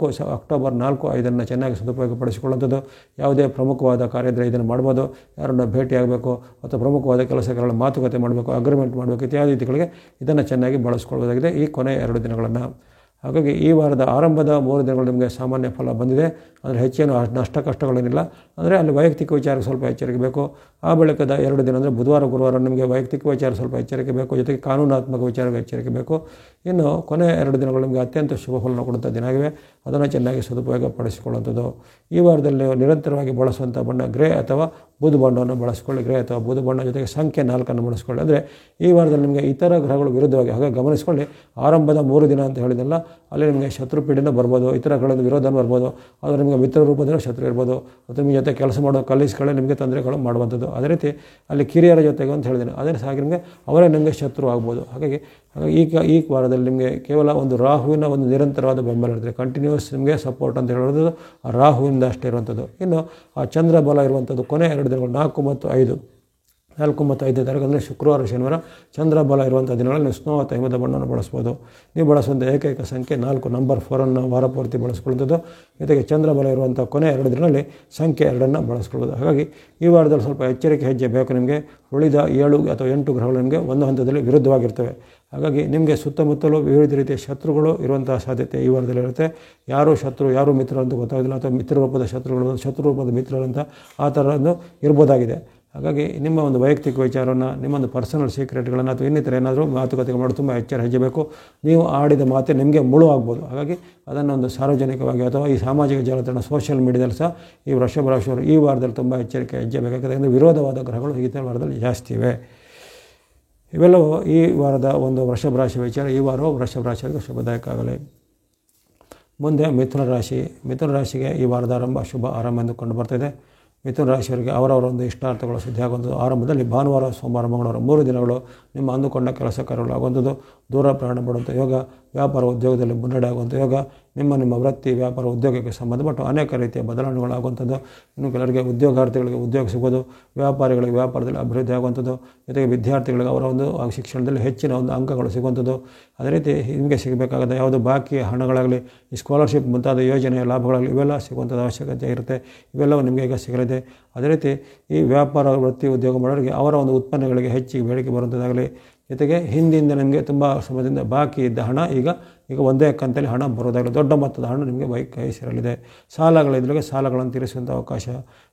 ಅಕ್ಟೋಬರ್ 4, 5 ಚೆನ್ನಾಗಿ ಸದುಪಯೋಗಪಡಿಸಿಕೊಳ್ಳುವಂಥದ್ದು. ಯಾವುದೇ ಪ್ರಮುಖವಾದ ಕಾರ್ಯದಲ್ಲಿ ಇದನ್ನು ಮಾಡ್ಬೋದು. ಯಾರನ್ನು ಭೇಟಿಯಾಗಬೇಕು ಅಥವಾ ಪ್ರಮುಖವಾದ ಕೆಲಸಗಳ ಮಾತುಕತೆ ಮಾಡಬೇಕು, ಅಗ್ರಿಮೆಂಟ್ ಮಾಡಬೇಕು, ಇತ್ಯಾದಿ ರೀತಿಗಳಿಗೆ ಇದನ್ನು ಚೆನ್ನಾಗಿ ಬಳಸ್ಕೊಳ್ಬೋದಾಗಿದೆ ಈ ಕೊನೆಯ 2 ದಿನಗಳನ್ನು. ಹಾಗಾಗಿ ಈ ವಾರದ ಆರಂಭದ 3 ದಿನಗಳು ನಿಮಗೆ ಸಾಮಾನ್ಯ ಫಲ ಬಂದಿದೆ. ಅಂದರೆ ಹೆಚ್ಚೇನು ನಷ್ಟ ಕಷ್ಟಗಳೇನಿಲ್ಲ. ಅಂದರೆ ಅಲ್ಲಿ ವೈಯಕ್ತಿಕ ವಿಚಾರಕ್ಕೆ ಸ್ವಲ್ಪ ಎಚ್ಚರಿಕೆ ಬೇಕು. ಆ ಬಳಿಕದ 2 ದಿನ ಅಂದರೆ ಬುಧವಾರ, ಗುರುವಾರ ನಿಮಗೆ ವೈಯಕ್ತಿಕ ವಿಚಾರ ಸ್ವಲ್ಪ ಎಚ್ಚರಿಕೆ ಬೇಕು, ಜೊತೆಗೆ ಕಾನೂನಾತ್ಮಕ ವಿಚಾರಕ್ಕೆ ಎಚ್ಚರಿಕೆ ಬೇಕು. ಇನ್ನು ಕೊನೆಯ 2 ದಿನಗಳು ನಿಮಗೆ ಅತ್ಯಂತ ಶುಭ ಫಲವನ್ನು ಕೊಡುವಂಥ ದಿನ ಆಗಿವೆ. ಅದನ್ನು ಚೆನ್ನಾಗಿ ಸದುಪಯೋಗ ಪಡಿಸಿಕೊಳ್ಳುವಂಥದ್ದು. ಈ ವಾರದಲ್ಲಿ ನಿರಂತರವಾಗಿ ಬಳಸುವಂಥ ಬಣ್ಣ ಗ್ರೇ ಅಥವಾ ಬೂದು ಬಣ್ಣವನ್ನು ಬಳಸ್ಕೊಳ್ಳಿ. ಗ್ರೇ ಅಥವಾ ಬೂದು ಬಣ್ಣ ಜೊತೆಗೆ ಸಂಖ್ಯೆ 4 ಬಳಸ್ಕೊಳ್ಳಿ. ಅಂದರೆ ಈ ವಾರದಲ್ಲಿ ನಿಮಗೆ ಇತರ ಗ್ರಹಗಳು ವಿರುದ್ಧವಾಗಿ, ಹಾಗೆ ಗಮನಿಸ್ಕೊಳ್ಳಿ. ಆರಂಭದ 3 ದಿನ ಅಂತ ಹೇಳಿದಲ್ಲ, ಅಲ್ಲಿ ನಿಮಗೆ ಶತ್ರುಪೀಡಿನ ಬರ್ಬೋದು, ಇತರ ಗ್ರಹಗಳಿಂದ ವಿರೋಧನೂ ಬರ್ಬೋದು. ಆದರೆ ನಿಮಗೆ ಮಿತ್ರ ರೂಪದಲ್ಲಿ ಶತ್ರು ಇರ್ಬೋದು, ಅಥವಾ ನಿಮ್ಮ ಜೊತೆ ಕೆಲಸ ಮಾಡೋ ಕಲೀಸ್ಗಳೇ ನಿಮಗೆ ತೊಂದರೆಗಳು ಮಾಡುವಂಥದ್ದು. ಅದೇ ರೀತಿ ಅಲ್ಲಿ ಕಿರಿಯರ ಜೊತೆಗೆ ಅಂತ ಹೇಳಿದ್ದೇನೆ, ಅದೇ ಹಾಗೆ ನಿಮಗೆ ಅವರೇ ನಿಮಗೆ ಶತ್ರು ಆಗ್ಬೋದು. ಹಾಗಾಗಿ ಈ ವಾರದಲ್ಲಿ ನಿಮಗೆ ಕೇವಲ ಒಂದು ರಾಹುವಿನ ಒಂದು ನಿರಂತರವಾದ ಬೆಂಬಲ ಇರ್ತದೆ. ಕಂಟಿನ್ಯೂಸ್ ನಿಮಗೆ ಸಪೋರ್ಟ್ ಅಂತ ಹೇಳೋದು ಆ ರಾಹುವಿಂದ ಅಷ್ಟೇ ಇರುವಂಥದ್ದು. ಇನ್ನು ಆ ಚಂದ್ರ ಬಲ ಇರುವಂಥದ್ದು ಕೊನೆಯ 2 ದಿನಗಳು 4 ಮತ್ತು 5 ತಾರೀಕು ಅಂದರೆ ಶುಕ್ರವಾರ, ಶನಿವಾರ ಚಂದ್ರ ಬಲ ಇರುವಂಥ ದಿನಗಳಲ್ಲಿ ನೀವು ಸ್ನೋ ಅಥವಾ ಹಿಮದ ಬಣ್ಣವನ್ನು ಬಳಸ್ಬೋದು. ನೀವು ಬಳಸುವಂಥ ಏಕೈಕ ಸಂಖ್ಯೆ 4, ನಂಬರ್ 4 ವಾರ ಪೂರ್ತಿ ಬಳಸ್ಕೊಳ್ಳುವಂಥದ್ದು. ಜೊತೆಗೆ ಚಂದ್ರ ಬಲ ಇರುವಂಥ ಕೊನೆಯ 2 ದಿನಗಳಲ್ಲಿ ಸಂಖ್ಯೆ 2 ಬಳಸ್ಕೊಳ್ಬೋದು. ಹಾಗಾಗಿ ಈ ವಾರದಲ್ಲಿ ಸ್ವಲ್ಪ ಎಚ್ಚರಿಕೆ ಹೆಜ್ಜೆ ಬೇಕು ನಿಮಗೆ. ಉಳಿದ 7 ಅಥವಾ 8 ಗ್ರಹಗಳು ನಿಮಗೆ ಒಂದು ಹಂತದಲ್ಲಿ ವಿರುದ್ಧವಾಗಿರ್ತವೆ. ಹಾಗಾಗಿ ನಿಮಗೆ ಸುತ್ತಮುತ್ತಲೂ ವಿವಿಧ ರೀತಿಯ ಶತ್ರುಗಳು ಇರುವಂಥ ಸಾಧ್ಯತೆ ಈ ವಾರದಲ್ಲಿ ಇರುತ್ತೆ. ಯಾರು ಶತ್ರು, ಯಾರು ಮಿತ್ರರು ಅಂತ ಗೊತ್ತಾಗೋದಿಲ್ಲ, ಅಥವಾ ಮಿತ್ರ ರೂಪದ ಶತ್ರುಗಳು, ಶತ್ರು ರೂಪದ ಮಿತ್ರರಂತ ಆ ಥರದ್ದು ಇರ್ಬೋದಾಗಿದೆ. ಹಾಗಾಗಿ ನಿಮ್ಮ ಒಂದು ವೈಯಕ್ತಿಕ ವಿಚಾರವನ್ನು, ನಿಮ್ಮೊಂದು ಪರ್ಸನಲ್ ಸೀಕ್ರೆಟ್ಗಳನ್ನು ಅಥವಾ ಇನ್ನಿತರ ಏನಾದರೂ ಮಾತುಕತೆ ಮಾಡೋದು ತುಂಬ ಎಚ್ಚರ ಹೆಜ್ಜೆ ಬೇಕು. ನೀವು ಆಡಿದ ಮಾತೆ ನಿಮಗೆ ಮುಳು ಆಗ್ಬೋದು. ಹಾಗಾಗಿ ಅದನ್ನು ಒಂದು ಸಾರ್ವಜನಿಕವಾಗಿ ಅಥವಾ ಈ ಸಾಮಾಜಿಕ ಜಾಲತಾಣ ಸೋಷಿಯಲ್ ಮೀಡಿಯಾದಲ್ಲಿ ಸಹ ಈ ವೃಷಭ ರಾಶಿಯವರು ಈ ವಾರದಲ್ಲಿ ತುಂಬ ಎಚ್ಚರಿಕೆ ಹೆಜ್ಜೆ ಬೇಕಾಗಿದೆ. ಅಂದರೆ ವಿರೋಧವಾದ ಗ್ರಹಗಳು ಈ ವಾರದಲ್ಲಿ ಜಾಸ್ತಿ ಇವೆ. ಇವೆಲ್ಲವೂ ಈ ವಾರದ ಒಂದು ವೃಷಭ ರಾಶಿ ವಿಚಾರ. ಈ ವಾರವೂ ವೃಷಭ ರಾಶಿಯವರಿಗೆ ಶುಭದಾಯಕ ಆಗಲಿ. ಮುಂದೆ ಮಿಥುನ ರಾಶಿಗೆ ಈ ವಾರದ ಶುಭ ಆರಂಭ ಎಂದು ಕಂಡು ಬರ್ತಿದೆ. ಮಿಥುನ ರಾಶಿಯವರಿಗೆ ಅವರವರ ಒಂದು ಇಷ್ಟಾರ್ಥಗಳು ಸಿದ್ಧಿಯಾಗುವಂಥದ್ದು. ಆರಂಭದಲ್ಲಿ ಭಾನುವಾರ, ಸೋಮವಾರ, ಮಂಗಳವಾರ 3 ದಿನಗಳು ನಿಮ್ಮ ಅಂದುಕೊಂಡ ಕೆಲಸ ಕಾರ್ಯಗಳು ಆಗುವಂಥದ್ದು. ದೂರ ಪ್ರಯಾಣ ಮಾಡುವಂಥ ಯೋಗ, ವ್ಯಾಪಾರ ಉದ್ಯೋಗದಲ್ಲಿ ಮುನ್ನಡೆ ಆಗುವಂಥ ಯೋಗ, ನಿಮ್ಮ ವೃತ್ತಿ, ವ್ಯಾಪಾರ, ಉದ್ಯೋಗಕ್ಕೆ ಸಂಬಂಧಪಟ್ಟು ಅನೇಕ ರೀತಿಯ ಬದಲಾವಣೆಗಳಾಗುವಂಥದ್ದು. ಇನ್ನು ಕೆಲವರಿಗೆ ಉದ್ಯೋಗಾರ್ಥಿಗಳಿಗೆ ಉದ್ಯೋಗ ಸಿಗೋದು, ವ್ಯಾಪಾರಿಗಳಿಗೆ ವ್ಯಾಪಾರದಲ್ಲಿ ಅಭಿವೃದ್ಧಿ ಆಗುವಂಥದ್ದು, ಜೊತೆಗೆ ವಿದ್ಯಾರ್ಥಿಗಳಿಗೆ ಅವರ ಒಂದು ಶಿಕ್ಷಣದಲ್ಲಿ ಹೆಚ್ಚಿನ ಒಂದು ಅಂಕಗಳು ಸಿಗುವಂಥದ್ದು. ಅದೇ ರೀತಿ ನಿಮಗೆ ಸಿಗಬೇಕಾದ ಯಾವುದೋ ಬಾಕಿ ಹಣಗಳಾಗಲಿ, ಈ ಸ್ಕಾಲರ್ಶಿಪ್ ಮುಂತಾದ ಯೋಜನೆಯ ಲಾಭಗಳಾಗಲಿ ಇವೆಲ್ಲ ಸಿಗುವಂಥದ್ದು ಅವಶ್ಯಕತೆ ಇರುತ್ತೆ. ಇವೆಲ್ಲವೂ ನಿಮಗೆ ಈಗ ಸಿಗಲಿದೆ. ಅದೇ ರೀತಿ ಈ ವ್ಯಾಪಾರ, ವೃತ್ತಿ, ಉದ್ಯೋಗ ಮಾಡೋರಿಗೆ ಅವರ ಒಂದು ಉತ್ಪನ್ನಗಳಿಗೆ ಹೆಚ್ಚಿಗೆ ಬೇಡಿಕೆ ಬರುವಂಥದ್ದಾಗಲಿ, ಜೊತೆಗೆ ಹಿಂದಿಂದ ನಿಮಗೆ ತುಂಬ ಸಮಯದಿಂದ ಬಾಕಿ ಇದ್ದ ಹಣ ಈಗ ಒಂದೇ ಕಂತಲ್ಲಿ ಹಣ ಬರೋದಾಗಲಿ, ದೊಡ್ಡ ಮೊತ್ತದ ಹಣ ನಿಮಗೆ ಕೈ ಸೇರಲಿದೆ. ಸಾಲಗಳಿದ್ದರೆ ಸಾಲಗಳನ್ನು ತೀರಿಸುವಂಥ ಅವಕಾಶ.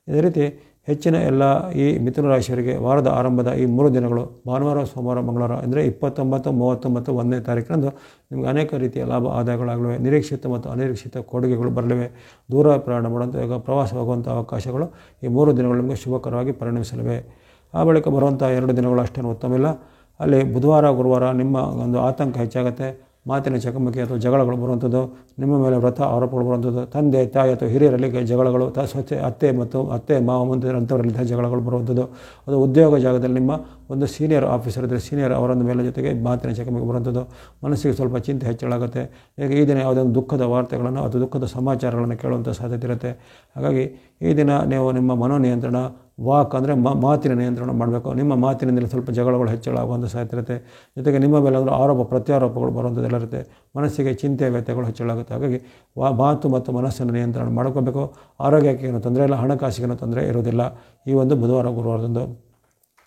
ಇದೇ ರೀತಿ ಹೆಚ್ಚಿನ ಎಲ್ಲ ಈ ಮಿಥುನ ರಾಶಿಯವರಿಗೆ ವಾರದ ಆರಂಭದ ಈ 3 ದಿನಗಳು ಭಾನುವಾರ, ಸೋಮವಾರ, ಮಂಗಳವಾರ ಅಂದರೆ 29, 30 ಮತ್ತು 1ನೇ ತಾರೀಕಿನಂದು ನಿಮಗೆ ಅನೇಕ ರೀತಿಯ ಲಾಭ ಆದಾಯಗಳಾಗಲಿವೆ. ನಿರೀಕ್ಷಿತ ಮತ್ತು ಅನಿರೀಕ್ಷಿತ ಕೊಡುಗೆಗಳು ಬರಲಿವೆ. ದೂರ ಪ್ರಯಾಣ ಮಾಡುವಂಥ ಈಗ ಪ್ರವಾಸ ಹೋಗುವಂಥ ಅವಕಾಶಗಳು ಈ 3 ದಿನಗಳು ನಿಮಗೆ ಶುಭಕರವಾಗಿ ಪರಿಣಮಿಸಲಿವೆ. ಆ ಬಳಿಕ ಬರುವಂಥ 2 ದಿನಗಳು ಅಷ್ಟೇನು ಉತ್ತಮ ಇಲ್ಲ. ಅಲ್ಲಿ ಬುಧವಾರ, ಗುರುವಾರ ನಿಮ್ಮ ಒಂದು ಆತಂಕ ಹೆಚ್ಚಾಗುತ್ತೆ. ಮಾತಿನ ಚಕಮಕಿ ಅಥವಾ ಜಗಳಗಳು ಬರುವಂಥದ್ದು, ನಿಮ್ಮ ಮೇಲೆ ವ್ರತ ಆರೋಪಗಳು ಬರುವಂಥದ್ದು, ತಂದೆ ತಾಯಿ ಅಥವಾ ಹಿರಿಯರಲ್ಲಿ ಜಗಳಗಳು, ಅತ್ತೆ ಮಾವ ಅಂಥವರಲ್ಲಿ ಜಗಳಗಳು ಬರುವಂಥದ್ದು, ಅದು ಉದ್ಯೋಗ ಜಾಗದಲ್ಲಿ ನಿಮ್ಮ ಒಂದು ಸೀನಿಯರ್ ಆಫೀಸರ್ ಇದ್ದರೆ ಸೀನಿಯರ್ ಅವರೊಂದು ಮೇಲೆ ಜೊತೆಗೆ ಮಾತಿನ ಚಕಮಕಿ ಬರುವಂಥದ್ದು, ಮನಸ್ಸಿಗೆ ಸ್ವಲ್ಪ ಚಿಂತೆ ಹೆಚ್ಚಳಾಗುತ್ತೆ. ಈಗ ಈ ದಿನ ಯಾವುದೇ ಒಂದು ದುಃಖದ ವಾರ್ತೆಗಳನ್ನು ಅಥವಾ ದುಃಖದ ಸಮಾಚಾರಗಳನ್ನು ಕೇಳುವಂಥ ಸಾಧ್ಯತೆ ಇರುತ್ತೆ. ಹಾಗಾಗಿ ಈ ದಿನ ನೀವು ನಿಮ್ಮ ಮನೋನಿಯಂತ್ರಣ, ವಾಕ್ ಅಂದರೆ ಮಾತಿನ ನಿಯಂತ್ರಣ ಮಾಡಬೇಕು. ನಿಮ್ಮ ಮಾತಿನಿಂದಲೇ ಸ್ವಲ್ಪ ಜಗಳಗಳು ಹೆಚ್ಚಳಾಗುವಂಥ ಸಾಧ್ಯತೆ ಇರುತ್ತೆ. ಜೊತೆಗೆ ನಿಮ್ಮ ಮೇಲೆ ಒಂದು ಆರೋಪ ಪ್ರತ್ಯಾರೋಪಗಳು ಬರುವಂಥದ್ದೆಲ್ಲ ಇರುತ್ತೆ. ಮನಸ್ಸಿಗೆ ಚಿಂತೆ ವ್ಯತ್ಯಗಳು ಹೆಚ್ಚಳಾಗುತ್ತೆ. ಹಾಗಾಗಿ ಮಾತು ಮತ್ತು ಮನಸ್ಸನ್ನು ನಿಯಂತ್ರಣ ಮಾಡ್ಕೋಬೇಕು. ಆರೋಗ್ಯಕ್ಕೆ ಏನೂ ತೊಂದರೆ ಇಲ್ಲ, ಹಣಕಾಸಿಗೇನೂ ತೊಂದರೆ ಇರೋದಿಲ್ಲ ಈ ಒಂದು ಬುಧವಾರ ಗುರುವಾರದಂದು.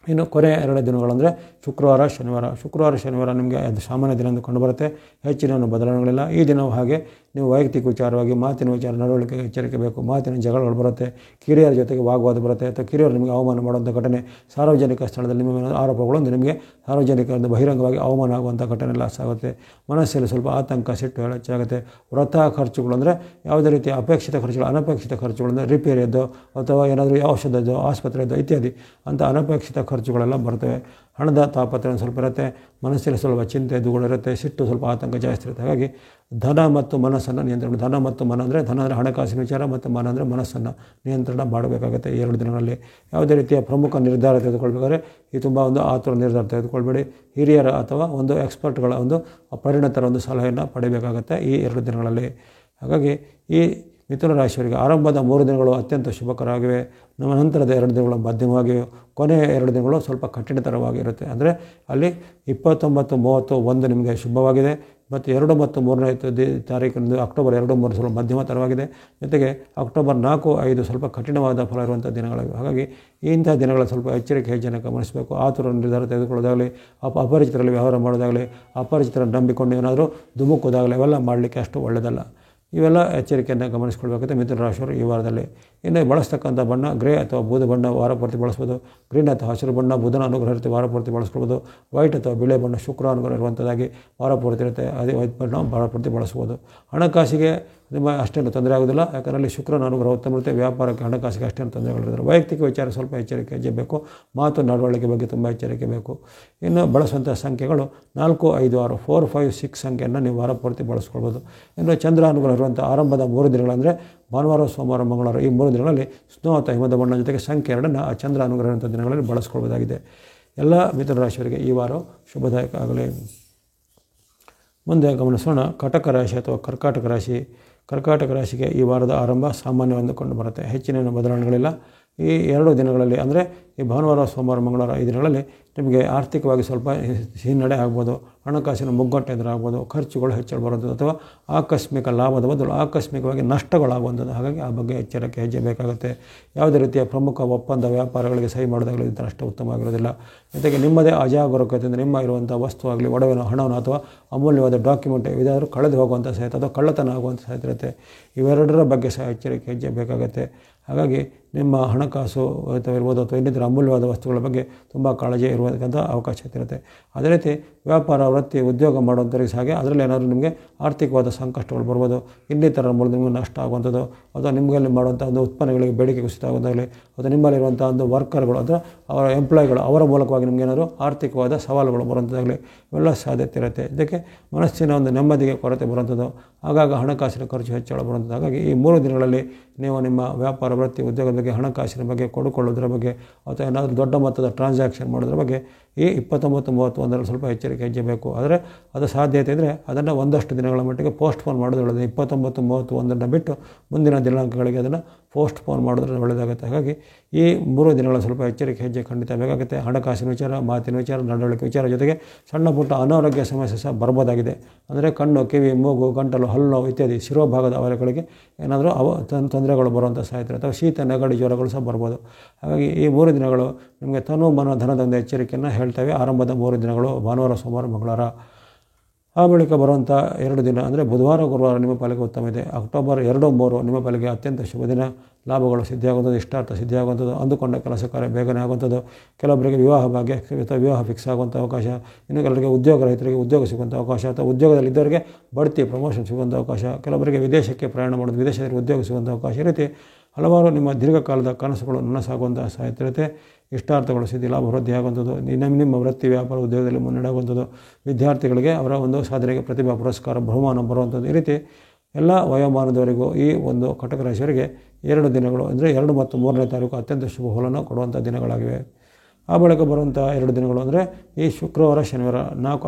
ಇನ್ನು ಕೊನೆಯ 2 ದಿನಗಳಂದರೆ ಶುಕ್ರವಾರ ಶನಿವಾರ ನಿಮಗೆ ಅದು ಸಾಮಾನ್ಯ ದಿನ ಎಂದು ಕಂಡುಬರುತ್ತೆ. ಹೆಚ್ಚಿನ ಬದಲಾವಣೆಗಳಿಲ್ಲ. ಈ ದಿನವೂ ಹಾಗೆ ನೀವು ವೈಯಕ್ತಿಕ ವಿಚಾರವಾಗಿ ಮಾತಿನ ವಿಚಾರ ನಡವಳಿಕೆಗೆ ಎಚ್ಚರಿಕೆ ಬೇಕು. ಮಾತಿನ ಜಗಳಗಳು ಬರುತ್ತೆ, ಕಿರಿಯರ ಜೊತೆಗೆ ವಾಗ್ವಾದ ಬರುತ್ತೆ, ಅಥವಾ ಕಿರಿಯರು ನಿಮಗೆ ಅವಮಾನ ಮಾಡುವಂಥ ಘಟನೆ, ಸಾರ್ವಜನಿಕ ಸ್ಥಳದಲ್ಲಿ ನಿಮ್ಮ ಮೇಲೆ ಆರೋಪಗಳು ನಿಮಗೆ ಸಾರ್ವಜನಿಕ ಬಹಿರಂಗವಾಗಿ ಅವಮಾನ ಆಗುವಂಥ ಘಟನೆ ಎಲ್ಲ ಆಗುತ್ತೆ. ಮನಸ್ಸಲ್ಲಿ ಸ್ವಲ್ಪ ಆತಂಕ, ಸಿಟ್ಟು ಹೆಚ್ಚಾಗುತ್ತೆ. ವ್ರತ ಖರ್ಚುಗಳು ಅಂದರೆ ಯಾವುದೇ ರೀತಿಯ ಅಪೇಕ್ಷಿತ ಖರ್ಚುಗಳು, ಅನಪೇಕ್ಷಿತ ಖರ್ಚುಗಳು ಅಂದರೆ ರಿಪೇರಿಯದ್ದು ಅಥವಾ ಏನಾದರೂ ಔಷಧದ್ದು, ಆಸ್ಪತ್ರೆಯದ್ದು ಇತ್ಯಾದಿ ಅಂತ ಅನಪೇಕ್ಷಿತ ಖರ್ಚುಗಳೆಲ್ಲ ಬರ್ತವೆ. ಹಣದ ತಾಪತ್ರೆ ಸ್ವಲ್ಪ ಇರುತ್ತೆ, ಮನಸ್ಸಲ್ಲಿ ಸ್ವಲ್ಪ ಚಿಂತೆ ದುಗುಳಿರುತ್ತೆ, ಸಿಟ್ಟು ಸ್ವಲ್ಪ ಆತಂಕ ಜಾಸ್ತಿ ಇರುತ್ತೆ. ಹಾಗಾಗಿ ಧನ ಮತ್ತು ಮನಸ್ಸನ್ನು ನಿಯಂತ್ರಣ, ಧನ ಮತ್ತು ಮನ ಅಂದರೆ ಧನ ಅಂದರೆ ಹಣಕಾಸಿನ ವಿಚಾರ ಮತ್ತು ಮನ ಅಂದರೆ ಮನಸ್ಸನ್ನು ನಿಯಂತ್ರಣ ಮಾಡಬೇಕಾಗುತ್ತೆ. ಈ 2 ದಿನಗಳಲ್ಲಿ ಯಾವುದೇ ರೀತಿಯ ಪ್ರಮುಖ ನಿರ್ಧಾರ ತೆಗೆದುಕೊಳ್ಬೇಕಾದ್ರೆ ಈ ತುಂಬ ಒಂದು ಆತುರ ನಿರ್ಧಾರ ತೆಗೆದುಕೊಳ್ಬೇಡಿ. ಹಿರಿಯರ ಅಥವಾ ಒಂದು ಎಕ್ಸ್ಪರ್ಟ್ಗಳ ಒಂದು ಪರಿಣತರ ಒಂದು ಸಲಹೆಯನ್ನು ಪಡಿಬೇಕಾಗುತ್ತೆ ಈ 2 ದಿನಗಳಲ್ಲಿ. ಹಾಗಾಗಿ ಈ ಮಿಥುನ ರಾಶಿಯವರಿಗೆ ಆರಂಭದ 3 ದಿನಗಳು ಅತ್ಯಂತ ಶುಭಕರವಾಗಿವೆ. ನಮ್ಮ ನಂತರದ 2 ದಿನಗಳು ಮಧ್ಯಮವಾಗಿವೆ. ಕೊನೆಯ 2 ದಿನಗಳು ಸ್ವಲ್ಪ ಕಠಿಣತರವಾಗಿರುತ್ತೆ. ಅಂದರೆ ಅಲ್ಲಿ 29, 30, 1 ನಿಮಗೆ ಶುಭವಾಗಿದೆ, ಮತ್ತು 2 ಮತ್ತು 3ನೇ ತಾರೀಕಿನಂದು ಅಕ್ಟೋಬರ್ 2, 3 ಸ್ವಲ್ಪ ಮಧ್ಯಮ ತರವಾಗಿದೆ. ಜೊತೆಗೆ ಅಕ್ಟೋಬರ್ 4, 5 ಸ್ವಲ್ಪ ಕಠಿಣವಾದ ಫಲ ಇರುವಂಥ ದಿನಗಳಿವೆ. ಹಾಗಾಗಿ ಇಂಥ ದಿನಗಳ ಸ್ವಲ್ಪ ಎಚ್ಚರಿಕೆ ಹೆಜ್ಜೆಯನ್ನು ಗಮನಿಸಬೇಕು. ಆತುರ ನಿರ್ಧಾರ ತೆಗೆದುಕೊಳ್ಳೋದಾಗಲಿ, ಅಪರಿಚಿತರಲ್ಲಿ ವ್ಯವಹಾರ ಮಾಡೋದಾಗಲಿ, ಅಪರಿಚಿತರನ್ನು ನಂಬಿಕೊಂಡು ಏನಾದರೂ ಧುಮುಕೋದಾಗಲಿ ಅವೆಲ್ಲ ಮಾಡಲಿಕ್ಕೆ ಅಷ್ಟು ಒಳ್ಳೆಯದಲ್ಲ. ಇವೆಲ್ಲ ಎಚ್ಚರಿಕೆಯನ್ನು ಗಮನಿಸ್ಕೊಳ್ಬೇಕಾಗುತ್ತೆ ಮಿಥುನ ರಾಶಿಯವರು ಈ ವಾರದಲ್ಲಿ. ಇನ್ನು ಬಳಸ್ತಕ್ಕಂಥ ಬಣ್ಣ ಗ್ರೇ ಅಥವಾ ಬೂದು ಬಣ್ಣ ವಾರ ಪೂರ್ತಿ ಬಳಸ್ಬೋದು. ಗ್ರೀನ್ ಅಥವಾ ಹಸಿರು ಬಣ್ಣ ಬುಧನ ಅನುಗ್ರಹ ಇರುತ್ತೆ, ವಾರ ಪೂರ್ತಿ ಬಳಸ್ಕೊಳ್ಬೋದು. ವೈಟ್ ಅಥವಾ ಬಿಳೆ ಬಣ್ಣ ಶುಕ್ರ ಅನುಗ್ರಹ ಇರುವಂಥದ್ದಾಗಿ ವಾರ ಪೂರ್ತಿ ಇರುತ್ತೆ, ಅದೇ ವೈಟ್ ಬಣ್ಣ ವಾರ ಪೂರ್ತಿ ಬಳಸ್ಬೋದು. ಹಣಕಾಸಿಗೆ ನಿಮ್ಮ ಅಷ್ಟೇನು ತೊಂದರೆ ಆಗೋದಿಲ್ಲ, ಯಾಕಂದರೆ ಅಲ್ಲಿ ಶುಕ್ರನ ಅನುಗ್ರಹ ಉತ್ತಮ ಇರುತ್ತೆ. ವ್ಯಾಪಾರಕ್ಕೆ ಹಣಕಾಸಿಗೆ ಅಷ್ಟೇನು ತೊಂದರೆಗಳಿರೋದಿಲ್ಲ. ವೈಯಕ್ತಿಕ ವಿಚಾರ ಸ್ವಲ್ಪ ಎಚ್ಚರಿಕೆ ಹೆಜ್ಜೆ ಬೇಕು. ಮಾತು ನಡವಳಿಕೆ ಬಗ್ಗೆ ತುಂಬ ಎಚ್ಚರಿಕೆ ಬೇಕು. ಇನ್ನು ಬಳಸುವಂಥ ಸಂಖ್ಯೆಗಳು 4, 5, 6 4, 5, 6 ಸಂಖ್ಯೆಯನ್ನು ನೀವು ವಾರ ಪೂರ್ತಿ ಬಳಸ್ಕೊಳ್ಬೋದು. ಇನ್ನು ಚಂದ್ರ ಅನುಗ್ರಹ ಇರುವಂಥ ಆರಂಭದ 3 ದಿನಗಳಂದರೆ ಭಾನುವಾರ, ಸೋಮವಾರ, ಮಂಗಳವಾರ ಈ 3 ದಿನಗಳಲ್ಲಿ ಸ್ನೋ ಅಥವಾ ಹಿಮದ ಬಣ್ಣ ಜೊತೆಗೆ ಸಂಖ್ಯೆ 2 ಆ ಚಂದ್ರ ಅನುಗ್ರಹ ಇರುವಂಥ ದಿನಗಳಲ್ಲಿ ಬಳಸ್ಕೊಳ್ಬೋದಾಗಿದೆ. ಎಲ್ಲ ಮಿಥುನ ರಾಶಿಯವರಿಗೆ ಈ ವಾರ ಶುಭದಾಯಕ ಆಗಲಿ. ಮುಂದೆ ಗಮನಿಸೋಣ ಕಟಕ ರಾಶಿ ಅಥವಾ ಕರ್ಕಾಟಕ ರಾಶಿ. ಕರ್ಕಾಟಕ ರಾಶಿಗೆ ಈ ವಾರದ ಆರಂಭ ಸಾಮಾನ್ಯವೆಂದು ಕಂಡು ಬರುತ್ತೆ. ಹೆಚ್ಚಿನ ಬದಲಾವಣೆಗಳಿಲ್ಲ. ಈ 2 ದಿನಗಳಲ್ಲಿ ಅಂದರೆ ಈ ಭಾನುವಾರ, ಸೋಮವಾರ, ಮಂಗಳವಾರ ಈ ದಿನಗಳಲ್ಲಿ ನಿಮಗೆ ಆರ್ಥಿಕವಾಗಿ ಸ್ವಲ್ಪ ಹಿನ್ನಡೆ ಆಗ್ಬೋದು, ಹಣಕಾಸಿನ ಮುಗ್ಗಟ್ಟು ಎದುರಾಗ್ಬೋದು, ಖರ್ಚುಗಳು ಹೆಚ್ಚಳ ಬರುವಂಥದ್ದು ಅಥವಾ ಆಕಸ್ಮಿಕ ಲಾಭದ ಬದಲು ಆಕಸ್ಮಿಕವಾಗಿ ನಷ್ಟಗಳಾಗುವಂಥದ್ದು. ಹಾಗಾಗಿ ಆ ಬಗ್ಗೆ ಎಚ್ಚರಿಕೆ ಹೆಜ್ಜೆ ಬೇಕಾಗುತ್ತೆ. ಯಾವುದೇ ರೀತಿಯ ಪ್ರಮುಖ ಒಪ್ಪಂದ ವ್ಯಾಪಾರಗಳಿಗೆ ಸಹಿ ಮಾಡೋದಾಗಲಿ ಈ ಥರ ಅಷ್ಟು ಉತ್ತಮವಾಗಿರೋದಿಲ್ಲ. ಜೊತೆಗೆ ನಿಮ್ಮದೇ ಅಜಾಗರೂಕತೆಯಿಂದ ನಿಮ್ಮ ಇರುವಂಥ ವಸ್ತು ಆಗಲಿ, ಒಡವೆನೋ, ಹಣವನ್ನು ಅಥವಾ ಅಮೂಲ್ಯವಾದ ಡಾಕ್ಯುಮೆಂಟ್ ಇದಾದರೂ ಕಳೆದು ಹೋಗುವಂಥ ಸಾಧ್ಯತೆ ಅಥವಾ ಕಳ್ಳತನ ಆಗುವಂಥ ಸಾಧ್ಯತೆ ಇರುತ್ತೆ. ಇವೆರಡರ ಬಗ್ಗೆ ಸಹ ಎಚ್ಚರಿಕೆ ಹೆಜ್ಜೆ ಬೇಕಾಗುತ್ತೆ. ಹಾಗಾಗಿ ನಿಮ್ಮ ಹಣಕಾಸು ಇರ್ಬೋದು ಅಥವಾ ಇನ್ನಿತರ ಅಮೂಲ್ಯವಾದ ವಸ್ತುಗಳ ಬಗ್ಗೆ ತುಂಬ ಕಾಳಜಿ ಇರುವಂಥ ಅವಕಾಶ ಇರುತ್ತೆ. ಅದೇ ರೀತಿ ವ್ಯಾಪಾರ, ವೃತ್ತಿ, ಉದ್ಯೋಗ ಮಾಡುವಂಥವ್ರಿಗೆ ಹಾಗೆ ಅದರಲ್ಲಿ ಏನಾದರೂ ನಿಮಗೆ ಆರ್ಥಿಕವಾದ ಸಂಕಷ್ಟಗಳು ಬರ್ಬೋದು. ಇನ್ನಿತರ ಮೂಲಕ ನಿಮಗೆ ನಷ್ಟ ಆಗುವಂಥದ್ದು ಅಥವಾ ನಿಮ್ಮಲ್ಲಿ ಮಾಡುವಂಥ ಒಂದು ಉತ್ಪನ್ನಗಳಿಗೆ ಬೇಡಿಕೆ ಕುಸಿತ ಆಗೋದಾಗಲಿ ಅಥವಾ ನಿಮ್ಮಲ್ಲಿರುವಂಥ ಒಂದು ವರ್ಕರ್ಗಳು ಅಥವಾ ಅವರ ಎಂಪ್ಲಾಯ್ಗಳು ಅವರ ಮೂಲಕವಾಗಿ ನಿಮಗೇನಾದರೂ ಆರ್ಥಿಕವಾದ ಸವಾಲುಗಳು ಬರುವಂಥದ್ದಾಗಲಿ ಇವೆಲ್ಲ ಸಾಧ್ಯತೆ ಇರುತ್ತೆ. ಇದಕ್ಕೆ ಮನಸ್ಸಿನ ಒಂದು ನೆಮ್ಮದಿಗೆ ಕೊರತೆ ಬರುವಂಥದ್ದು, ಆಗಾಗ ಹಣಕಾಸಿನ ಖರ್ಚು ಹೆಚ್ಚಳ ಬರುವಂಥದ್ದು. ಹಾಗಾಗಿ ಈ 3 ದಿನಗಳಲ್ಲಿ ನೀವು ನಿಮ್ಮ ವ್ಯಾಪಾರ, ವೃತ್ತಿ, ಉದ್ಯೋಗದ ಬಗ್ಗೆ, ಹಣಕಾಸಿನ ಬಗ್ಗೆ, ಕೊಡುಕೊಳ್ಳೋದ್ರ ಬಗ್ಗೆ ಅಥವಾ ಏನಾದರೂ ದೊಡ್ಡ ಮೊತ್ತದ ಟ್ರಾನ್ಸಾಕ್ಷನ್ ಮಾಡೋದ್ರ ಬಗ್ಗೆ ಈ 29, 31 ಸ್ವಲ್ಪ ಎಚ್ಚರಿಕೆ ಹೆಜ್ಜೆ ಬೇಕು. ಆದರೆ ಅದು ಸಾಧ್ಯತೆ ಇದ್ದರೆ ಅದನ್ನು ಒಂದಷ್ಟು ದಿನಗಳ ಮಟ್ಟಿಗೆ ಪೋಸ್ಟ್ಪೋನ್ ಮಾಡೋದು ಒಳ್ಳೆಯದು. 29, 31 ಬಿಟ್ಟು ಮುಂದಿನ ದಿನಾಂಕಗಳಿಗೆ ಅದನ್ನು ಪೋಸ್ಟ್ಪೋನ್ ಮಾಡಿದ್ರೆ ಒಳ್ಳೆಯದಾಗುತ್ತೆ. ಹಾಗಾಗಿ ಈ 3 ದಿನಗಳ ಸ್ವಲ್ಪ ಎಚ್ಚರಿಕೆ ಹೆಜ್ಜೆ ಖಂಡಿತ ಬೇಕಾಗುತ್ತೆ. ಹಣಕಾಸಿನ ವಿಚಾರ, ಮಾತಿನ ವಿಚಾರ, ನಡವಳಿಕೆ ವಿಚಾರ ಜೊತೆಗೆ ಸಣ್ಣ ಪುಟ್ಟ ಅನಾರೋಗ್ಯ ಸಮಸ್ಯೆ ಸಹ ಬರ್ಬೋದಾಗಿದೆ. ಅಂದರೆ ಕಣ್ಣು, ಕಿವಿ, ಮೂಗು, ಗಂಟಲು, ಹಲ್ಲು ನೋವು ಇತ್ಯಾದಿ ಶಿರೋಭಾಗದ ಅವಯಗಳಿಗೆ ಏನಾದರೂ ತೊಂದರೆಗಳು ಬರುವಂಥ ಸಾಧ್ಯತೆ ಅಥವಾ ಶೀತ, ನೆಗಡಿ, ಜ್ವರಗಳು ಸಹ ಬರ್ಬೋದು. ಹಾಗಾಗಿ ಈ 3 ದಿನಗಳು ನಿಮಗೆ ತನು, ಮನ, ಧನದ ಒಂದು ಎಚ್ಚರಿಕೆಯನ್ನು ಹೇಳ್ತೇವೆ. ಆರಂಭದ 3 ದಿನಗಳು ಭಾನುವಾರ, ಸೋಮವಾರ, ಮಂಗಳವಾರ. ಆ ಬಳಿಕ ಬರುವಂಥ 2 ದಿನ ಅಂದರೆ ಬುಧವಾರ, ಗುರುವಾರ ನಿಮ್ಮ ಪಾಲಿಗೆ ಉತ್ತಮ ಇದೆ. ಅಕ್ಟೋಬರ್ 2, 3 ನಿಮ್ಮ ಪಾಲಿಗೆ ಅತ್ಯಂತ ಶುಭ ದಿನ. ಲಾಭಗಳು ಸಿದ್ಧಿಯಾಗುವಂಥದ್ದು, ಇಷ್ಟಾರ್ಥ ಸಿದ್ಧಿಯಾಗುವಂಥದ್ದು, ಅಂದುಕೊಂಡ ಕೆಲಸ ಕಾರ್ಯ ಬೇಗನೆ ಆಗುವಂಥದ್ದು, ಕೆಲವೊಬ್ಬರಿಗೆ ವಿವಾಹ ಭಾಗ್ಯ ಅಥವಾ ವಿವಾಹ ಫಿಕ್ಸ್ ಆಗುವಂಥ ಅವಕಾಶ, ಇನ್ನು ಕೆಲವರಿಗೆ ಉದ್ಯೋಗ ರಹಿತರಿಗೆ ಉದ್ಯೋಗ ಸಿಗುವಂಥ ಅವಕಾಶ ಅಥವಾ ಉದ್ಯೋಗದಲ್ಲಿದ್ದವರಿಗೆ ಬಡ್ತಿ ಪ್ರಮೋಷನ್ ಸಿಗುವಂಥ ಅವಕಾಶ, ಕೆಲವೊಬ್ಬರಿಗೆ ವಿದೇಶಕ್ಕೆ ಪ್ರಯಾಣ ಮಾಡೋದು, ವಿದೇಶದಲ್ಲಿ ಉದ್ಯೋಗ ಸಿಗುವಂಥ ಅವಕಾಶ. ಈ ರೀತಿ ಹಲವಾರು ನಿಮ್ಮ ದೀರ್ಘಕಾಲದ ಕನಸುಗಳು ನನಸಾಗುವಂಥ ಸಾಧ್ಯತೆ, ಇಷ್ಟಾರ್ಥಗಳು ಸಿದ್ಧಿ, ಲಾಭ ವೃದ್ಧಿಯಾಗುವಂಥದ್ದು, ನಿಮ್ಮ ವೃತ್ತಿ ವ್ಯಾಪಾರ ಉದ್ಯೋಗದಲ್ಲಿ ಮುನ್ನಡೆಯುವಂಥದ್ದು, ವಿದ್ಯಾರ್ಥಿಗಳಿಗೆ ಅವರ ಒಂದು ಸಾಧನೆಗೆ ಪ್ರತಿಭಾ ಪುರಸ್ಕಾರ ಬಹುಮಾನ ಬರುವಂಥದ್ದು. ಈ ರೀತಿ ಎಲ್ಲ ವಯೋಮಾನದವರೆಗೂ ಈ ಒಂದು ಕಟಕ ರಾಶಿಯವರಿಗೆ 2 ದಿನಗಳು ಅಂದರೆ 2 ಮತ್ತು 3ನೇ ತಾರೀಕು ಅತ್ಯಂತ ಶುಭ ಫಲವನ್ನು ಕೊಡುವಂಥ ದಿನಗಳಾಗಿವೆ. ಆ ಬಳಿಕ ಬರುವಂಥ 2 ದಿನಗಳು ಅಂದರೆ ಈ ಶುಕ್ರವಾರ ಶನಿವಾರ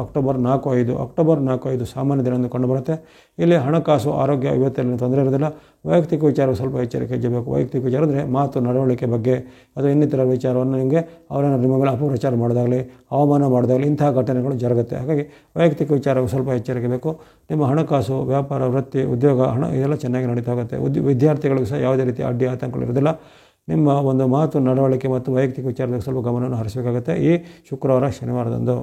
ಅಕ್ಟೋಬರ್ 4-5 ಸಾಮಾನ್ಯ ದಿನ ಎಂದು ಕಂಡುಬರುತ್ತೆ. ಇಲ್ಲಿ ಹಣಕಾಸು ಆರೋಗ್ಯ ಇವತ್ತಲ್ಲಿ ತೊಂದರೆ ಇರೋದಿಲ್ಲ. ವೈಯಕ್ತಿಕ ವಿಚಾರ ಸ್ವಲ್ಪ ಎಚ್ಚರಿಕೆ ಇರಬೇಕು. ವೈಯಕ್ತಿಕ ವಿಚಾರ ಅಂದರೆ ಮಾತು ನಡವಳಿಕೆ ಬಗ್ಗೆ ಅದು ಇನ್ನಿತರ ವಿಚಾರವನ್ನು ಅವರನ್ನು ನಿಮ್ಮ ಮೇಲೆ ಅಪಪ್ರಚಾರ ಮಾಡೋದಾಗಲಿ ಅವಮಾನ ಮಾಡೋದಾಗಲಿ ಇಂತಹ ಘಟನೆಗಳು ಜರುಗುತ್ತೆ. ಹಾಗಾಗಿ ವೈಯಕ್ತಿಕ ವಿಚಾರ ಸ್ವಲ್ಪ ಎಚ್ಚರಿಕೆ ಬೇಕು. ನಿಮ್ಮ ಹಣಕಾಸು ವ್ಯಾಪಾರ ವೃತ್ತಿ ಉದ್ಯೋಗ ಹಣ ಇದೆಲ್ಲ ಚೆನ್ನಾಗಿ ನಡೀತಾ ಹೋಗುತ್ತೆ. ವಿದ್ಯಾರ್ಥಿಗಳಿಗೂ ಸಹ ಯಾವುದೇ ರೀತಿ ಅಡ್ಡಿ ಆತಂಕಗಳು ಇರೋದಿಲ್ಲ. ನಿಮ್ಮ ಒಂದು ಮಾತು ನಡವಳಿಕೆ ಮತ್ತು ವೈಯಕ್ತಿಕ ವಿಚಾರದಲ್ಲಿ ಸ್ವಲ್ಪ ಗಮನವನ್ನು ಹರಿಸಬೇಕಾಗುತ್ತೆ ಈ ಶುಕ್ರವಾರ ಶನಿವಾರದಂದು.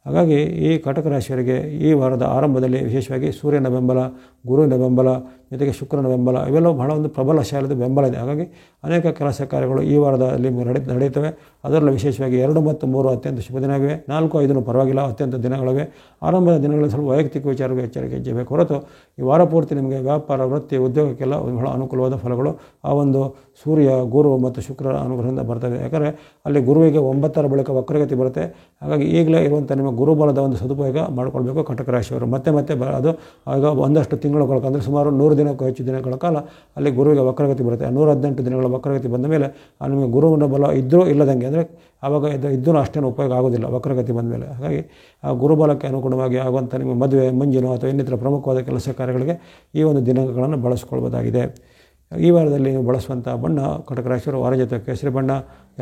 ಹಾಗಾಗಿ ಈ ಕಟಕ ರಾಶಿಯವರಿಗೆ ಈ ವಾರದ ಆರಂಭದಲ್ಲಿ ವಿಶೇಷವಾಗಿ ಸೂರ್ಯನ ಬೆಂಬಲ, ಗುರುವಿನ ಬೆಂಬಲ, ಜೊತೆಗೆ ಶುಕ್ರನ ಬೆಂಬಲ ಇವೆಲ್ಲವೂ ಬಹಳ ಒಂದು ಪ್ರಬಲಶಾಲಿದ ಬೆಂಬಲ ಇದೆ. ಹಾಗಾಗಿ ಅನೇಕ ಕೆಲಸ ಕಾರ್ಯಗಳು ಈ ವಾರದಲ್ಲಿ ನಡೆಯುತ್ತವೆ. ಅದರಲ್ಲೂ ವಿಶೇಷವಾಗಿ 2 ಮತ್ತು 3 ಅತ್ಯಂತ ಶುಭ ದಿನವಾಗಿವೆ. 4-5 ಪರವಾಗಿಲ್ಲ, ಅತ್ಯಂತ ದಿನಗಳಿವೆ. ಆರಂಭದ ದಿನಗಳಲ್ಲಿ ಸ್ವಲ್ಪ ವೈಯಕ್ತಿಕ ವಿಚಾರಕ್ಕೆ ಎಚ್ಚರಿಕೆ ಇರಬೇಕು ಹೊರತು ಈ ವಾರ ಪೂರ್ತಿ ನಿಮಗೆ ವ್ಯಾಪಾರ ವೃತ್ತಿ ಉದ್ಯೋಗಕ್ಕೆಲ್ಲ ಬಹಳ ಅನುಕೂಲವಾದ ಫಲಗಳು ಆ ಒಂದು ಸೂರ್ಯ ಗುರು ಮತ್ತು ಶುಕ್ರ ಅನುಗ್ರಹದಿಂದ ಬರ್ತವೆ. ಯಾಕಂದರೆ ಅಲ್ಲಿ ಗುರುವಿಗೆ 9ರ ಬಳಿಕ ವಕ್ರಗತಿ ಬರುತ್ತೆ. ಹಾಗಾಗಿ ಈಗಲೇ ಇರುವಂಥ ನಿಮ್ಮ ಗುರುಬಲದ ಒಂದು ಸದುಪಯೋಗ ಮಾಡಿಕೊಳ್ಬೇಕು ಕಟಕ ರಾಶಿಯವರು. ಮತ್ತೆ ಅದು ಆಗ ಒಂದಷ್ಟು ತಿಂಗಳು ಅಂದರೆ ಸುಮಾರು 100 ದಿನಕ್ಕೂ ಹೆಚ್ಚು ದಿನಗಳ ಕಾಲ ಅಲ್ಲಿ ಗುರುವಿಗೆ ವಕ್ರಗತಿ ಬರುತ್ತೆ. 118 ದಿನಗಳ ವಕ್ರಗತಿ ಬಂದ ಮೇಲೆ ನಿಮಗೆ ಗುರುವಿನ ಬಲ ಇದ್ದರೂ ಇಲ್ಲದಂಗೆ ಅಂದರೆ ಆವಾಗ ಇದ್ದೂ ಅಷ್ಟೇನು ಉಪಯೋಗ ಆಗೋದಿಲ್ಲ ವಕ್ರಗತಿ ಬಂದ ಮೇಲೆ. ಹಾಗಾಗಿ ಆ ಗುರುಬಲಕ್ಕೆ ಅನುಗುಣವಾಗಿ ಆಗುವಂಥ ನಿಮ್ಮ ಮದುವೆ ಮುಂಜಿನ ಅಥವಾ ಇನ್ನಿತರ ಪ್ರಮುಖವಾದ ಕೆಲಸ ಕಾರ್ಯಗಳಿಗೆ ಈ ಒಂದು ದಿನಗಳನ್ನು ಬಳಸ್ಕೊಳ್ಬೋದಾಗಿದೆ. ಈ ವಾರದಲ್ಲಿ ನೀವು ಬಳಸುವಂಥ ಬಣ್ಣ ಕಟಕ ರಾಶಿಯವರು ವಾರಜತ ಕೇಸರಿ ಬಣ್ಣ,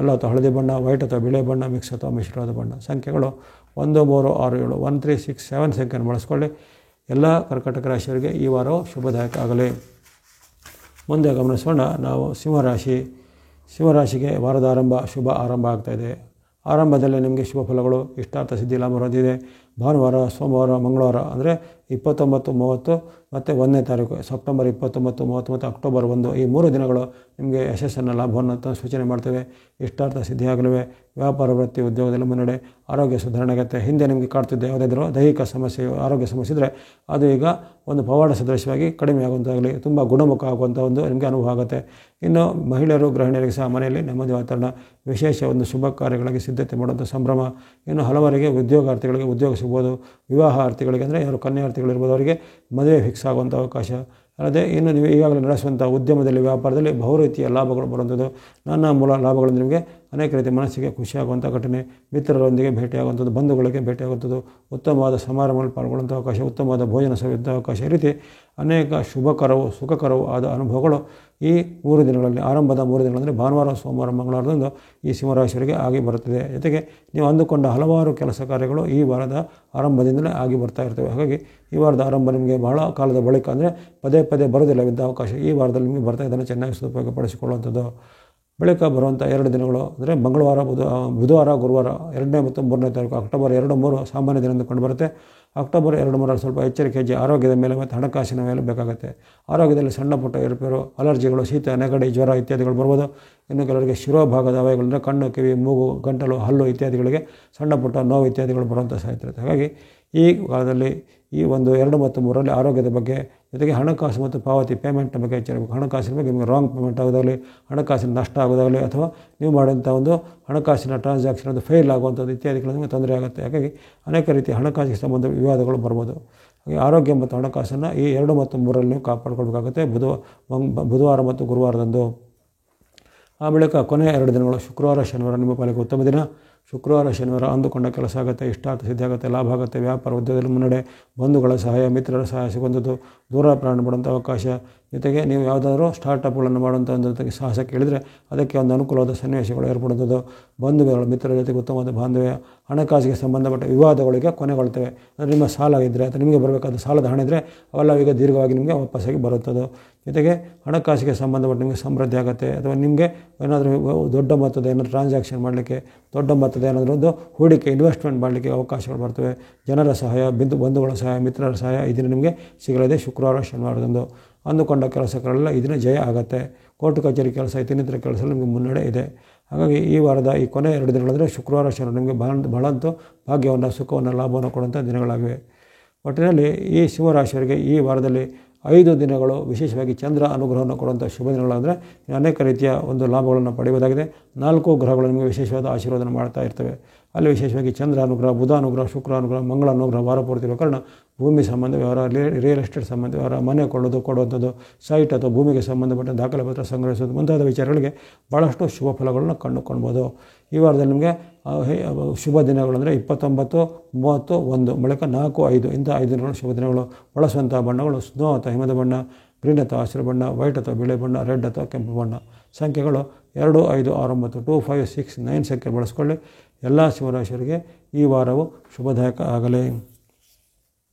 ಎಲ್ಲೋ ಅಥವಾ ಹಳದಿ ಬಣ್ಣ, ವೈಟ್ ಅಥವಾ ಬಿಳೆ ಬಣ್ಣ, ಮಿಕ್ಸ್ ಅಥವಾ ಮಿಶ್ರವಾದ ಬಣ್ಣ. ಸಂಖ್ಯೆಗಳು 1, 3, 6, 7 1, 3, 6, 7 ಸಂಖ್ಯೆಯನ್ನು ಬಳಸ್ಕೊಳ್ಳಿ. ಎಲ್ಲ ಕರ್ಕಾಟಕ ರಾಶಿಯವರಿಗೆ ಈ ವಾರವು ಶುಭದಾಯಕ ಆಗಲಿ. ಮುಂದೆ ಗಮನಿಸೋಣ ನಾವು ಸಿಂಹರಾಶಿಗೆ ವಾರದ ಶುಭ ಆರಂಭ ಆಗ್ತಾಯಿದೆ. ಆರಂಭದಲ್ಲಿ ನಿಮಗೆ ಶುಭ ಫಲಗಳು, ಇಷ್ಟಾರ್ಥ ಸಿದ್ಧಿ, ಲಾಭ ಹೊಂದಿದೆ. ಭಾನುವಾರ, ಸೋಮವಾರ, ಮಂಗಳವಾರ ಅಂದರೆ 29, 30 ಮತ್ತು 1ನೇ ತಾರೀಕು ಸೆಪ್ಟೆಂಬರ್ 29, 30 ಮತ್ತು ಅಕ್ಟೋಬರ್ 1 ಈ 3 ದಿನಗಳು ನಿಮಗೆ ಯಶಸ್ಸನ್ನು ಲಾಭವನ್ನು ಸೂಚನೆ ಮಾಡ್ತೇವೆ. ಇಷ್ಟಾರ್ಥ ಸಿದ್ಧಿಯಾಗಲಿವೆ. ವ್ಯಾಪಾರ ವೃತ್ತಿ ಉದ್ಯೋಗದಲ್ಲಿ ಮುನ್ನಡೆ, ಆರೋಗ್ಯ ಸುಧಾರಣೆ ಆಗುತ್ತೆ. ಹಿಂದೆ ನಿಮಗೆ ಕಾಡ್ತಿದ್ದ ಯಾವುದಾದ್ರೂ ದೈಹಿಕ ಸಮಸ್ಯೆ ಆರೋಗ್ಯ ಸಮಸ್ಯೆ ಇದ್ದರೆ ಅದು ಈಗ ಒಂದು ಪವಾಡ ಸದೃಶವಾಗಿ ಕಡಿಮೆ ಆಗುವಂತಾಗಲಿ, ತುಂಬ ಗುಣಮುಖ ಆಗುವಂಥ ಒಂದು ನಿಮಗೆ ಅನುಭವ ಆಗುತ್ತೆ. ಇನ್ನು ಮಹಿಳೆಯರು ಗೃಹಿಣಿಯರಿಗೆ ಸಹ ಮನೆಯಲ್ಲಿ ನೆಮ್ಮದಿ ವಾತಾವರಣ, ವಿಶೇಷ ಒಂದು ಶುಭ ಕಾರ್ಯಗಳಿಗೆ ಸಿದ್ಧತೆ ಮಾಡುವಂಥ ಸಂಭ್ರಮ. ಇನ್ನು ಹಲವರಿಗೆ ಉದ್ಯೋಗಾರ್ಥಿಗಳಿಗೆ ಉದ್ಯೋಗ ಸಿಗ್ಬೋದು. ವಿವಾಹಾರ್ಥಿಗಳಿಗೆ ಅಂದರೆ ಯಾರು ಕನ್ಯಾರ್ಥಿಗಳಿರ್ಬೋದು ಅವರಿಗೆ ಮದುವೆ ಫಿಕ್ಸ್ ಆಗುವಂಥ ಅವಕಾಶ. ಅಲ್ಲದೆ ಇನ್ನು ನೀವು ಈಗಾಗಲೇ ನಡೆಸುವಂಥ ಉದ್ಯಮದಲ್ಲಿ ವ್ಯಾಪಾರದಲ್ಲಿ ಬಹು ರೀತಿಯ ಲಾಭಗಳು ಬರುವಂಥದ್ದು, ನಾನಾ ಮೂಲ ಲಾಭಗಳು ನಿಮಗೆ ಅನೇಕ ರೀತಿ ಮನಸ್ಸಿಗೆ ಖುಷಿಯಾಗುವಂಥ ಘಟನೆ, ಮಿತ್ರರೊಂದಿಗೆ ಭೇಟಿಯಾಗುವಂಥದ್ದು, ಬಂಧುಗಳಿಗೆ ಭೇಟಿಯಾಗುವಂಥದ್ದು, ಉತ್ತಮವಾದ ಸಮಾರಂಭಗಳಲ್ಲಿ ಪಾಲ್ಗೊಳ್ಳುವಂಥ ಅವಕಾಶ, ಉತ್ತಮವಾದ ಭೋಜನ ಸವಿಯುವಂಥ ಅವಕಾಶ, ಈ ರೀತಿ ಅನೇಕ ಶುಭಕರವೂ ಸುಖಕರವೂ ಆದ ಅನುಭವಗಳು ಈ 3 ದಿನಗಳಲ್ಲಿ ಆರಂಭದ 3 ದಿನಗಳಂದರೆ ಭಾನುವಾರ, ಸೋಮವಾರ, ಮಂಗಳವಾರದಂದು ಈ ಸಿಂಹರಾಶಿಯವರಿಗೆ ಆಗಿ ಬರುತ್ತದೆ. ಜೊತೆಗೆ ನೀವು ಅಂದುಕೊಂಡ ಹಲವಾರು ಕೆಲಸ ಕಾರ್ಯಗಳು ಈ ವಾರದ ಆರಂಭದಿಂದಲೇ ಆಗಿ ಬರ್ತಾ ಇರ್ತವೆ. ಹಾಗಾಗಿ ಈ ವಾರದ ಆರಂಭ ನಿಮಗೆ ಬಹಳ ಕಾಲದ ಬಳಿಕ ಅಂದರೆ ಪದೇ ಬರೋದಿಲ್ಲವಿದ್ದ ಅವಕಾಶ ಈ ವಾರದಲ್ಲಿ ನಿಮಗೆ ಬರ್ತಾ ಇದನ್ನು ಚೆನ್ನಾಗಿ ಸದುಪಯೋಗಪಡಿಸಿಕೊಳ್ಳುವಂಥದ್ದು. ಬಳಿಕ ಬರುವಂಥ 2 ದಿನಗಳು ಅಂದರೆ ಮಂಗಳವಾರ, ಬುಧವಾರ, ಗುರುವಾರ 2ನೇ ಮತ್ತು 3ನೇ ತಾರೀಕು ಅಕ್ಟೋಬರ್ 2, 3 ಸಾಮಾನ್ಯ ದಿನ ಎಂದು ಕಂಡುಬರುತ್ತೆ. ಅಕ್ಟೋಬರ್ 2, 3 ಸ್ವಲ್ಪ ಎಚ್ಚರಿಕೆ ಹೆಜ್ಜೆ ಆರೋಗ್ಯದ ಮೇಲೆ ಮತ್ತು ಹಣಕಾಸಿನ ಮೇಲೆ ಬೇಕಾಗುತ್ತೆ. ಆರೋಗ್ಯದಲ್ಲಿ ಸಣ್ಣ ಪುಟ್ಟ ಏರುಪೇರು, ಅಲರ್ಜಿಗಳು, ಶೀತ, ನೆಗಡಿ, ಜ್ವರ ಇತ್ಯಾದಿಗಳು ಬರ್ಬೋದು. ಇನ್ನು ಕೆಲವರಿಗೆ ಶಿರೋಭಾಗದ ಅವಯಗಳು ಅಂದರೆ ಕಣ್ಣು, ಕಿವಿ, ಮೂಗು, ಗಂಟಲು, ಹಲ್ಲು ಇತ್ಯಾದಿಗಳಿಗೆ ಸಣ್ಣ ಪುಟ್ಟ ನೋವು ಇತ್ಯಾದಿಗಳು ಬರುವಂಥ ಸಾಧ್ಯತೆ. ಹಾಗಾಗಿ ಈ ಕಾಲದಲ್ಲಿ ಈ ಒಂದು 2 ಮತ್ತು 3ರಲ್ಲಿ ಆರೋಗ್ಯದ ಬಗ್ಗೆ, ಜೊತೆಗೆ ಹಣಕಾಸು ಮತ್ತು ಪಾವತಿ ಪೇಮೆಂಟ್ನ ಬಗ್ಗೆ ಎಚ್ಚರಿಕೆ. ಹಣಕಾಸಿನ ಬಗ್ಗೆ ನಿಮಗೆ ರಾಂಗ್ ಪೇಮೆಂಟ್ ಆಗೋದಾಗಲಿ, ಹಣಕಾಸಿನ ನಷ್ಟ ಆಗೋದಾಗಲಿ, ಅಥವಾ ನೀವು ಮಾಡಿದಂಥ ಒಂದು ಹಣಕಾಸಿನ ಟ್ರಾನ್ಸಾಕ್ಷನ್ ಅದು ಫೇಲ್ ಆಗುವಂಥದ್ದು ಇತ್ಯಾದಿಗಳು ನಿಮಗೆ ತೊಂದರೆ ಆಗುತ್ತೆ. ಹಾಗಾಗಿ ಅನೇಕ ರೀತಿಯ ಹಣಕಾಸಿಗೆ ಸಂಬಂಧ ವಿವಾದಗಳು ಬರ್ಬೋದು. ಹಾಗೆ ಆರೋಗ್ಯ ಮತ್ತು ಹಣಕಾಸನ್ನು ಈ 2 ಮತ್ತು 3ರಲ್ಲಿ ನೀವು ಕಾಪಾಡ್ಕೊಳ್ಬೇಕಾಗುತ್ತೆ ಬುಧವಾರ ಮತ್ತು ಗುರುವಾರದಂದು. ಆ ಬಳಿಕ ಕೊನೆಯ 2 ದಿನಗಳು ಶುಕ್ರವಾರ, ಶನಿವಾರ ನಿಮ್ಮ ಪಾಲಿಗೆ ಉತ್ತಮ ದಿನ. ಶುಕ್ರವಾರ, ಶನಿವಾರ ಅಂದುಕೊಂಡ ಕೆಲಸ ಆಗುತ್ತೆ, ಇಷ್ಟಾರ್ಥ ಸಿದ್ಧಿ ಆಗುತ್ತೆ, ಲಾಭ ಆಗುತ್ತೆ. ವ್ಯಾಪಾರ ಉದ್ಯೋಗದಲ್ಲಿ ಮುನ್ನಡೆ, ಬಂಧುಗಳ ಸಹಾಯ, ಮಿತ್ರರ ಸಹಾಯ ಸಿಗುವಂಥದ್ದು, ದೂರ ಪ್ರಯಾಣ ಮಾಡುವಂಥ ಅವಕಾಶ. ಜೊತೆಗೆ ನೀವು ಯಾವುದಾದ್ರೂ ಸ್ಟಾರ್ಟಪ್ಗಳನ್ನು ಮಾಡುವಂಥ ಒಂದು ಸಾಹಸ ಕೇಳಿದರೆ ಅದಕ್ಕೆ ಒಂದು ಅನುಕೂಲವಾದ ಸನ್ನಿವೇಶಗಳು ಏರ್ಪಡುವಂಥದ್ದು. ಬಂಧುಗಳು, ಮಿತ್ರರ ಜೊತೆಗೆ ಉತ್ತಮವಾದ ಬಾಂಧವ್ಯ. ಹಣಕಾಸಿಗೆ ಸಂಬಂಧಪಟ್ಟ ವಿವಾದಗಳಿಗೆ ಕೊನೆಗೊಳ್ತವೆ. ಅಂದರೆ ನಿಮ್ಮ ಸಾಲ ಇದ್ದರೆ ಅಥವಾ ನಿಮಗೆ ಬರಬೇಕಾದ ಸಾಲದ ಹಣ ಇದ್ದರೆ ಅವೆಲ್ಲ ಈಗ ದೀರ್ಘವಾಗಿ ನಿಮಗೆ ವಾಪಸ್ಸಾಗಿ ಬರುತ್ತದೆ. ಜೊತೆಗೆ ಹಣಕಾಸಿಗೆ ಸಂಬಂಧಪಟ್ಟ ನಿಮಗೆ ಸಮೃದ್ಧಿ ಆಗುತ್ತೆ. ಅಥವಾ ನಿಮಗೆ ಏನಾದರೂ ದೊಡ್ಡ ಮೊತ್ತದ ಏನಾದರೂ ಟ್ರಾನ್ಸಾಕ್ಷನ್ ಮಾಡಲಿಕ್ಕೆ, ದೊಡ್ಡ ಮೊತ್ತದ ಏನಾದರೂ ಒಂದು ಹೂಡಿಕೆ ಇನ್ವೆಸ್ಟ್ಮೆಂಟ್ ಮಾಡಲಿಕ್ಕೆ ಅವಕಾಶಗಳು ಬರ್ತವೆ. ಜನರ ಸಹಾಯ, ಬಂಧುಗಳ ಸಹಾಯ, ಮಿತ್ರರ ಸಹಾಯ ಈ ದಿನ ನಿಮಗೆ ಸಿಗಲಿದೆ. ಶುಕ್ರವಾರ, ಶನಿವಾರದಂದು ಅಂದುಕೊಂಡ ಕೆಲಸಗಳೆಲ್ಲ ಈ ದಿನ ಜಯ ಆಗುತ್ತೆ. ಕೋರ್ಟು ಕಚೇರಿ ಕೆಲಸ, ಇನ್ನಿತರ ಕೆಲಸ ನಿಮಗೆ ಮುನ್ನಡೆ ಇದೆ. ಹಾಗಾಗಿ ಈ ವಾರದ ಈ ಕೊನೆಯ 2 ದಿನಗಳಂದರೆ ಶುಕ್ರವಾರ, ಶನಿವಾರ ನಿಮಗೆ ಬಹಳಂತೂ ಭಾಗ್ಯವನ್ನು, ಸುಖವನ್ನು, ಲಾಭವನ್ನು ಕೊಡುವಂಥ ದಿನಗಳಾಗಿವೆ. ಒಟ್ಟಿನಲ್ಲಿ ಈ ಸಿಂಹರಾಶಿಯವರಿಗೆ ಈ ವಾರದಲ್ಲಿ 5 ದಿನಗಳು ವಿಶೇಷವಾಗಿ ಚಂದ್ರ ಅನುಗ್ರಹವನ್ನು ಕೊಡುವಂಥ ಶುಭ ದಿನಗಳಂದರೆ ಅನೇಕ ರೀತಿಯ ಒಂದು ಲಾಭಗಳನ್ನು ಪಡೆಯುವುದಾಗಿದೆ. 4 ಗ್ರಹಗಳು ನಿಮಗೆ ವಿಶೇಷವಾದ ಆಶೀರ್ವಾದನ ಮಾಡ್ತಾ ಇರ್ತವೆ. ಅಲ್ಲಿ ವಿಶೇಷವಾಗಿ ಚಂದ್ರ ಅನುಗ್ರಹ, ಬುಧ ಅನುಗ್ರಹ, ಶುಕ್ರ ಅನುಗ್ರಹ, ಮಂಗಳ ಅನುಗ್ರಹ ವಾರ ಪೂರ್ತಿ ಇರೋ ಕಾರಣ ಭೂಮಿ ಸಂಬಂಧ ವ್ಯವಹಾರ, ರಿಯಲ್ ಎಸ್ಟೇಟ್ ಸಂಬಂಧ ವ್ಯವಹಾರ, ಮನೆ ಕೊಡುವಂಥದ್ದು, ಸೈಟ್ ಅಥವಾ ಭೂಮಿಗೆ ಸಂಬಂಧಪಟ್ಟ ದಾಖಲೆ ಪತ್ರ ಸಂಗ್ರಹಿಸೋದು ಮುಂತಾದ ವಿಚಾರಗಳಿಗೆ ಭಾಳಷ್ಟು ಶುಭ ಫಲಗಳನ್ನು ಕಂಡುಕೊಳ್ಬೋದು. ಈ ವಾರದಲ್ಲಿ ನಿಮಗೆ ಶುಭ ದಿನಗಳು ಅಂದರೆ 29, 30, 1 ಬಳಿಕ 4, 5 ಇಂಥ 5 ದಿನಗಳು ಶುಭ ದಿನಗಳು. ಬಳಸುವಂಥ ಬಣ್ಣಗಳು ಸ್ನೋ ಅಥವಾ ಹಿಮದ ಬಣ್ಣ, ಗ್ರೀನ್ ಅಥವಾ ಹಸಿರು ಬಣ್ಣ, ವೈಟ್ ಅಥವಾ ಬಿಳಿ ಬಣ್ಣ, ರೆಡ್ ಅಥವಾ ಕೆಂಪು ಬಣ್ಣ. ಸಂಖ್ಯೆಗಳು 2, 5, 6, 9, 2, 5, 6, 9 ಸಂಖ್ಯೆ ಬಳಸ್ಕೊಳ್ಳಿ. ಎಲ್ಲ ಸಿಂಹರಾಶಿಯವರಿಗೆ ಈ ವಾರವು ಶುಭದಾಯಕ ಆಗಲಿ.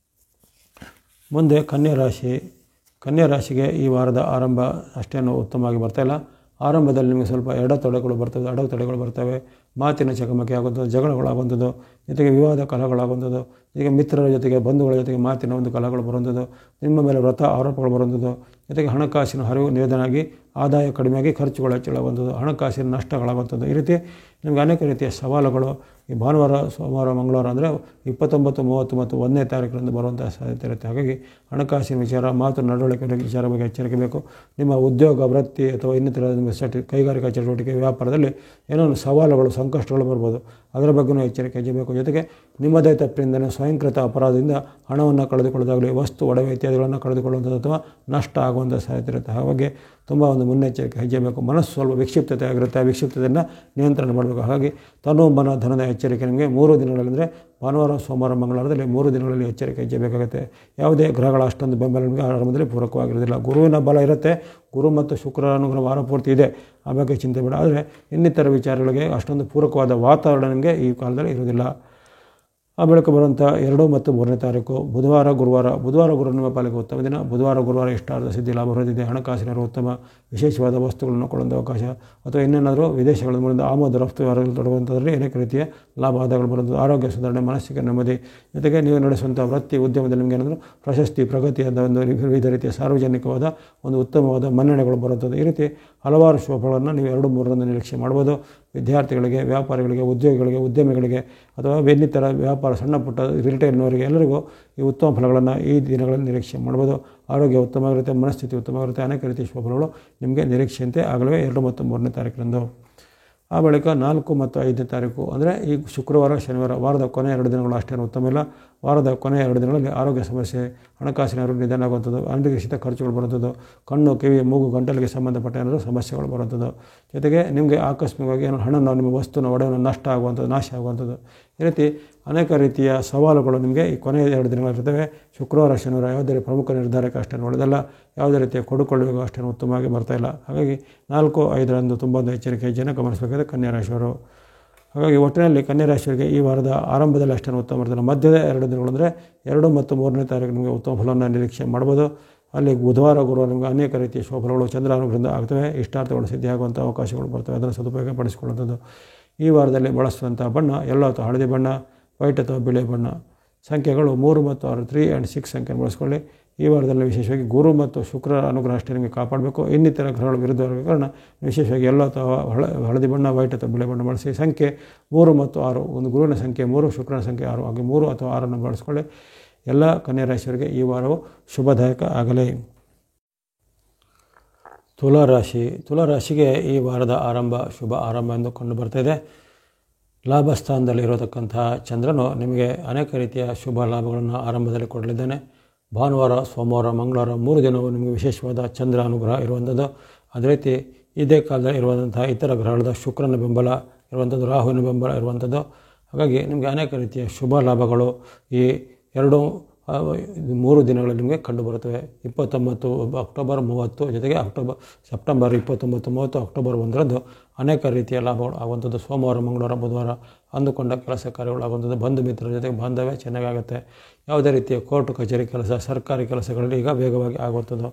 ಮುಂದೆ ಕನ್ಯಾ ರಾಶಿಗೆ ಈ ವಾರದ ಆರಂಭ ಅಷ್ಟೇನು ಉತ್ತಮವಾಗಿ ಬರ್ತಾಯಿಲ್ಲ. ಆರಂಭದಲ್ಲಿ ನಿಮಗೆ ಸ್ವಲ್ಪ ಅಡೆತಡೆಗಳು ಬರ್ತವೆ, ಮಾತಿನ ಚಕಮಕಿ ಆಗುವಂಥದ್ದು, ಜಗಳಗಳಾಗುವಂಥದ್ದು, ಜೊತೆಗೆ ವಿವಾದ ಕಲಹಗಳಾಗುವಂಥದ್ದು, ಜೊತೆಗೆ ಮಿತ್ರರ ಜೊತೆಗೆ ಬಂಧುಗಳ ಜೊತೆಗೆ ಮಾತಿನ ಒಂದು ಕಲಹಗಳು ಬರುವಂಥದ್ದು, ನಿಮ್ಮ ಮೇಲೆ ವ್ರತ ಆರೋಪಗಳು ಬರುವಂಥದ್ದು, ಜೊತೆಗೆ ಹಣಕಾಸಿನ ಹರಿವು ನಿಧಾನಾಗಿ, ಆದಾಯ ಕಡಿಮೆಯಾಗಿ ಖರ್ಚುಗಳು ಹೆಚ್ಚಳಾಗುವಂಥದ್ದು, ಹಣಕಾಸಿನ ನಷ್ಟಗಳಾಗುವಂಥದ್ದು. ಈ ರೀತಿ ನಿಮಗೆ ಅನೇಕ ರೀತಿಯ ಸವಾಲುಗಳು ಈ ಭಾನುವಾರ, ಸೋಮವಾರ, ಮಂಗಳವಾರ ಅಂದರೆ 29, 30 ಮತ್ತು 1ನೇ ತಾರೀಕಿನಂದು ಬರುವಂಥ ಸಾಧ್ಯತೆ ಇರುತ್ತೆ. ಹಾಗಾಗಿ ಹಣಕಾಸಿನ ವಿಚಾರ, ಮಾತು ನಡವಳಿಕೆ ವಿಚಾರ ಬಗ್ಗೆ ಎಚ್ಚರಿಕೆ ಬೇಕು. ನಿಮ್ಮ ಉದ್ಯೋಗ, ವೃತ್ತಿ ಅಥವಾ ಇನ್ನಿತರ ನಿಮ್ಮ ಕೈಗಾರಿಕಾ ಚಟುವಟಿಕೆ, ವ್ಯಾಪಾರದಲ್ಲಿ ಏನೋ ಸವಾಲುಗಳು, ಸಂಕಷ್ಟಗಳು ಬರ್ಬೋದು. ಅದರ ಬಗ್ಗೆಯೂ ಎಚ್ಚರಿಕೆ ಹೆಚ್ಚಬೇಕು. ಜೊತೆಗೆ ನಿಮ್ಮದೇ ತಪ್ಪಿನಿಂದಲೇ ಸ್ವಯಂಕೃತ ಅಪರಾಧದಿಂದ ಹಣವನ್ನು ಕಳೆದುಕೊಳ್ಳೋದಾಗಲಿ, ವಸ್ತು ಒಡವೆ ಇತ್ಯಾದಿಗಳನ್ನು ಕಳೆದುಕೊಳ್ಳುವಂಥದ್ದು ಅಥವಾ ನಷ್ಟ ಆಗುವಂಥ ಸಾಧ್ಯತೆ ಇರುತ್ತೆ. ಹಾಗಾಗಿ ತುಂಬ ಒಂದು ಮುನ್ನೆಚ್ಚರಿಕೆ ಹೆಜ್ಜೆಬೇಕು. ಮನಸ್ಸು ಸ್ವಲ್ಪ ವಿಕ್ಷಿಪ್ತತೆ ಆಗಿರುತ್ತೆ. ಆ ವಿಕ್ಷಿಪ್ತತೆಯನ್ನು ನಿಯಂತ್ರಣ ಮಾಡಬೇಕು. ಹಾಗಾಗಿ ತನು ಮನ ಧನದ ಎಚ್ಚರಿಕೆ ನಿಮಗೆ 3 ದಿನಗಳಂದರೆ ಭಾನುವಾರ, ಸೋಮವಾರ, ಮಂಗಳವಾರದಲ್ಲಿ 3 ದಿನಗಳಲ್ಲಿ ಎಚ್ಚರಿಕೆ ಹೆಜ್ಜೆ ಬೇಕಾಗುತ್ತೆ. ಯಾವುದೇ ಗ್ರಹಗಳ ಅಷ್ಟೊಂದು ಬೆಂಬಲ ನಿಮಗೆ ಆರಂಭದಲ್ಲಿ ಪೂರಕವಾಗಿರೋದಿಲ್ಲ. ಗುರುವಿನ ಬಲ ಇರುತ್ತೆ, ಗುರು ಮತ್ತು ಶುಕ್ರ ಅನುಗ್ರಹ ವಾರ ಪೂರ್ತಿ ಇದೆ, ಆ ಬಗ್ಗೆ ಚಿಂತೆ ಬೇಡ. ಆದರೆ ಇನ್ನಿತರ ವಿಚಾರಗಳಿಗೆ ಅಷ್ಟೊಂದು ಪೂರಕವಾದ ವಾತಾವರಣ ನಿಮಗೆ ಈ ಕಾಲದಲ್ಲಿ ಇರೋದಿಲ್ಲ. ಆ ಬಳಿಕ ಬರುವಂಥ 2 ಮತ್ತು 3ನೇ ತಾರೀಕು ಬುಧವಾರ, ಗುರುವಾರ ನಿಮ್ಮ ಪಾಲಿಗೆ ಉತ್ತಮ ದಿನ. ಬುಧವಾರ, ಗುರುವಾರ ಇಷ್ಟಾರ್ಥ ಸಿದ್ಧಿ ಲಾಭ ಹೊರದಿದೆ. ಹಣಕಾಸಿನ ಉತ್ತಮ, ವಿಶೇಷವಾದ ವಸ್ತುಗಳನ್ನು ಕೊಳ್ಳುವಂಥ ಅವಕಾಶ ಅಥವಾ ಇನ್ನೇನಾದರೂ ವಿದೇಶಗಳ ಮೂಲಕ ಆಮದು ರಫ್ತು ವ್ಯವಹಾರಗಳು ತೊಡಗುವಂಥದ್ರಲ್ಲಿ ಅನೇಕ ರೀತಿಯ ಲಾಭ ಆದಾಯಗಳು ಬರುವಂಥದ್ದು, ಆರೋಗ್ಯ ಸುಧಾರಣೆ, ಮನಸ್ಸಿಗೆ ನೆಮ್ಮದಿ, ಜೊತೆಗೆ ನೀವು ನಡೆಸುವಂಥ ವೃತ್ತಿ ಉದ್ಯಮದಲ್ಲಿ ನಿಮಗೆ ಏನಾದರೂ ಪ್ರಶಸ್ತಿ, ಪ್ರಗತಿಯಾದ ಒಂದು ವಿವಿಧ ರೀತಿಯ ಸಾರ್ವಜನಿಕವಾದ ಒಂದು ಉತ್ತಮವಾದ ಮನ್ನಣೆಗಳು ಬರುವಂಥದ್ದು. ಈ ರೀತಿ ಹಲವಾರು ಶುಭಗಳನ್ನು ನೀವು 2, 3ರಂದು ನಿರೀಕ್ಷೆ ಮಾಡ್ಬೋದು. ವಿದ್ಯಾರ್ಥಿಗಳಿಗೆ, ವ್ಯಾಪಾರಿಗಳಿಗೆ, ಉದ್ಯೋಗಿಗಳಿಗೆ, ಉದ್ಯಮಿಗಳಿಗೆ ಅಥವಾ ಇನ್ನಿತರ ವ್ಯಾಪಾರ ಸಣ್ಣ ಪುಟ್ಟ ರಿಟೇಲ್ನವರಿಗೆ ಎಲ್ಲರಿಗೂ ಈ ಉತ್ತಮ ಫಲಗಳನ್ನು ಈ ದಿನಗಳಲ್ಲಿ ನಿರೀಕ್ಷೆ ಮಾಡ್ಬೋದು. ಆರೋಗ್ಯ ಉತ್ತಮವಾಗಿರುತ್ತೆ, ಮನಸ್ಥಿತಿ ಉತ್ತಮವಾಗಿರುತ್ತೆ. ಅನೇಕ ರೀತಿಯ ಶುಭ ಫಲಗಳು ನಿಮಗೆ ನಿರೀಕ್ಷೆಯಂತೆ ಆಗಲೇ 2 ಮತ್ತು 3ನೇ ತಾರೀಕಿನಂದು. ಆ ಬಳಿಕ 4 ಮತ್ತು 5ನೇ ತಾರೀಕು ಅಂದರೆ ಈ ಶುಕ್ರವಾರ, ಶನಿವಾರ ವಾರದ ಕೊನೆಯ 2 ದಿನಗಳು ಅಷ್ಟೇನು ಉತ್ತಮ ಇಲ್ಲ. ವಾರದ ಕೊನೆಯ 2 ದಿನಗಳಲ್ಲಿ ಆರೋಗ್ಯ ಸಮಸ್ಯೆ, ಹಣಕಾಸಿನ ನಿಧಾನ ಆಗುವಂಥದ್ದು, ಅನಿರೀಕ್ಷಿತ ಖರ್ಚುಗಳು ಬರುವಂಥದ್ದು, ಕಣ್ಣು, ಕಿವಿ, ಮೂಗು, ಗಂಟಲಿಗೆ ಸಂಬಂಧಪಟ್ಟ ಏನಾದರೂ ಸಮಸ್ಯೆಗಳು ಬರುವಂಥದ್ದು, ಜೊತೆಗೆ ನಿಮಗೆ ಆಕಸ್ಮಿಕವಾಗಿ ಏನೋ ಹಣನ, ನಿಮ್ಮ ವಸ್ತುನ ಒಡೆಯನ್ನು ನಾಶ ಆಗುವಂಥದ್ದು. ಈ ರೀತಿ ಅನೇಕ ರೀತಿಯ ಸವಾಲುಗಳು ನಿಮಗೆ ಈ ಕೊನೆಯ 2 ದಿನಗಳಿರ್ತವೆ. ಶುಕ್ರವಾರ, ಶನಿವಾರ ಯಾವುದೇ ಪ್ರಮುಖ ನಿರ್ಧಾರಕ್ಕೆ ಅಷ್ಟೇನು ಒಳ್ಳೆಯದಲ್ಲ. ಯಾವುದೇ ರೀತಿಯ ಕೊಡುಕೊಳ್ಳುವಿಗೂ ಅಷ್ಟೇನು ಉತ್ತಮವಾಗಿ ಬರ್ತಾಯಿಲ್ಲ. ಹಾಗಾಗಿ 4, 5ರಂದು ತುಂಬ ಒಂದು ಎಚ್ಚರಿಕೆ ಹೆಜ್ಜೆಯನ್ನು ಗಮನಿಸಬೇಕಾದ ಕನ್ಯಾ ರಾಶಿಯವರು. ಹಾಗಾಗಿ ಒಟ್ಟಿನಲ್ಲಿ ಕನ್ಯಾ ರಾಶಿಯವರಿಗೆ ಈ ವಾರದ ಆರಂಭದಲ್ಲಿ ಅಷ್ಟೇನು ಉತ್ತಮ ಇರ್ತದೆ. ಮಧ್ಯದ 2 ದಿನಗಳು ಅಂದರೆ 2 ಮತ್ತು 3ನೇ ತಾರೀಕು ನಿಮಗೆ ಉತ್ತಮ ಫಲವನ್ನು ನಿರೀಕ್ಷೆ ಮಾಡ್ಬೋದು. ಅಲ್ಲಿ ಬುಧವಾರ, ಗುರುವಾರ ನಿಮಗೆ ಅನೇಕ ರೀತಿಯ ಶುಭ ಫಲಗಳು ಚಂದ್ರ ಅನುಗ್ರಹದಿಂದ ಆಗ್ತವೆ. ಇಷ್ಟಾರ್ಥಗಳು ಸಿದ್ಧಿಯಾಗುವಂಥ ಅವಕಾಶಗಳು ಬರ್ತವೆ. ಅದನ್ನು ಸದುಪಯೋಗ ಪಡಿಸಿಕೊಳ್ಳುವಂಥದ್ದು. ಈ ವಾರದಲ್ಲಿ ಬಳಸುವಂಥ ಬಣ್ಣ ಎಲ್ಲೋ ಅಥವಾ ಹಳದಿ ಬಣ್ಣ, ವೈಟ್ ಅಥವಾ ಬಿಳಿ ಬಣ್ಣ. ಸಂಖ್ಯೆಗಳು 3 ಮತ್ತು 6, 3 and 6 ಸಂಖ್ಯೆಯನ್ನು ಬಳಸ್ಕೊಳ್ಳಿ. ಈ ವಾರದಲ್ಲಿ ವಿಶೇಷವಾಗಿ ಗುರು ಮತ್ತು ಶುಕ್ರ ಅನುಗ್ರಹ ಅಷ್ಟೇ ನಿಮಗೆ ಕಾಪಾಡಬೇಕು. ಇನ್ನಿತರ ಗ್ರಹಗಳು ವಿರುದ್ಧವಾಗಿರೋ ಕಾರಣ ವಿಶೇಷವಾಗಿ ಎಲ್ಲೋ ಅಥವಾ ಹಳದಿ ಬಣ್ಣ, ವೈಟ್ ಅಥವಾ ಬಿಳಿ ಬಣ್ಣ ಬಳಸಿ. ಸಂಖ್ಯೆ 3 ಮತ್ತು 6, ಒಂದು ಗುರುವಿನ ಸಂಖ್ಯೆ 3, ಶುಕ್ರನ ಸಂಖ್ಯೆ 6, ಹಾಗೆ 3 ಅಥವಾ 6ಅನ್ನು ಬಳಸ್ಕೊಳ್ಳಿ. ಎಲ್ಲ ಕನ್ಯಾ ರಾಶಿಯವರಿಗೆ ಈ ವಾರವು ಶುಭದಾಯಕ ಆಗಲಿ. ತುಲಾರಾಶಿಗೆ ಈ ವಾರದ ಶುಭ ಆರಂಭ ಎಂದು ಕಂಡು ಬರ್ತಾಯಿದೆ. ಲಾಭ ಸ್ಥಾನದಲ್ಲಿ ಇರತಕ್ಕಂತಹ ಚಂದ್ರನು ನಿಮಗೆ ಅನೇಕ ರೀತಿಯ ಶುಭ ಲಾಭಗಳನ್ನು ಆರಂಭದಲ್ಲಿ ಕೊಡಲಿದ್ದಾನೆ. ಭಾನುವಾರ, ಸೋಮವಾರ, ಮಂಗಳವಾರ 3 ದಿನವೂ ನಿಮಗೆ ವಿಶೇಷವಾದ ಚಂದ್ರ ಅನುಗ್ರಹ ಇರುವಂಥದ್ದು. ಅದೇ ರೀತಿ ಇದೇ ಕಾಲದಲ್ಲಿ ಇರುವಂತಹ ಇತರ ಗ್ರಹಗಳಾದ ಶುಕ್ರನ ಬೆಂಬಲ ಇರುವಂಥದ್ದು, ರಾಹುವಿನ ಬೆಂಬಲ ಇರುವಂಥದ್ದು. ಹಾಗಾಗಿ ನಿಮಗೆ ಅನೇಕ ರೀತಿಯ ಶುಭ ಲಾಭಗಳು ಈ 3 ದಿನಗಳಲ್ಲಿ ನಿಮಗೆ ಕಂಡುಬರುತ್ತವೆ. 29 ಅಕ್ಟೋಬರ್ 30 ಜೊತೆಗೆ ಸೆಪ್ಟೆಂಬರ್ 29, 30, ಅಕ್ಟೋಬರ್ 1ರಂದು ಅನೇಕ ರೀತಿಯ ಲಾಭಗಳು ಆಗುವಂಥದ್ದು. ಸೋಮವಾರ, ಮಂಗಳವಾರ, ಬುಧವಾರ ಅಂದುಕೊಂಡ ಕೆಲಸ ಕಾರ್ಯಗಳು ಆಗುವಂಥದ್ದು. ಬಂಧು ಮಿತ್ರರ ಜೊತೆಗೆ ಬಾಂಧವ್ಯ ಚೆನ್ನಾಗಾಗುತ್ತೆ. ಯಾವುದೇ ರೀತಿಯ ಕೋರ್ಟ್ ಕಚೇರಿ ಕೆಲಸ, ಸರ್ಕಾರಿ ಕೆಲಸಗಳಲ್ಲಿ ಈಗ ವೇಗವಾಗಿ ಆಗುವಂಥದ್ದು.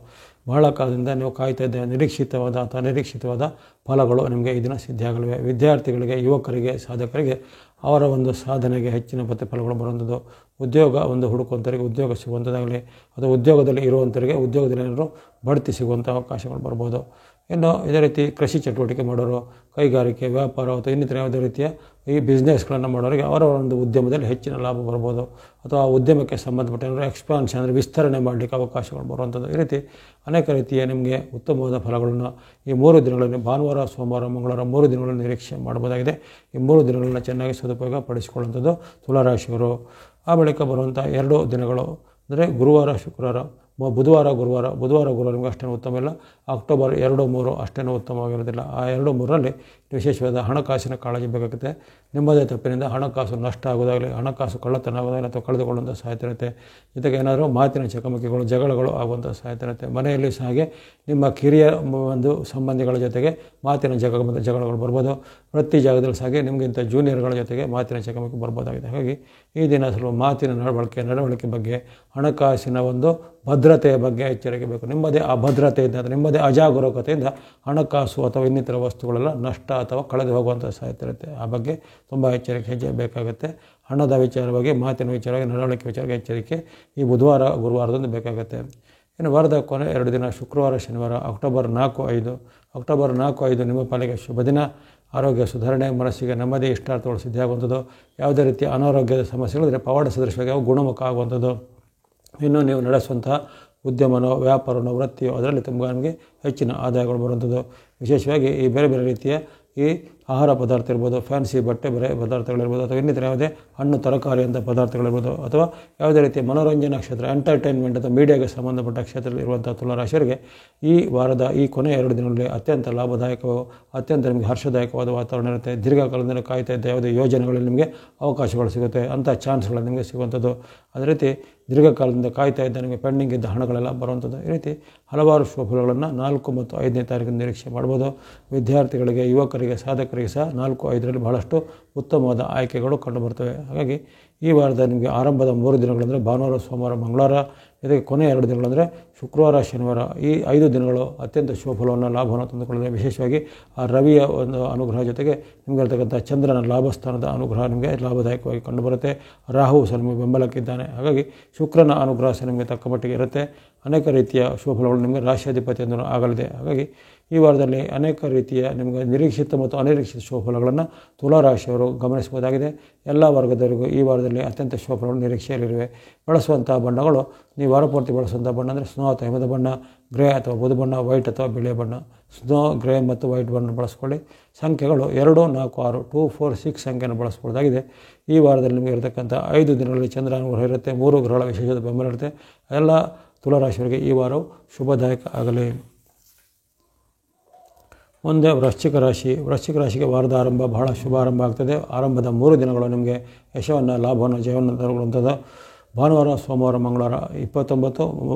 ಬಹಳ ಕಾಲದಿಂದ ನೀವು ಕಾಯ್ತಾ ಇದ್ದ ನಿರೀಕ್ಷಿತವಾದ ಅಥವಾ ಅನಿರೀಕ್ಷಿತವಾದ ಫಲಗಳು ನಿಮಗೆ ಈ ದಿನ ಸಿದ್ಧಿಯಾಗಲಿವೆ. ವಿದ್ಯಾರ್ಥಿಗಳಿಗೆ, ಯುವಕರಿಗೆ, ಸಾಧಕರಿಗೆ ಅವರ ಒಂದು ಸಾಧನೆಗೆ ಹೆಚ್ಚಿನ ಪ್ರತಿಫಲಗಳು ಬರುವಂಥದ್ದು. ಉದ್ಯೋಗ ಹುಡುಕುವಂಥವರಿಗೆ ಉದ್ಯೋಗ ಸಿಗುವಂಥದ್ದಾಗಲಿ ಅಥವಾ ಉದ್ಯೋಗದಲ್ಲಿ ಇರುವಂಥವರಿಗೆ ಉದ್ಯೋಗದಲ್ಲಿ ಏನಾದರೂ ಬಡ್ತಿ ಸಿಗುವಂಥ ಅವಕಾಶಗಳು ಬರ್ಬೋದು. ಇನ್ನು ಇದೇ ರೀತಿ ಕೃಷಿ ಚಟುವಟಿಕೆ ಮಾಡೋರು, ಕೈಗಾರಿಕೆ, ವ್ಯಾಪಾರ ಅಥವಾ ಇನ್ನಿತರ ಯಾವುದೇ ರೀತಿಯ ಈ ಬಿಸ್ನೆಸ್ಗಳನ್ನು ಮಾಡೋರಿಗೆ ಅವರ ಒಂದು ಉದ್ಯಮದಲ್ಲಿ ಹೆಚ್ಚಿನ ಲಾಭ ಬರ್ಬೋದು. ಅಥವಾ ಆ ಉದ್ಯಮಕ್ಕೆ ಸಂಬಂಧಪಟ್ಟ ಎಕ್ಸ್ಪಾನ್ಷನ್ ಅಂದರೆ ವಿಸ್ತರಣೆ ಮಾಡಲಿಕ್ಕೆ ಅವಕಾಶಗಳು ಬರುವಂಥದ್ದು. ಈ ರೀತಿ ಅನೇಕ ರೀತಿಯ ನಿಮಗೆ ಉತ್ತಮವಾದ ಫಲಗಳನ್ನು ಈ 3 ದಿನಗಳಲ್ಲಿ ಭಾನುವಾರ, ಸೋಮವಾರ, ಮಂಗಳವಾರ 3 ದಿನಗಳಲ್ಲಿ ನಿರೀಕ್ಷೆ ಮಾಡ್ಬೋದಾಗಿದೆ. ಈ 3 ದಿನಗಳನ್ನು ಚೆನ್ನಾಗಿ ಸದುಪಯೋಗ ಪಡಿಸಿಕೊಳ್ಳುವಂಥದ್ದು ತುಲಾರಾಶಿಯವರು. ಆ ಬಳಿಕ ಬರುವಂಥ 2 ದಿನಗಳು ಅಂದರೆ ಗುರುವಾರ, ಶುಕ್ರವಾರ, ಬುಧವಾರ, ಗುರುವಾರ ನಿಮಗೆ ಅಷ್ಟೇನು ಉತ್ತಮ ಇಲ್ಲ. ಅಕ್ಟೋಬರ್ 2, 3 ಅಷ್ಟೇನು ಉತ್ತಮವಾಗಿರೋದಿಲ್ಲ. ಆ 2, 3ರಲ್ಲಿ ವಿಶೇಷವಾದ ಹಣಕಾಸಿನ ಕಾಳಜಿ ಬೇಕಾಗುತ್ತೆ. ನಿಮ್ಮದೇ ತಪ್ಪಿನಿಂದ ಹಣಕಾಸು ನಷ್ಟ ಆಗೋದಾಗಲಿ, ಹಣಕಾಸು ಕಳ್ಳತನ ಆಗೋದಾಗಲಿ ಅಥವಾ ಕಳೆದುಕೊಳ್ಳುವಂಥ ಸಾಧ್ಯತೆ ಇರುತ್ತೆ. ಜೊತೆಗೆ ಏನಾದರೂ ಮಾತಿನ ಚಕಮಕಿಗಳು, ಜಗಳಗಳು ಆಗುವಂಥ ಸಾಧ್ಯತೆ ಇರುತ್ತೆ. ಮನೆಯಲ್ಲಿ ಸಹ ಹಾಗೆ ನಿಮ್ಮ ಕಿರಿಯ ಒಂದು ಸಂಬಂಧಿಗಳ ಜೊತೆಗೆ ಮಾತಿನ ಜಗಳಗಳು ಬರ್ಬೋದು. ವೃತ್ತಿ ಜಾಗದಲ್ಲಿ ಸಹ ಹಾಗೆ ನಿಮಗಿಂತ ಜೂನಿಯರ್ಗಳ ಜೊತೆಗೆ ಮಾತಿನ ಚಕಮಕಿ ಬರ್ಬೋದಾಗಿದೆ. ಹಾಗಾಗಿ ಈ ದಿನ ಸ್ವಲ್ಪ ಮಾತಿನ ನಡವಳಿಕೆ ಬಗ್ಗೆ, ಹಣಕಾಸಿನ ಒಂದು ಭದ್ರತೆಯ ಬಗ್ಗೆ ಎಚ್ಚರಿಕೆ ಬೇಕು. ನಿಮ್ಮದೇ ಅಭದ್ರತೆಯಿಂದ ಅಥವಾ ನಿಮ್ಮದೇ ಅಜಾಗರೂಕತೆಯಿಂದ ಹಣಕಾಸು ಅಥವಾ ಇನ್ನಿತರ ವಸ್ತುಗಳೆಲ್ಲ ನಷ್ಟ ಅಥವಾ ಕಳೆದು ಹೋಗುವಂಥ ಸಾಧ್ಯತೆ ಇರುತ್ತೆ. ಆ ಬಗ್ಗೆ ತುಂಬ ಎಚ್ಚರಿಕೆ ಬೇಕಾಗುತ್ತೆ. ಹಣದ ವಿಚಾರವಾಗಿ, ಮಾತಿನ ವಿಚಾರವಾಗಿ, ನಡವಳಿಕೆ ವಿಚಾರವಾಗಿ ಎಚ್ಚರಿಕೆ ಈ ಬುಧವಾರ, ಗುರುವಾರದಂದು ಬೇಕಾಗುತ್ತೆ. ಇನ್ನು ವಾರದ ಕೊನೆ 2 ದಿನ ಶುಕ್ರವಾರ, ಶನಿವಾರ, ಅಕ್ಟೋಬರ್ 4, 5 ನಿಮ್ಮ ಪಾಲಿಗೆ ಶುಭ ದಿನ. ಆರೋಗ್ಯ ಸುಧಾರಣೆ, ಮನಸ್ಸಿಗೆ ನೆಮ್ಮದಿ, ಇಷ್ಟಾರ್ಥಗಳು ಸಿದ್ಧಿಯಾಗುವಂಥದ್ದು. ಯಾವುದೇ ರೀತಿಯ ಅನಾರೋಗ್ಯದ ಸಮಸ್ಯೆಗಳಿದ್ರೆ ಪವಾಡ ಸದೃಶವಾಗಿ ಅವು ಗುಣಮುಖ ಆಗುವಂಥದ್ದು. ಇನ್ನು ನೀವು ನಡೆಸುವಂತಹ ಉದ್ಯಮನೋ, ವ್ಯಾಪಾರನೋ, ವೃತ್ತಿಯೋ ಅದರಲ್ಲಿ ನಿಮಗೆ ಹೆಚ್ಚಿನ ಆದಾಯಗಳು ಬರುವಂಥದ್ದು. ವಿಶೇಷವಾಗಿ ಈ ಬೇರೆ ಬೇರೆ ರೀತಿಯ ಈ ಆಹಾರ ಪದಾರ್ಥ ಇರ್ಬೋದು, ಫ್ಯಾನ್ಸಿ ಬಟ್ಟೆ ಬೇರೆ ಪದಾರ್ಥಗಳಿರ್ಬೋದು, ಅಥವಾ ಇನ್ನಿತರ ಯಾವುದೇ ಹಣ್ಣು ತರಕಾರಿ ಅಂತ ಪದಾರ್ಥಗಳಿರ್ಬೋದು, ಅಥವಾ ಯಾವುದೇ ರೀತಿಯ ಮನೋರಂಜನಾ ಕ್ಷೇತ್ರ, ಎಂಟರ್ಟೈನ್ಮೆಂಟ್ ಅಥವಾ ಮೀಡಿಯಾಗೆ ಸಂಬಂಧಪಟ್ಟ ಕ್ಷೇತ್ರದಲ್ಲಿ ಇರುವಂಥ ತುಲಾರಾಶಿಯವರಿಗೆ ಈ ವಾರದ ಈ ಕೊನೆಯ 2 ದಿನಗಳಲ್ಲಿ ಅತ್ಯಂತ ಲಾಭದಾಯಕವೋ, ಅತ್ಯಂತ ನಿಮಗೆ ಹರ್ಷದಾಯಕವಾದ ವಾತಾವರಣ ಇರುತ್ತೆ. ದೀರ್ಘಕಾಲದಿಂದ ಕಾಯ್ತಾ ಇದ್ದ ಯಾವುದೇ ಯೋಜನೆಗಳಲ್ಲಿ ನಿಮಗೆ ಅವಕಾಶಗಳು ಸಿಗುತ್ತೆ, ಅಂಥ ಚಾನ್ಸ್ಗಳು ನಿಮಗೆ ಸಿಗುವಂಥದ್ದು. ಅದೇ ರೀತಿ ದೀರ್ಘಕಾಲದಿಂದ ಕಾಯ್ತಾ ಇದ್ದ ನಿಮಗೆ ಪೆಂಡಿಂಗ್ ಇದ್ದ ಹಣಗಳೆಲ್ಲ ಬರುವಂಥದ್ದು. ಈ ರೀತಿ ಹಲವಾರು ಶುಭಫಲಗಳನ್ನು 4 ಮತ್ತು 5ನೇ ತಾರೀಕಿನ ನಿರೀಕ್ಷೆ ಮಾಡ್ಬೋದು. ವಿದ್ಯಾರ್ಥಿಗಳಿಗೆ, ಯುವಕರಿಗೆ, ಸಾಧಕರಿಗೆ ಸಹ 4, 5ರಲ್ಲಿ ಬಹಳಷ್ಟು ಉತ್ತಮವಾದ ಆಯ್ಕೆಗಳು ಕಂಡುಬರ್ತವೆ. ಹಾಗಾಗಿ ಈ ವಾರದ ನಿಮಗೆ ಆರಂಭದ 3 ದಿನಗಳಂದರೆ ಭಾನುವಾರ, ಸೋಮವಾರ, ಮಂಗಳವಾರ, ಇದಕ್ಕೆ ಕೊನೆಯ 2 ದಿನಗಳಂದರೆ ಶುಕ್ರವಾರ, ಶನಿವಾರ, ಈ 5 ದಿನಗಳು ಅತ್ಯಂತ ಶುಭಫಲವನ್ನು, ಲಾಭವನ್ನು ತಂದುಕೊಳ್ಳುತ್ತದೆ. ವಿಶೇಷವಾಗಿ ಆ ರವಿಯ ಒಂದು ಅನುಗ್ರಹ ಜೊತೆಗೆ ನಿಮಗೆ ಇರತಕ್ಕಂಥ ಚಂದ್ರನ ಲಾಭಸ್ಥಾನದ ಅನುಗ್ರಹ ನಿಮಗೆ ಲಾಭದಾಯಕವಾಗಿ ಕಂಡುಬರುತ್ತೆ. ರಾಹು ಸಹ ನಿಮಗೆ ಬೆಂಬಲಕ್ಕಿದ್ದಾನೆ. ಹಾಗಾಗಿ ಶುಕ್ರನ ಅನುಗ್ರಹ ಸಹ ನಿಮಗೆ ತಕ್ಕ ಮಟ್ಟಿಗೆ ಇರುತ್ತೆ. ಅನೇಕ ರೀತಿಯ ಶುಭಫಲಗಳು ನಿಮಗೆ ರಾಶಿಯಾಧಿಪತಿಯಿಂದ ಆಗಲಿದೆ. ಹಾಗಾಗಿ ಈ ವಾರದಲ್ಲಿ ಅನೇಕ ರೀತಿಯ ನಿಮಗೆ ನಿರೀಕ್ಷಿತ ಮತ್ತು ಅನಿರೀಕ್ಷಿತ ಶುಭಫಲಗಳನ್ನು ತುಲಾರಾಶಿಯವರು ಗಮನಿಸಬಹುದಾಗಿದೆ. ಎಲ್ಲ ವರ್ಗದವರಿಗೂ ಈ ವಾರದಲ್ಲಿ ಅತ್ಯಂತ ಶುಭಫಲಗಳು ನಿರೀಕ್ಷೆಯಲ್ಲಿರುವೆ. ಬಳಸುವಂಥ ಬಣ್ಣಗಳು, ನೀವು ವಾರಪೂರ್ತಿ ಬಳಸುವಂಥ ಬಣ್ಣ ಅಂದರೆ ಸ್ನೋ ಅಥವಾ ಹಿಮದ ಬಣ್ಣ, ಗ್ರೇ ಅಥವಾ ಬೂದು ಬಣ್ಣ, ವೈಟ್ ಅಥವಾ ಬಿಳಿಯ ಬಣ್ಣ. ಸ್ನೋ, ಗ್ರೇ ಮತ್ತು ವೈಟ್ ಬಣ್ಣ ಬಳಸ್ಕೊಳ್ಳಿ. ಸಂಖ್ಯೆಗಳು 2, 4, 6, 2, 4, 6 ಸಂಖ್ಯೆಯನ್ನು ಬಳಸ್ಬೋದಾಗಿದೆ. ಈ ವಾರದಲ್ಲಿ ನಿಮಗೆ ಇರತಕ್ಕಂಥ 5 ದಿನಗಳಲ್ಲಿ ಚಂದ್ರ ಅನುಗ್ರಹ ಇರುತ್ತೆ. 3 ಗ್ರಹಗಳ ವಿಶೇಷದ ಬೆಂಬಲ ಇರುತ್ತೆ. ಎಲ್ಲ ತುಲಾರಾಶಿಯವರಿಗೆ ಈ ವಾರವು ಶುಭದಾಯಕ ಆಗಲಿ. ಮುಂದೆ ವೃಶ್ಚಿಕ ರಾಶಿಗೆ ವಾರದ ಆರಂಭ ಬಹಳ ಶುಭ ಆರಂಭ ಆಗ್ತದೆ. ಆರಂಭದ 3 ದಿನಗಳು ನಿಮಗೆ ಯಶವನ್ನು, ಲಾಭವನ್ನು, ಜಯವನ್ನು ತರುವಂಥದ್ದು. ಭಾನುವಾರ, ಸೋಮವಾರ, ಮಂಗಳವಾರ 29,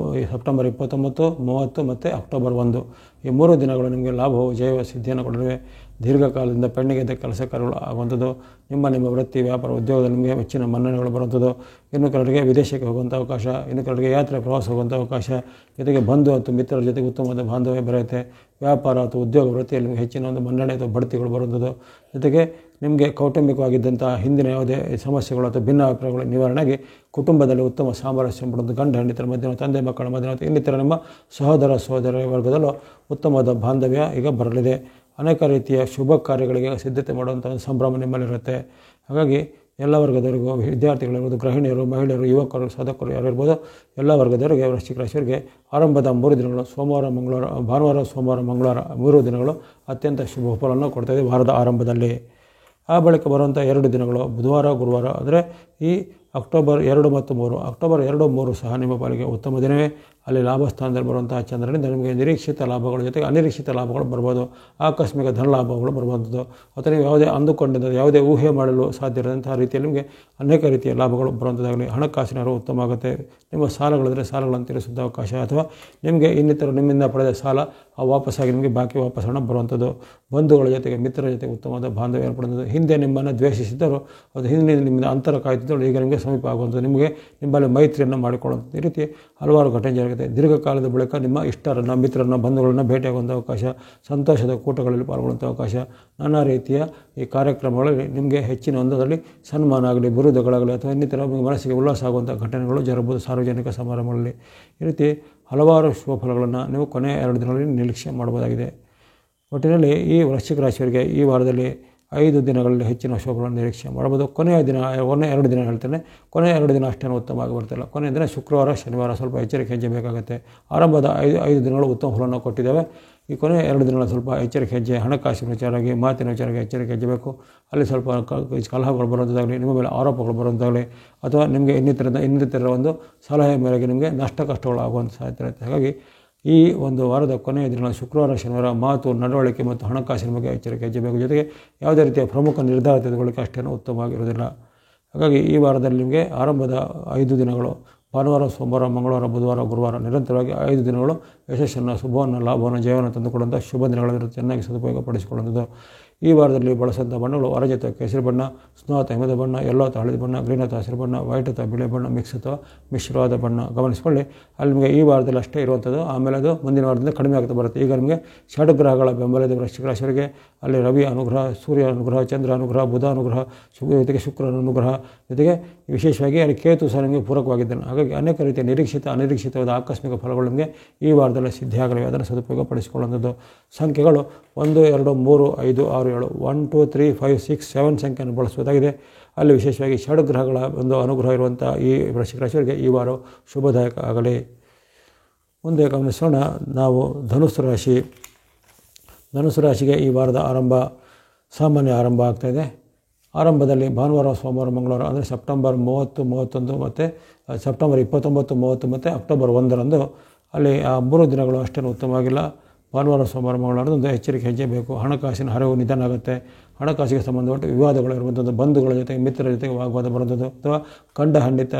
ಸೆಪ್ಟೆಂಬರ್ 29, 30 ಮತ್ತು ಅಕ್ಟೋಬರ್ 1 ಈ 3 ದಿನಗಳು ನಿಮಗೆ ಲಾಭವು, ಜಯವ, ಸಿದ್ಧಿಯನ್ನು ಕೊಡಲಿವೆ. ದೀರ್ಘಕಾಲದಿಂದ ಪೆಂಡಿಂಗಿದ್ದ ಕೆಲಸ ಕಾರ್ಯಗಳು ಆಗುವಂಥದ್ದು. ನಿಮ್ಮ ವೃತ್ತಿ, ವ್ಯಾಪಾರ, ಉದ್ಯೋಗದಲ್ಲಿ ನಿಮಗೆ ಹೆಚ್ಚಿನ ಮನ್ನಣೆಗಳು ಬರುವಂಥದ್ದು. ಇನ್ನು ಕೆಲವರಿಗೆ ವಿದೇಶಕ್ಕೆ ಹೋಗುವಂಥ ಅವಕಾಶ, ಇನ್ನು ಕೆಲವರಿಗೆ ಯಾತ್ರೆ, ಪ್ರವಾಸ ಹೋಗುವಂಥ ಅವಕಾಶ, ಜೊತೆಗೆ ಬಂಧು ಮತ್ತು ಮಿತ್ರರ ಜೊತೆಗೆ ಉತ್ತಮವಾದ ಬಾಂಧವ್ಯ ಬೆರೆಯುತ್ತೆ. ವ್ಯಾಪಾರ ಅಥವಾ ಉದ್ಯೋಗ ವೃತ್ತಿಯಲ್ಲಿ ನಿಮಗೆ ಹೆಚ್ಚಿನ ಒಂದು ಮನ್ನಣೆ ಅಥವಾ ಬಡ್ತಿಗಳು ಬರುವಂಥದ್ದು. ಜೊತೆಗೆ ನಿಮಗೆ ಕೌಟುಂಬಿಕವಾಗಿದ್ದಂಥ ಹಿಂದಿನ ಯಾವುದೇ ಸಮಸ್ಯೆಗಳು ಅಥವಾ ಭಿನ್ನಾಭಿಪ್ರಾಯಗಳ ನಿವಾರಣೆಗೆ ಕುಟುಂಬದಲ್ಲಿ ಉತ್ತಮ ಸಾಮರಸ್ಯ ಬರುವುದು. ಗಂಡ ಹೆಂಡತಿರ ಮಧ್ಯೆ, ತಂದೆ ಮಕ್ಕಳ ಮಧ್ಯೆ, ಇನ್ನಿತರ ನಿಮ್ಮ ಸಹೋದರ ವರ್ಗದಲ್ಲೂ ಉತ್ತಮವಾದ ಬಾಂಧವ್ಯ ಈಗ ಬರಲಿದೆ. ಅನೇಕ ರೀತಿಯ ಶುಭ ಕಾರ್ಯಗಳಿಗೆ ಸಿದ್ಧತೆ ಮಾಡುವಂಥ ಒಂದು ಸಂಭ್ರಮ ನಿಮ್ಮಲ್ಲಿರುತ್ತೆ. ಹಾಗಾಗಿ ಎಲ್ಲ ವರ್ಗದವರಿಗೂ, ವಿದ್ಯಾರ್ಥಿಗಳಿರ್ಬೋದು, ಗೃಹಿಣಿಯರು, ಮಹಿಳೆಯರು, ಯುವಕರು, ಸಾಧಕರು ಯಾರಿರ್ಬೋದು, ಎಲ್ಲ ವರ್ಗದವರಿಗೆ, ವೃಶ್ಚಿಕ ರಾಶಿಯವರಿಗೆ ಆರಂಭದ 3 ದಿನಗಳು ಭಾನುವಾರ, ಸೋಮವಾರ, ಮಂಗಳವಾರ 3 ದಿನಗಳು ಅತ್ಯಂತ ಶುಭ ಫಲವನ್ನು ಕೊಡ್ತಾಯಿದೆ ವಾರದ ಆರಂಭದಲ್ಲಿ. ಆ ಬಳಿಕ ಬರುವಂಥ 2 ದಿನಗಳು ಬುಧವಾರ, ಗುರುವಾರ ಅಂದರೆ ಈ ಅಕ್ಟೋಬರ್ 2 ಮತ್ತು 3. ಅಕ್ಟೋಬರ್ 2, 3 ಸಹ ನಿಮ್ಮ ಪಾಲಿಗೆ ಉತ್ತಮ ದಿನವೇ. ಅಲ್ಲಿ ಲಾಭಸ್ಥಾನದಲ್ಲಿ ಬರುವಂತಹ ಚಂದ್ರನಿಂದ ನಿಮಗೆ ನಿರೀಕ್ಷಿತ ಲಾಭಗಳ ಜೊತೆಗೆ ಅನಿರೀಕ್ಷಿತ ಲಾಭಗಳು ಬರ್ಬೋದು. ಆಕಸ್ಮಿಕ ಧನ ಲಾಭಗಳು ಬರುವಂಥದ್ದು, ಅಥವಾ ನೀವು ಯಾವುದೇ ಅಂದುಕೊಂಡಿದ್ದ, ಯಾವುದೇ ಊಹೆ ಮಾಡಲು ಸಾಧ್ಯ ಇರದಂತಹ ರೀತಿಯಲ್ಲಿ ನಿಮಗೆ ಅನೇಕ ರೀತಿಯ ಲಾಭಗಳು ಬರುವಂಥದ್ದಾಗಲಿ. ಹಣಕಾಸಿನ ಉತ್ತಮ ಆಗುತ್ತೆ. ನಿಮ್ಮ ಸಾಲಗಳಿದ್ರೆ ಸಾಲಗಳನ್ನು ತೀರಿಸುವಂಥ ಅವಕಾಶ, ಅಥವಾ ನಿಮಗೆ ಇನ್ನಿತರ ನಿಮ್ಮಿಂದ ಪಡೆದ ಸಾಲ ವಾಪಸ್ಸಾಗಿ ನಿಮಗೆ ಬಾಕಿ ವಾಪಸ್ ಹಣ ಬರುವಂಥದ್ದು. ಬಂಧುಗಳ ಜೊತೆಗೆ, ಮಿತ್ರರ ಜೊತೆಗೆ ಉತ್ತಮವಾದ ಬಾಂಧವ್ಯ ಏರ್ಪಡುವಂಥದ್ದು. ಹಿಂದೆ ನಿಮ್ಮನ್ನು ದ್ವೇಷಿಸಿದ್ದರು, ಅದು ಹಿಂದೆ ನಿಮ್ಮಿಂದ ಅಂತರ ಕಾಯ್ತಿದ್ದರು, ಈಗ ನಿಮಗೆ ಸಮೀಪ ಆಗುವಂಥದ್ದು, ನಿಮ್ಮಲ್ಲಿ ಮೈತ್ರಿಯನ್ನು ಮಾಡಿಕೊಳ್ಳುವಂಥದ್ದು. ಈ ರೀತಿ ಹಲವಾರು ಘಟನೆ ಜರುಗುತ್ತೆ. ದೀರ್ಘಕಾಲದ ಬಳಿಕ ನಿಮ್ಮ ಇಷ್ಟರನ್ನು, ಮಿತ್ರರನ್ನು, ಬಂಧುಗಳನ್ನು ಭೇಟಿಯಾಗುವಂಥ ಅವಕಾಶ, ಸಂತೋಷದ ಕೂಟಗಳಲ್ಲಿ ಪಾಲ್ಗೊಳ್ಳುವಂಥ ಅವಕಾಶ, ನಾನಾ ರೀತಿಯ ಈ ಕಾರ್ಯಕ್ರಮಗಳಲ್ಲಿ ನಿಮಗೆ ಹೆಚ್ಚಿನ ಒಂದರಲ್ಲಿ ಸನ್ಮಾನ ಆಗಲಿ, ಬಿರುದುಗಳಾಗಲಿ, ಅಥವಾ ಇನ್ನಿತರ ಮನಸ್ಸಿಗೆ ಉಲ್ಲಾಸ ಆಗುವಂಥ ಘಟನೆಗಳು ಜರಬಹುದು ಸಾರ್ವಜನಿಕ ಸಮಾರಂಭಗಳಲ್ಲಿ. ಈ ರೀತಿ ಹಲವಾರು ಶುಭ ಫಲಗಳನ್ನು ನೀವು ಕೊನೆಯ 2 ದಿನಗಳಲ್ಲಿ ನಿರೀಕ್ಷೆ ಮಾಡಬಹುದಾಗಿದೆ. ಒಟ್ಟಿನಲ್ಲಿ ಈ ವೃಶ್ಚಿಕ ರಾಶಿಯವರಿಗೆ ಈ ವಾರದಲ್ಲಿ 5 ದಿನಗಳಲ್ಲಿ ಹೆಚ್ಚಿನ ಶುಭಗಳನ್ನು ನಿರೀಕ್ಷೆ ಮಾಡಬಹುದು. ಕೊನೆಯ 2 ದಿನ ಹೇಳ್ತೇನೆ. ಕೊನೆಯ 2 ದಿನ ಅಷ್ಟೇನು ಉತ್ತಮವಾಗಿ ಬರ್ತಿಲ್ಲ. ಕೊನೆಯ ದಿನ ಶುಕ್ರವಾರ ಶನಿವಾರ ಸ್ವಲ್ಪ ಎಚ್ಚರಿಕೆ ಹೆಜ್ಜೆ ಬೇಕಾಗುತ್ತೆ. ಆರಂಭದ 5 ದಿನಗಳು ಉತ್ತಮ ಫಲವನ್ನು ಕೊಟ್ಟಿದ್ದಾವೆ. ಈ ಕೊನೆಯ 2 ದಿನಗಳ ಸ್ವಲ್ಪ ಎಚ್ಚರಿಕೆ ಹೆಜ್ಜೆ, ಹಣಕಾಸಿನ ವಿಚಾರವಾಗಿ ಮಾತಿನ ವಿಚಾರಕ್ಕೆ ಎಚ್ಚರಿಕೆ ಹೆಜ್ಜೆ ಬೇಕು. ಅಲ್ಲಿ ಸ್ವಲ್ಪ ಕಲಹಗಳು ಬರುವಂಥದ್ದಾಗಲಿ, ನಿಮ್ಮ ಮೇಲೆ ಆರೋಪಗಳು ಬರುವಂಥದ್ದಾಗಲಿ, ಅಥವಾ ನಿಮಗೆ ಇನ್ನಿತರ ಒಂದು ಸಲಹೆ ಮೇರೆಗೆ ನಿಮಗೆ ನಷ್ಟ ಕಷ್ಟಗಳು ಆಗುವಂಥ ಸಾಧ್ಯತೆ ಇರುತ್ತೆ. ಹಾಗಾಗಿ ಈ ಒಂದು ವಾರದ ಕೊನೆಯ ದಿನಗಳ ಶುಕ್ರವಾರ ಶನಿವಾರ ಮಾತು, ನಡವಳಿಕೆ ಮತ್ತು ಹಣಕಾಸಿನ ಬಗ್ಗೆ ಎಚ್ಚರಿಕೆ ಹೆಜ್ಜೆ ಬೇಕು. ಜೊತೆಗೆ ಯಾವುದೇ ರೀತಿಯ ಪ್ರಮುಖ ನಿರ್ಧಾರ ತೆಗೆದುಕೊಳ್ಳಿಕ್ಕೆ ಅಷ್ಟೇನೂ ಉತ್ತಮವಾಗಿರೋದಿಲ್ಲ. ಹಾಗಾಗಿ ಈ ವಾರದಲ್ಲಿ ನಿಮಗೆ ಆರಂಭದ 5 ದಿನಗಳು ಭಾನುವಾರ, ಸೋಮವಾರ, ಮಂಗಳವಾರ, ಬುಧವಾರ, ಗುರುವಾರ ನಿರಂತರವಾಗಿ 5 ದಿನಗಳು ಯಶಸ್ಸನ್ನು, ಶುಭವನ್ನು, ಲಾಭವನ್ನು, ಜಯವನ್ನು ತಂದುಕೊಡುವಂಥ ಶುಭ ದಿನಗಳನ್ನು ಚೆನ್ನಾಗಿ ಸದುಪಯೋಗಪಡಿಸಿಕೊಳ್ಳುವಂಥದ್ದು. ಈ ವಾರದಲ್ಲಿ ಬಳಸುವಂಥ ಬಣ್ಣಗಳು ಆರೆಂಜ್ ಅಥವಾ ಕೇಸರಿ ಬಣ್ಣ, ಸ್ನೋ ಅಥವಾ ಹಿಮದ ಬಣ್ಣ, ಯೆಲ್ಲೋ ಅಥವಾ ಹಳದಿ ಬಣ್ಣ, ಗ್ರೀನ್ ಅಥವಾ ಹಸಿರು ಬಣ್ಣ, ವೈಟ್ ಅಥವಾ ಬಿಳಿ ಬಣ್ಣ, ಮಿಕ್ಸ್ ಅಥವಾ ಮಿಶ್ರವಾದ ಬಣ್ಣ. ಗಮನಿಸಿಕೊಳ್ಳಿ, ಅಲ್ಲಿ ನಿಮಗೆ ಈ ವಾರದಲ್ಲಿ ಅಷ್ಟೇ ಇರುವಂಥದ್ದು. ಆಮೇಲೆ ಅದು ಮುಂದಿನ ವಾರದಿಂದ ಕಡಿಮೆ ಆಗ್ತಾ ಬರುತ್ತೆ. ಈಗ ನಿಮಗೆ ಷಡ್ಗ್ರಹಗಳ ಬೆಂಬಲದ ವೃಶ್ಚಿಕ ರಾಶಿಯವರಿಗೆ ಅಲ್ಲಿ ರವಿ ಅನುಗ್ರಹ, ಸೂರ್ಯ ಅನುಗ್ರಹ, ಚಂದ್ರ ಅನುಗ್ರಹ, ಬುಧ ಅನುಗ್ರಹ, ಜೊತೆಗೆ ಶುಕ್ರನ ಅನುಗ್ರಹ, ಜೊತೆಗೆ ವಿಶೇಷವಾಗಿ ಅಲ್ಲಿ ಕೇತು ಸಹ ನಿಮಗೆ ಪೂರಕವಾಗಿದ್ದಾನೆ. ಹಾಗಾಗಿ ಅನೇಕ ರೀತಿಯ ನಿರೀಕ್ಷಿತ ಅನಿರೀಕ್ಷಿತವಾದ ಆಕಸ್ಮಿಕ ಫಲಗಳು ನಿಮಗೆ ಈ ವಾರದಲ್ಲಿ ಸಿದ್ಧಿಯಾಗಲಿವೆ. ಅದನ್ನು ಸದುಪಯೋಗಪಡಿಸಿಕೊಳ್ಳುವಂಥದ್ದು. ಸಂಖ್ಯೆಗಳು 1, 2, 3, 5, 6, 7 1, 2, 3, 5, 6, 7 ಸಂಖ್ಯೆಯನ್ನು ಬಳಸುವುದಾಗಿದೆ. ಅಲ್ಲಿ ವಿಶೇಷವಾಗಿ ಷಡ್ಗ್ರಹಗಳ ಒಂದು ಅನುಗ್ರಹ ಇರುವಂಥ ಈ ವೃಶ್ಚಿಕ ರಾಶಿಯವರಿಗೆ ಈ ವಾರ ಶುಭದಾಯಕ ಆಗಲಿ. ಮುಂದೆ ಗಮನಿಸೋಣ ನಾವು ಧನುಸ್ಸು ರಾಶಿ. ಧನುಸ್ಸು ರಾಶಿಗೆ ಈ ವಾರದ ಆರಂಭ ಸಾಮಾನ್ಯ ಆರಂಭ ಆಗ್ತಾಯಿದೆ. ಆರಂಭದಲ್ಲಿ ಭಾನುವಾರ, ಸೋಮವಾರ, ಮಂಗಳವಾರ ಅಂದರೆ ಸೆಪ್ಟೆಂಬರ್ 30, 31 ಮತ್ತು ಸೆಪ್ಟೆಂಬರ್ 29, 30 ಮತ್ತು ಅಕ್ಟೋಬರ್ 1ರಂದು ಅಲ್ಲಿ ಆ 3 ದಿನಗಳು ಅಷ್ಟೇನು ಉತ್ತಮವಾಗಿಲ್ಲ. ಭಾನುವಾರ, ಸೋಮವಾರ, ಮಂಗಳವಾರದಂದು ಎಚ್ಚರಿಕೆ ಹೆಜ್ಜೆ ಬೇಕು. ಹಣಕಾಸಿನ ಹರಿವು ನಿಧಾನ ಆಗುತ್ತೆ. ಹಣಕಾಸಿಗೆ ಸಂಬಂಧಪಟ್ಟ ವಿವಾದಗಳು ಇರುವಂಥದ್ದು, ಬಂಧುಗಳ ಜೊತೆಗೆ ಮಿತ್ರರ ಜೊತೆಗೆ ವಾಗ್ವಾದ ಬರುವಂಥದ್ದು, ಅಥವಾ ಗಂಡ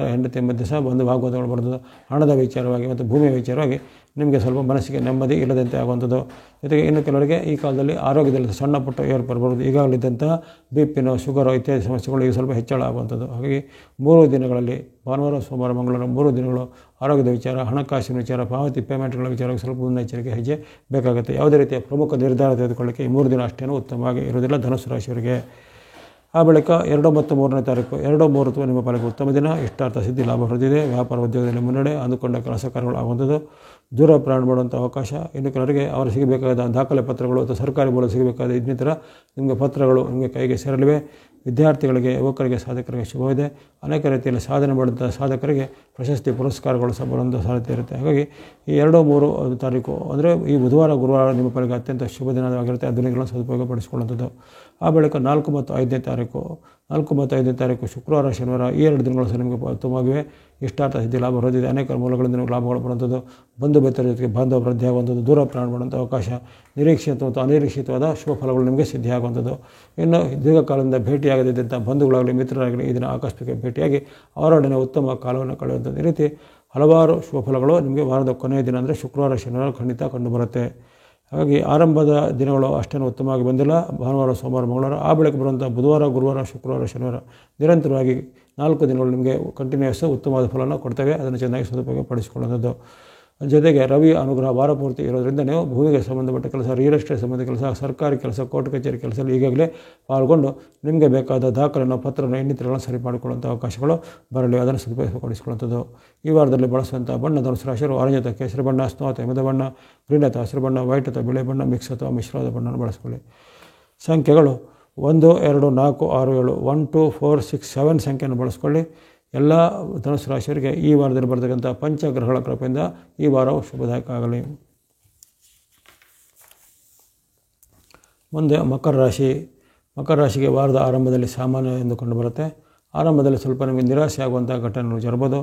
ಹೆಂಡತಿ ಮಧ್ಯೆ ಸಹ ವಾಗ್ವಾದಗಳು ಬರುವಂಥದ್ದು, ಹಣದ ವಿಚಾರವಾಗಿ ಮತ್ತು ಭೂಮಿಯ ವಿಚಾರವಾಗಿ ನಿಮಗೆ ಸ್ವಲ್ಪ ಮನಸ್ಸಿಗೆ ನೆಮ್ಮದಿ ಇಲ್ಲದಂತೆ ಆಗುವಂಥದ್ದು. ಜೊತೆಗೆ ಇನ್ನು ಕೆಲವರಿಗೆ ಈ ಕಾಲದಲ್ಲಿ ಆರೋಗ್ಯದಲ್ಲಿ ಸಣ್ಣ ಪುಟ್ಟ ಏರ್ಪಡಬಹುದು. ಈಗಾಗಲಿದ್ದಂತಹ BP, ಶುಗರು ಇತ್ಯಾದಿ ಸಮಸ್ಯೆಗಳು ಈಗ ಸ್ವಲ್ಪ ಹೆಚ್ಚಳ ಆಗುವಂಥದ್ದು. ಹಾಗಾಗಿ 3 ದಿನಗಳಲ್ಲಿ ಭಾನುವಾರ, ಸೋಮವಾರ, ಮಂಗಳವಾರ 3 ದಿನಗಳು ಆರೋಗ್ಯದ ವಿಚಾರ, ಹಣಕಾಸಿನ ವಿಚಾರ, ಪಾವತಿ ಪೇಮೆಂಟ್ಗಳ ವಿಚಾರಕ್ಕೆ ಸ್ವಲ್ಪ ಮುನ್ನೆಚ್ಚರಿಕೆ ಹೆಜ್ಜೆ ಬೇಕಾಗುತ್ತೆ. ಯಾವುದೇ ರೀತಿಯ ಪ್ರಮುಖ ನಿರ್ಧಾರ ತೆಗೆದುಕೊಳ್ಳಿಕ್ಕೆ ಈ 3 ದಿನ ಅಷ್ಟೇನೂ ಉತ್ತಮವಾಗಿ ಇರುವುದಿಲ್ಲ ಧನುಸ್ಸು ರಾಶಿಯವರಿಗೆ. ಆ ಬಳಿಕ 2 ಮತ್ತು 3ನೇ ತಾರೀಕು 2, 3 ನಿಮ್ಮ ಪಾಲಿಗೆ ಉತ್ತಮ ದಿನ. ಇಷ್ಟಾರ್ಥ ಸಿದ್ಧಿ ಲಾಭ ಹೊರದಿದೆ. ವ್ಯಾಪಾರ ಉದ್ಯೋಗದಲ್ಲಿ ಮುನ್ನಡೆ, ಅಂದುಕೊಂಡ ಕೆಲಸ ಕಾರ್ಯಗಳು ಆಗುವಂಥದ್ದು. ದೂರ ಪ್ರಯಾಣ ಮಾಡುವಂಥ ಅವಕಾಶ. ಇನ್ನು ಕೆಲವರಿಗೆ ಅವರು ಸಿಗಬೇಕಾದ ದಾಖಲೆ ಪತ್ರಗಳು ಅಥವಾ ಸರ್ಕಾರಿ ಮೂಲಕ ಸಿಗಬೇಕಾದ ಇನ್ನಿತರ ನಿಮಗೆ ಪತ್ರಗಳು ನಿಮಗೆ ಕೈಗೆ ಸೇರಲಿವೆ. ವಿದ್ಯಾರ್ಥಿಗಳಿಗೆ, ಯುವಕರಿಗೆ, ಸಾಧಕರಿಗೆ ಶುಭವಿದೆ. ಅನೇಕ ರೀತಿಯಲ್ಲಿ ಸಾಧನೆ ಮಾಡಿದಂಥ ಸಾಧಕರಿಗೆ ಪ್ರಶಸ್ತಿ ಪುರಸ್ಕಾರಗಳು ಸಹ ಬರುವಂಥ ಸಾಧ್ಯತೆ ಇರುತ್ತೆ. ಹಾಗಾಗಿ ಈ 2, 3 ತಾರೀಕು ಅಂದರೆ ಈ ಬುಧವಾರ, ಗುರುವಾರ ನಿಮ್ಮ ಪಾಲಿಗೆ ಅತ್ಯಂತ ಶುಭ ದಿನವಾಗಿರುತ್ತೆ. ಆ ದಿನಗಳನ್ನು ಸದುಪಯೋಗಪಡಿಸಿಕೊಳ್ಳುವಂಥದ್ದು. ಆ ಬಳಿಕ 4 ಮತ್ತು 5ನೇ ತಾರೀಕು ಶುಕ್ರವಾರ, ಶನಿವಾರ ಈ 2 ದಿನಗಳು ಸಹ ನಿಮಗೆ ಉತ್ತಮವಾಗಿವೆ. ಇಷ್ಟಾರ್ಥ ಸಿದ್ಧಿ ಲಾಭ ಹೊರದಿದೆ. ಅನೇಕ ಮೂಲಗಳಿಂದ ನಿಮಗೆ ಲಾಭಗಳು ಬರುವಂಥದ್ದು. ಬಂಧು ಬೆತ್ತರ ಜೊತೆಗೆ ಬಾಂಧವ ವೃದ್ಧಿ ಆಗುವಂಥದ್ದು. ದೂರ ಪ್ರಯಾಣ ಮಾಡುವಂಥ ಅವಕಾಶ. ನಿರೀಕ್ಷಿತ ಮತ್ತು ಅನಿರೀಕ್ಷಿತವಾದ ಶುಭ ಫಲಗಳು ನಿಮಗೆ ಸಿದ್ಧಿಯಾಗುವಂಥದ್ದು. ಇನ್ನು ದೀರ್ಘಕಾಲದಿಂದ ಭೇಟಿಯಾಗದಿದ್ದಂಥ ಬಂಧುಗಳಾಗಲಿ, ಮಿತ್ರರಾಗಲಿ ಈ ದಿನ ಆಕಸ್ಮಿಕ ಭೇಟಿಯಾಗಿ ಅವರೊಡನೆ ಉತ್ತಮ ಕಾಲವನ್ನು ಕಳೆಯುವಂಥದ್ದು. ಈ ರೀತಿ ಹಲವಾರು ಶುಭ ಫಲಗಳು ನಿಮಗೆ ವಾರದ ಕೊನೆಯ ದಿನ ಅಂದರೆ ಶುಕ್ರವಾರ, ಶನಿವಾರ ಖಂಡಿತ ಕಂಡುಬರುತ್ತೆ. ಹಾಗಾಗಿ ಆರಂಭದ ದಿನಗಳು ಅಷ್ಟೇನು ಉತ್ತಮವಾಗಿ ಬಂದಿಲ್ಲ. ಭಾನುವಾರ, ಸೋಮವಾರ, ಮಂಗಳವಾರ ಆ ಬಳಿಕ ಬರುವಂಥ ಬುಧವಾರ, ಗುರುವಾರ, ಶುಕ್ರವಾರ, ಶನಿವಾರ ನಿರಂತರವಾಗಿ 4 ದಿನಗಳು ನಿಮಗೆ ಕಂಟಿನ್ಯೂಸ್ ಉತ್ತಮವಾದ ಫಲವನ್ನು ಕೊಡ್ತವೆ. ಅದನ್ನು ಚೆನ್ನಾಗಿ ಸದುಪಯೋಗಪಡಿಸಿಕೊಳ್ಳುವಂಥದ್ದು. ಜೊತೆಗೆ ರವಿ ಅನುಗ್ರಹ ವಾರ ಪೂರ್ತಿ ಇರೋದರಿಂದ ನೀವು ಭೂಮಿಗೆ ಸಂಬಂಧಪಟ್ಟ ಕೆಲಸ, ರಿಯಲ್ ಎಸ್ಟೇಟ್ ಸಂಬಂಧ ಕೆಲಸ, ಸರ್ಕಾರಿ ಕೆಲಸ, ಕೋರ್ಟ್ ಕಚೇರಿ ಕೆಲಸದಲ್ಲಿ ಈಗಾಗಲೇ ಪಾಲ್ಗೊಂಡು ನಿಮಗೆ ಬೇಕಾದ ದಾಖಲೆಯನ್ನು, ಪತ್ರವನ್ನು, ಇನ್ನಿತರಗಳನ್ನು ಸರಿ ಮಾಡಿಕೊಳ್ಳುವಂಥ ಅವಕಾಶಗಳು ಬರಲಿ. ಅದನ್ನು ಸದುಪಯೋಗಪಡಿಸಿಕೊಳ್ಳುವಂಥದ್ದು. ಈ ವಾರದಲ್ಲಿ ಬಳಸುವಂಥ ಬಣ್ಣ ಧನುಸ್ಸು ರಾಶಿಯವರು ಆರೆಂಜ್ ಅಥವಾ ಕೇಸರಿ ಬಣ್ಣ, ಸ್ನೋ ಅಥವಾ ಹಿಮದ ಬಣ್ಣ, ಗ್ರೀನ್ ಅಥವಾ ಹಸಿರು ಬಣ್ಣ, ವೈಟ್ ಅಥವಾ ಬಿಳಿ ಬಣ್ಣ, ಮಿಕ್ಸ್ ಅಥವಾ ಮಿಶ್ರವಾದ ಬಣ್ಣವನ್ನು ಬಳಸಿಕೊಳ್ಳಿ. ಸಂಖ್ಯೆಗಳು 1, 2, 4, 6, 7 1, 2, 4, 6, 7 ಸಂಖ್ಯೆಯನ್ನು ಬಳಸಿಕೊಳ್ಳಿ. ಎಲ್ಲ ಧನುಸ್ಸು ರಾಶಿಯವರಿಗೆ ಈ ವಾರದಲ್ಲಿ ಬರತಕ್ಕಂಥ ಪಂಚಗ್ರಹಗಳ ಕೃಪೆಯಿಂದ ಈ ವಾರವು ಶುಭದಾಯಕ ಆಗಲಿ. ಮುಂದೆ ಮಕರ ರಾಶಿಗೆ ವಾರದ ಆರಂಭದಲ್ಲಿ ಸಾಮಾನ್ಯ ಎಂದು ಕಂಡುಬರುತ್ತೆ. ಆರಂಭದಲ್ಲಿ ಸ್ವಲ್ಪ ನಿಮಗೆ ನಿರಾಸೆ ಆಗುವಂಥ ಘಟನೆಗಳು ಜರಬಹುದು.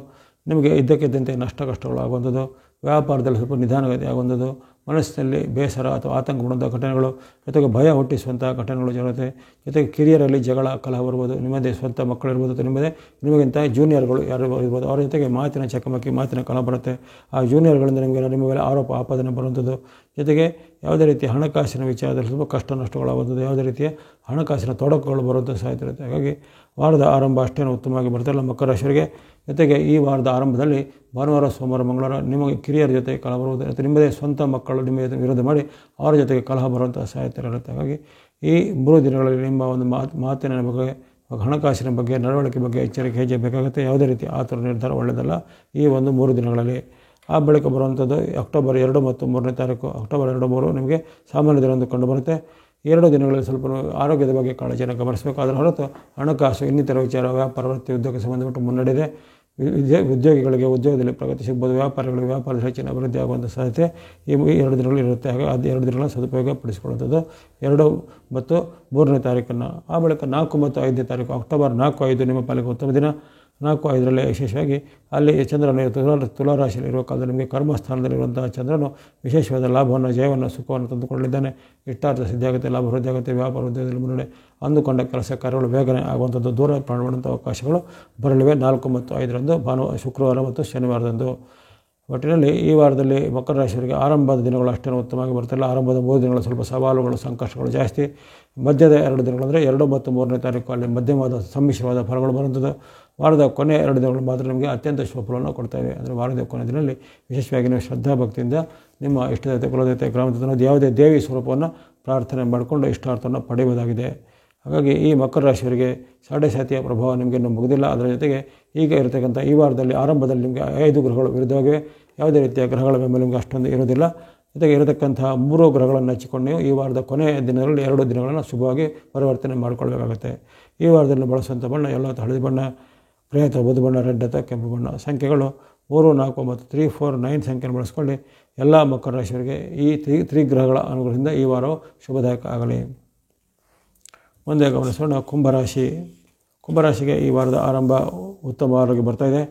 ನಿಮಗೆ ಇದ್ದಕ್ಕಿದ್ದಂತೆ ನಷ್ಟ ಕಷ್ಟಗಳು ಆಗುವಂಥದ್ದು. ವ್ಯಾಪಾರದಲ್ಲಿ ಸ್ವಲ್ಪ ನಿಧಾನಗತಿ ಆಗುವಂಥದ್ದು. ಮನಸ್ಸಿನಲ್ಲಿ ಬೇಸರ ಅಥವಾ ಆತಂಕ ಮಾಡುವಂಥ ಘಟನೆಗಳು, ಜೊತೆಗೆ ಭಯ ಹುಟ್ಟಿಸುವಂಥ ಘಟನೆಗಳು ಜರುತ್ತೆ. ಜೊತೆಗೆ ಕಿರಿಯರಲ್ಲಿ ಜಗಳ, ಕಲಹ ಬರ್ಬೋದು. ನಿಮ್ಮದೇ ಸ್ವಂತ ಮಕ್ಕಳಿರ್ಬೋದು ಅಥವಾ ನಿಮಗಿಂತ ಜೂನಿಯರ್ಗಳು ಯಾರು ಇರ್ಬೋದು. ಅವರ ಜೊತೆಗೆ ಮಾತಿನ ಚಕಮಕಿ, ಮಾತಿನ ಕಲಹ ಬರುತ್ತೆ. ಆ ಜೂನಿಯರ್ಗಳಿಂದ ನಿಮ್ಮ ಮೇಲೆ ಆರೋಪ ಆಪಾದನೆ ಬರುವಂಥದ್ದು. ಜೊತೆಗೆ ಯಾವುದೇ ರೀತಿಯ ಹಣಕಾಸಿನ ವಿಚಾರದಲ್ಲಿ ಸ್ವಲ್ಪ ಕಷ್ಟ ನಷ್ಟಗಳಾಗುವಂಥದ್ದು. ಯಾವುದೇ ರೀತಿಯ ಹಣಕಾಸಿನ ತೊಡಕುಗಳು ಬರುವಂಥ ಸಾಧ್ಯತೆ ಇರುತ್ತೆ. ಹಾಗಾಗಿ ವಾರದ ಆರಂಭ ಅಷ್ಟೇನು ಉತ್ತಮವಾಗಿ ಬರ್ತಾಯಿಲ್ಲ ಮಕರ ರಾಶಿಯವರಿಗೆ. ಜೊತೆಗೆ ಈ ವಾರದ ಆರಂಭದಲ್ಲಿ ಭಾನುವಾರ, ಸೋಮವಾರ, ಮಂಗಳವಾರ ನಿಮಗೆ ಕಿರಿಯರ ಜೊತೆ ಕಲಹ ಬರುವುದು ಅಥವಾ ನಿಮ್ಮದೇ ಸ್ವಂತ ಮಕ್ಕಳು ನಿಮ್ಮ ವಿರೋಧ ಮಾಡಿ ಅವರ ಜೊತೆಗೆ ಕಲಹ ಬರುವಂಥ ಸಾಧ್ಯತೆ ಇರುತ್ತೆ. ಹಾಗಾಗಿ ಈ 3 ದಿನಗಳಲ್ಲಿ ನಿಮ್ಮ ಒಂದು ಮಾತಿನ ಬಗ್ಗೆ, ಹಣಕಾಸಿನ ಬಗ್ಗೆ, ನಡವಳಿಕೆ ಬಗ್ಗೆ ಎಚ್ಚರಿಕೆ ಹೆಜ್ಜೆ ಬೇಕಾಗುತ್ತೆ. ಯಾವುದೇ ರೀತಿ ಆತುರ ನಿರ್ಧಾರ ಒಳ್ಳೆಯದಲ್ಲ ಈ ಒಂದು 3 ದಿನಗಳಲ್ಲಿ. ಆ ಬಳಿಕ ಬರುವಂಥದ್ದು ಅಕ್ಟೋಬರ್ 2 ಮತ್ತು 3ನೇ ತಾರೀಕು. ಅಕ್ಟೋಬರ್ 2, 3 ನಿಮಗೆ ಸಾಮಾನ್ಯ ದಿನದಂದು ಕಂಡುಬರುತ್ತೆ. 2 ದಿನಗಳಲ್ಲಿ ಸ್ವಲ್ಪ ಆರೋಗ್ಯದ ಬಗ್ಗೆ ಕಾಳಜಿಯನ್ನು ಗಮನಿಸಬೇಕು. ಅದರ ಹೊರತು ಹಣಕಾಸು, ಇನ್ನಿತರ ವಿಚಾರ, ವ್ಯಾಪಾರ, ವೃತ್ತಿ, ಉದ್ಯೋಗಕ್ಕೆ ಸಂಬಂಧಪಟ್ಟ ಮುನ್ನಡೆಯಿದೆ. ಉದ್ಯೋಗಿಗಳಿಗೆ ಉದ್ಯೋಗದಲ್ಲಿ ಪ್ರಗತಿ ಸಿಗ್ಬೋದು. ವ್ಯಾಪಾರಿಗಳಿಗೆ ವ್ಯಾಪಾರದ ಹೆಚ್ಚಿನ ಅಭಿವೃದ್ಧಿ ಆಗುವಂಥ ಸಾಧ್ಯತೆ ಈ 2 ದಿನಗಳು ಇರುತ್ತೆ. ಹಾಗೆ ಅದು 2 ದಿನಗಳ ಸದುಪಯೋಗ ಪಡಿಸಿಕೊಳ್ಳುವಂಥದ್ದು 2 ಮತ್ತು 3ನೇ ತಾರೀಕನ್ನು. ಆ ಬಳಿಕ 4 ಮತ್ತು 5ನೇ ತಾರೀಕು. ಅಕ್ಟೋಬರ್ 4, 5 ನಿಮ್ಮ ಪಾಲಿಗೆ ಉತ್ತಮ ದಿನ. 4, 5ರಲ್ಲಿ ವಿಶೇಷವಾಗಿ ಅಲ್ಲಿ ಚಂದ್ರನ ತುಲಾರಾಶಿಯಲ್ಲಿ ಇರುವ ಕಾಲದಲ್ಲಿ ನಿಮಗೆ ಕರ್ಮಸ್ಥಾನದಲ್ಲಿರುವಂಥ ಚಂದ್ರನು ವಿಶೇಷವಾದ ಲಾಭವನ್ನು, ಜಯವನ್ನು, ಸುಖವನ್ನು ತಂದುಕೊಳ್ಳಲಿದ್ದಾನೆ. ಇಷ್ಟಾರ್ಥ ಸಿದ್ಧಿಯಾಗುತ್ತೆ, ಲಾಭ ವೃದ್ಧಿಯಾಗುತ್ತೆ. ವ್ಯಾಪಾರ ಉದ್ಯೋಗದಲ್ಲಿ ಮುನ್ನಡೆ, ಅಂದುಕೊಂಡ ಕೆಲಸ ಕಾರ್ಯಗಳು ಬೇಗನೆ ಆಗುವಂಥದ್ದು, ದೂರ ಪ್ರಯಾಣ ಮಾಡುವಂಥ ಅವಕಾಶಗಳು ಬರಲಿವೆ 4 ಮತ್ತು 5ರಂದು, ಶುಕ್ರವಾರ ಮತ್ತು ಶನಿವಾರದಂದು. ಒಟ್ಟಿನಲ್ಲಿ ಈ ವಾರದಲ್ಲಿ ಮಕರ ರಾಶಿಯವರಿಗೆ ಆರಂಭದ ದಿನಗಳು ಅಷ್ಟೇನು ಉತ್ತಮವಾಗಿ ಬರ್ತಿಲ್ಲ. ಆರಂಭದ 3 ದಿನಗಳು ಸ್ವಲ್ಪ ಸವಾಲುಗಳು, ಸಂಕಷ್ಟಗಳು ಜಾಸ್ತಿ. ಮಧ್ಯದ 2 ದಿನಗಳು ಅಂದರೆ 2 ಮತ್ತು 3ನೇ ತಾರೀಕು ಅಲ್ಲಿ ಮಧ್ಯಮವಾದ ಸಮ್ಮಿಶ್ರವಾದ ಫಲಗಳು ಬರುವಂಥದ್ದು. ವಾರದ ಕೊನೆಯ 2 ದಿನಗಳು ಮಾತ್ರ ನಿಮಗೆ ಅತ್ಯಂತ ಶುಭ ಫಲವನ್ನು ಕೊಡ್ತೇವೆ. ಅಂದರೆ ವಾರದ ಕೊನೆಯ ದಿನದಲ್ಲಿ ವಿಶೇಷವಾಗಿ ನೀವು ಶ್ರದ್ಧಾಭಕ್ತಿಯಿಂದ ನಿಮ್ಮ ಇಷ್ಟದೇವತೆ, ಕುಲದೇವತೆ, ಗ್ರಾಮದೇವತೆ, ಯಾವುದೇ ದೇವಿ ಸ್ವರೂಪವನ್ನು ಪ್ರಾರ್ಥನೆ ಮಾಡಿಕೊಂಡು ಇಷ್ಟಾರ್ಥವನ್ನು ಪಡೆಯುವುದಾಗಿದೆ. ಹಾಗಾಗಿ ಈ ಮಕರ ರಾಶಿಯವರಿಗೆ ಸಾಡೆಸಾತಿಯ ಪ್ರಭಾವ ನಿಮಗೆ ಇನ್ನೂ ಮುಗಿದಿಲ್ಲ. ಅದರ ಜೊತೆಗೆ ಈಗ ಇರತಕ್ಕಂಥ ಈ ವಾರದಲ್ಲಿ ಆರಂಭದಲ್ಲಿ ನಿಮಗೆ 5 ಗ್ರಹಗಳು ವಿರುದ್ಧವಾಗಿವೆ. ಯಾವುದೇ ರೀತಿಯ ಗ್ರಹಗಳ ಬೆಂಬಲ ನಿಮಗೆ ಅಷ್ಟೊಂದು ಇರೋದಿಲ್ಲ. ಜೊತೆಗೆ ಇರತಕ್ಕಂಥ 3 ಗ್ರಹಗಳನ್ನು ಹಚ್ಚಿಕೊಂಡು ನೀವು ಈ ವಾರದ ಕೊನೆಯ ದಿನಗಳಲ್ಲಿ 2 ದಿನಗಳನ್ನು ಶುಭವಾಗಿ ಪರಿವರ್ತನೆ ಮಾಡಿಕೊಳ್ಬೇಕಾಗುತ್ತೆ. ಈ ವಾರದಲ್ಲಿ ಬಳಸುವಂಥ ಬಣ್ಣ ಎಲ್ಲೋ ಹಳದಿ ಬಣ್ಣ, ಗ್ರೇ ಅಥವಾ ಬುಧ ಬಣ್ಣ, ರೆಡ್ ಅಥವಾ ಕೆಂಪು ಬಣ್ಣ. ಸಂಖ್ಯೆಗಳು 3, 4 ಮತ್ತು 3, 4, 9 ಸಂಖ್ಯೆಯನ್ನು ಬಳಸ್ಕೊಳ್ಳಿ. ಎಲ್ಲ ಮಕರ ರಾಶಿಯವರಿಗೆ ಈ ತ್ರಿಗ್ರಹಗಳ ಅನುಗ್ರಹದಿಂದ ಈ ವಾರವು ಶುಭದಾಯಕ ಆಗಲಿ. ಮುಂದೆ ಗಮನಿಸೋಣ ಕುಂಭರಾಶಿ. ಕುಂಭರಾಶಿಗೆ ಈ ವಾರದ ಆರಂಭ ಉತ್ತಮವಾಗಿ ಬರ್ತಾಯಿದೆ.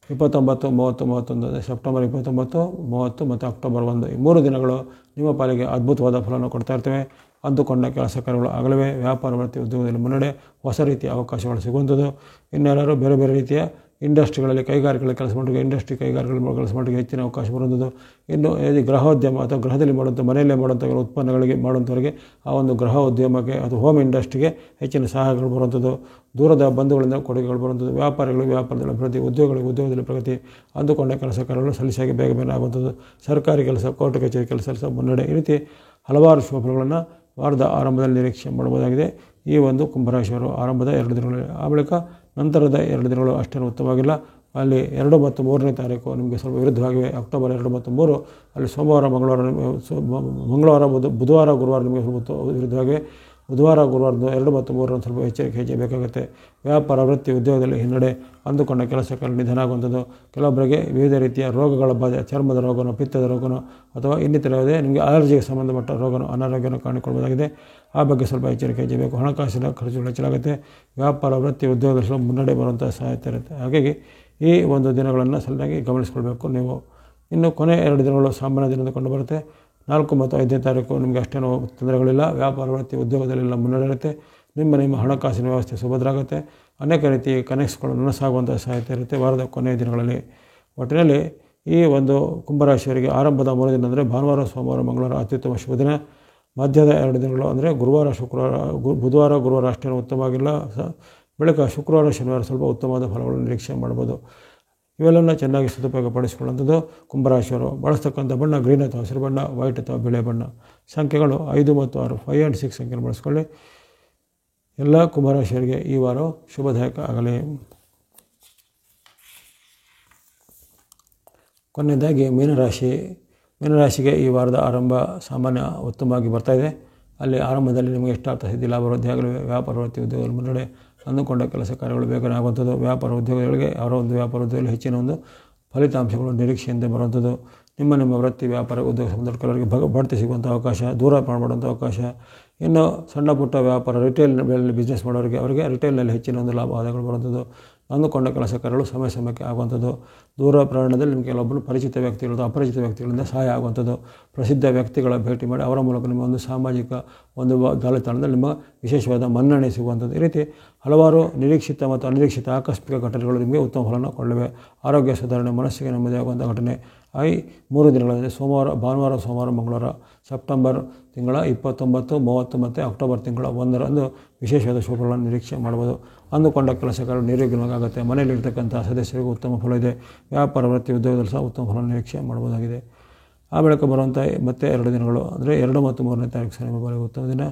29, 30, 31 ಸೆಪ್ಟೆಂಬರ್ 29, 30 ಮತ್ತು ಅಕ್ಟೋಬರ್ 1 ಈ 3 ದಿನಗಳು ನಿಮ್ಮ ಪಾಲಿಗೆ ಅದ್ಭುತವಾದ ಫಲವನ್ನು ಕೊಡ್ತಾ ಇರ್ತವೆ. ಅಂದುಕೊಂಡ ಕೆಲಸ ಕಾರ್ಯಗಳು ಆಗಲಿವೆ. ವ್ಯಾಪಾರ, ವೃತ್ತಿ, ಉದ್ಯೋಗದಲ್ಲಿ ಮುನ್ನಡೆ, ಹೊಸ ರೀತಿಯ ಅವಕಾಶಗಳು ಸಿಗುವಂಥದ್ದು. ಇನ್ನೆಲ್ಲರೂ ಬೇರೆ ಬೇರೆ ರೀತಿಯ ಇಂಡಸ್ಟ್ರಿಗಳಲ್ಲಿ, ಕೈಗಾರಿಕೆಗಳಲ್ಲಿ ಕೆಲಸ ಮಾಡೋರಿಗೆ ಕೈಗಾರಿಕೆಗಳಲ್ಲಿ ಕೆಲಸ ಮಾಡೋರಿಗೆ ಹೆಚ್ಚಿನ ಅವಕಾಶ ಬರುವಂಥದ್ದು. ಇನ್ನು ಗೃಹೋದ್ಯಮ ಅಥವಾ ಗೃಹದಲ್ಲಿ ಮಾಡುವಂಥ, ಮನೆಯಲ್ಲೇ ಮಾಡುವಂಥ ಉತ್ಪನ್ನಗಳಿಗೆ ಮಾಡುವಂಥವರಿಗೆ ಆ ಒಂದು ಗೃಹ ಉದ್ಯಮಕ್ಕೆ ಅಥವಾ ಹೋಮ್ ಇಂಡಸ್ಟ್ರಿಗೆ ಹೆಚ್ಚಿನ ಸಹಾಯಗಳು ಬರುವಂಥದ್ದು. ದೂರದ ಬಂಧುಗಳಿಂದ ಕೊಡುಗೆಗಳು ಬರುವಂಥದ್ದು. ವ್ಯಾಪಾರಿಗಳಿಗೆ ವ್ಯಾಪಾರದಲ್ಲಿ ಅಭಿವೃದ್ಧಿ, ಉದ್ಯೋಗದಲ್ಲಿ ಪ್ರಗತಿ, ಅಂದುಕೊಂಡ ಕೆಲಸ ಕಾರ್ಯಗಳು ಸಲೀಸಾಗಿ ಬೇಗ ಆಗುವಂಥದ್ದು. ಸರ್ಕಾರಿ ಕೆಲಸ, ಕೋರ್ಟ್ ಕಚೇರಿ ಕೆಲಸ ಮುನ್ನಡೆ, ಈ ರೀತಿ ಹಲವಾರು ಶುಭ ಫಲಗಳನ್ನು ವಾರದ ಆರಂಭದಲ್ಲಿ ನಿರೀಕ್ಷೆ ಮಾಡಬಹುದಾಗಿದೆ ಈ ಒಂದು ಕುಂಭರಾಶಿಯವರು ಆರಂಭದ 2 ದಿನಗಳಲ್ಲಿ. ಆ ಬಳಿಕ ನಂತರದ 2 ದಿನಗಳು ಅಷ್ಟೇನು ಉತ್ತಮವಾಗಿಲ್ಲ. ಅಲ್ಲಿ 2 ಮತ್ತು 3ನೇ ತಾರೀಕು ನಿಮಗೆ ಸ್ವಲ್ಪ ವಿರುದ್ಧವಾಗಿವೆ. ಅಕ್ಟೋಬರ್ 2 ಮತ್ತು 3 ಅಲ್ಲಿ ಸೋಮವಾರ, ಮಂಗಳವಾರ, ಬುಧವಾರ, ಗುರುವಾರ ನಿಮಗೆ ಸ್ವಲ್ಪ ವಿರುದ್ಧವಾಗಿವೆ. ಬುಧವಾರ, ಗುರುವಾರದ 2 ಮತ್ತು 3ರಂದು ಸ್ವಲ್ಪ ಎಚ್ಚರಿಕೆ ಹೆಚ್ಚಬೇಕಾಗುತ್ತೆ. ವ್ಯಾಪಾರ, ವೃತ್ತಿ, ಉದ್ಯೋಗದಲ್ಲಿ ಹಿನ್ನಡೆ, ಅಂದುಕೊಂಡ ಕೆಲಸಕ್ಕೆ ನಿಧನ ಆಗುವಂಥದ್ದು. ಕೆಲವೊಬ್ಬರಿಗೆ ವಿವಿಧ ರೀತಿಯ ರೋಗಗಳ ಬಾಧೆ, ಚರ್ಮದ ರೋಗನೋ, ಪಿತ್ತದ ರೋಗನೋ ಅಥವಾ ಇನ್ನಿತರ ಯಾವುದೇ ನಿಮಗೆ ಅಲರ್ಜಿಗೆ ಸಂಬಂಧಪಟ್ಟ ರೋಗನೋ, ಅನಾರೋಗ್ಯನೋ ಕಾಣಿಕೊಳ್ಳಬಹುದಾಗಿದೆ. ಆ ಬಗ್ಗೆ ಸ್ವಲ್ಪ ಎಚ್ಚರಿಕೆ ಹೆಚ್ಚಬೇಕು. ಹಣಕಾಸಿನ ಖರ್ಚುಗಳು ಹೆಚ್ಚಾಗುತ್ತೆ. ವ್ಯಾಪಾರ, ವೃತ್ತಿ, ಉದ್ಯೋಗದಲ್ಲಿ ಸ್ವಲ್ಪ ಮುನ್ನಡೆ ಬರುವಂಥ ಸಾಧ್ಯತೆ ಇರುತ್ತೆ. ಹಾಗಾಗಿ ಈ ಒಂದು ದಿನಗಳನ್ನು ಸರಿಯಾಗಿ ಗಮನಿಸ್ಕೊಳ್ಬೇಕು ನೀವು. ಇನ್ನು ಕೊನೆ 2 ದಿನಗಳು ಸಾಮಾನ್ಯ ದಿನದ ಕಂಡು ಬರುತ್ತೆ. 4 ಮತ್ತು 5ನೇ ತಾರೀಕು ನಿಮಗೆ ಅಷ್ಟೇನೂ ತೊಂದರೆಗಳಿಲ್ಲ. ವ್ಯಾಪಾರ, ವೃತ್ತಿ, ಉದ್ಯೋಗದಲ್ಲೆಲ್ಲ ಮುನ್ನಡೆ ಇರುತ್ತೆ. ನಿಮ್ಮ ಹಣಕಾಸಿನ ವ್ಯವಸ್ಥೆ ಸುಭದ್ರ ಆಗುತ್ತೆ. ಅನೇಕ ರೀತಿ ಕನೆಕ್ಟ್ಸ್ಗಳು ನನಸಾಗುವಂಥ ಸಾಧ್ಯತೆ ಇರುತ್ತೆ ವಾರದ ಕೊನೆಯ ದಿನಗಳಲ್ಲಿ. ಒಟ್ಟಿನಲ್ಲಿ ಈ ಒಂದು ಕುಂಭರಾಶಿಯವರಿಗೆ ಆರಂಭದ 3 ದಿನ ಅಂದರೆ ಭಾನುವಾರ, ಸೋಮವಾರ, ಮಂಗಳವಾರ ಅತ್ಯುತ್ತಮ ಶುಭ ದಿನ. ಮಧ್ಯದ 2 ದಿನಗಳು ಅಂದರೆ ಗುರುವಾರ, ಶುಕ್ರವಾರ, ಬುಧವಾರ, ಗುರುವಾರ ಅಷ್ಟೇನೂ ಉತ್ತಮವಾಗಿಲ್ಲ. ಬಳಿಕ ಶುಕ್ರವಾರ, ಶನಿವಾರ ಸ್ವಲ್ಪ ಉತ್ತಮವಾದ ಫಲಗಳನ್ನು ನಿರೀಕ್ಷೆ ಮಾಡ್ಬೋದು. ಇವೆಲ್ಲವನ್ನು ಚೆನ್ನಾಗಿ ಸದುಪಯೋಗ ಪಡಿಸಿಕೊಳ್ಳುವಂಥದ್ದು ಕುಂಭರಾಶಿಯವರು. ಬಳಸ್ತಕ್ಕಂಥ ಬಣ್ಣ ಗ್ರೀನ್ ಅಥವಾ ಹಸಿರು ಬಣ್ಣ, ವೈಟ್ ಅಥವಾ ಬಿಳೆ ಬಣ್ಣ. ಸಂಖ್ಯೆಗಳು 5 ಮತ್ತು 6, 5 and 6 ಸಂಖ್ಯೆಯನ್ನು ಬಳಸ್ಕೊಳ್ಳಿ. ಎಲ್ಲ ಕುಂಭರಾಶಿಯವರಿಗೆ ಈ ವಾರ ಶುಭದಾಯಕ ಆಗಲಿ. ಕೊನೆಯದಾಗಿ ಮೀನರಾಶಿಗೆ ಈ ವಾರದ ಆರಂಭ ಸಾಮಾನ್ಯ ಉತ್ತಮವಾಗಿ ಬರ್ತಾಯಿದೆ. ಅಲ್ಲಿ ಆರಂಭದಲ್ಲಿ ನಿಮಗೆ ಇಷ್ಟಾರ್ಥ ಸಿದ್ಧಿ, ಲಾಭ ವೃದ್ಧಿ ಆಗಲಿವೆ. ವ್ಯಾಪಾರ, ವೃತ್ತಿ, ಉದ್ಯೋಗದಲ್ಲಿ ಮುನ್ನಡೆ, ಅಂದುಕೊಂಡ ಕೆಲಸ ಕಾರ್ಯಗಳು ಬೇಗನೆ ಆಗುವಂಥದ್ದು. ವ್ಯಾಪಾರ ಉದ್ಯೋಗಗಳಿಗೆ ಅವರ ಒಂದು ವ್ಯಾಪಾರ ಉದ್ಯೋಗದಲ್ಲಿ ಹೆಚ್ಚಿನ ಒಂದು ಫಲಿತಾಂಶಗಳು ನಿರೀಕ್ಷೆಯಿಂದ ಬರುವಂಥದ್ದು. ನಿಮ್ಮ ವೃತ್ತಿ, ವ್ಯಾಪಾರ, ಉದ್ಯೋಗ ಸಂಬಂಧ ಕೆಲವರಿಗೆ ಬಡ್ತಿ ಸಿಗುವಂಥ ಅವಕಾಶ, ದೂರ ಮಾಡುವಂಥ ಅವಕಾಶ. ಇನ್ನು ಸಣ್ಣ ಪುಟ್ಟ ವ್ಯಾಪಾರ, ರಿಟೇಲ್ನಲ್ಲಿ ಬಿಸ್ನೆಸ್ ಮಾಡೋರಿಗೆ ಅವರಿಗೆ ರಿಟೇಲ್ನಲ್ಲಿ ಹೆಚ್ಚಿನ ಒಂದು ಲಾಭ ಆದಾಯಗಳು ಬರುವಂಥದ್ದು. ಅಂದುಕೊಂಡ ಕೆಲಸ ಕಾರ್ಯಗಳು ಸಮಯಕ್ಕೆ ಆಗುವಂಥದ್ದು. ದೂರ ಪ್ರಯಾಣದಲ್ಲಿ ನಿಮಗೆ ಕೆಲವೊಬ್ಬರು ಪರಿಚಿತ ವ್ಯಕ್ತಿಗಳು, ಅಪರಿಚಿತ ವ್ಯಕ್ತಿಗಳಿಂದ ಸಹಾಯ ಆಗುವಂಥದ್ದು. ಪ್ರಸಿದ್ಧ ವ್ಯಕ್ತಿಗಳ ಭೇಟಿ ಮಾಡಿ ಅವರ ಮೂಲಕ ನಿಮ್ಮ ಒಂದು ಸಾಮಾಜಿಕ ಒಂದು ಜಾಲತಾಣದಲ್ಲಿ ನಿಮ್ಮ ವಿಶೇಷವಾದ ಮನ್ನಣೆ ಸಿಗುವಂಥದ್ದು. ಈ ರೀತಿ ಹಲವಾರು ನಿರೀಕ್ಷಿತ ಮತ್ತು ಅನಿರೀಕ್ಷಿತ ಆಕಸ್ಮಿಕ ಘಟನೆಗಳು ನಿಮಗೆ ಉತ್ತಮ ಫಲವನ್ನು ಕೊಡಲಿವೆ. ಆರೋಗ್ಯ ಸುಧಾರಣೆ, ಮನಸ್ಸಿಗೆ ನೆಮ್ಮದಿ ಆಗುವಂಥ ಘಟನೆ 3 ದಿನಗಳಲ್ಲಿ ಭಾನುವಾರ, ಸೋಮವಾರ, ಮಂಗಳವಾರ ಸೆಪ್ಟೆಂಬರ್ ತಿಂಗಳ 29, 30 ಮತ್ತು ಅಕ್ಟೋಬರ್ ತಿಂಗಳ 1ರಂದು ವಿಶೇಷವಾದ ಶುಭಗಳನ್ನು ನಿರೀಕ್ಷೆ ಮಾಡ್ಬೋದು. ಅಂದುಕೊಂಡ ಕೆಲಸಗಳು ನಿರ್ವಿಘ್ನವಾಗುತ್ತೆ. ಮನೆಯಲ್ಲಿರ್ತಕ್ಕಂಥ ಸದಸ್ಯರಿಗೂ ಉತ್ತಮ ಫಲ ಇದೆ. ವ್ಯಾಪಾರ, ವೃತ್ತಿ, ಉದ್ಯೋಗದಲ್ಲಿ ಸಹ ಉತ್ತಮ ಫಲ ನಿರೀಕ್ಷೆ ಮಾಡ್ಬೋದಾಗಿದೆ. ಆ ಬಳಿಕ ಬರುವಂಥ ಮತ್ತೆ 2 ದಿನಗಳು ಅಂದರೆ 2 ಮತ್ತು 3ನೇ ತಾರೀಕು ನಿಮ್ಮ ಬಾಳಿಗೆ ಉತ್ತಮ ದಿನ.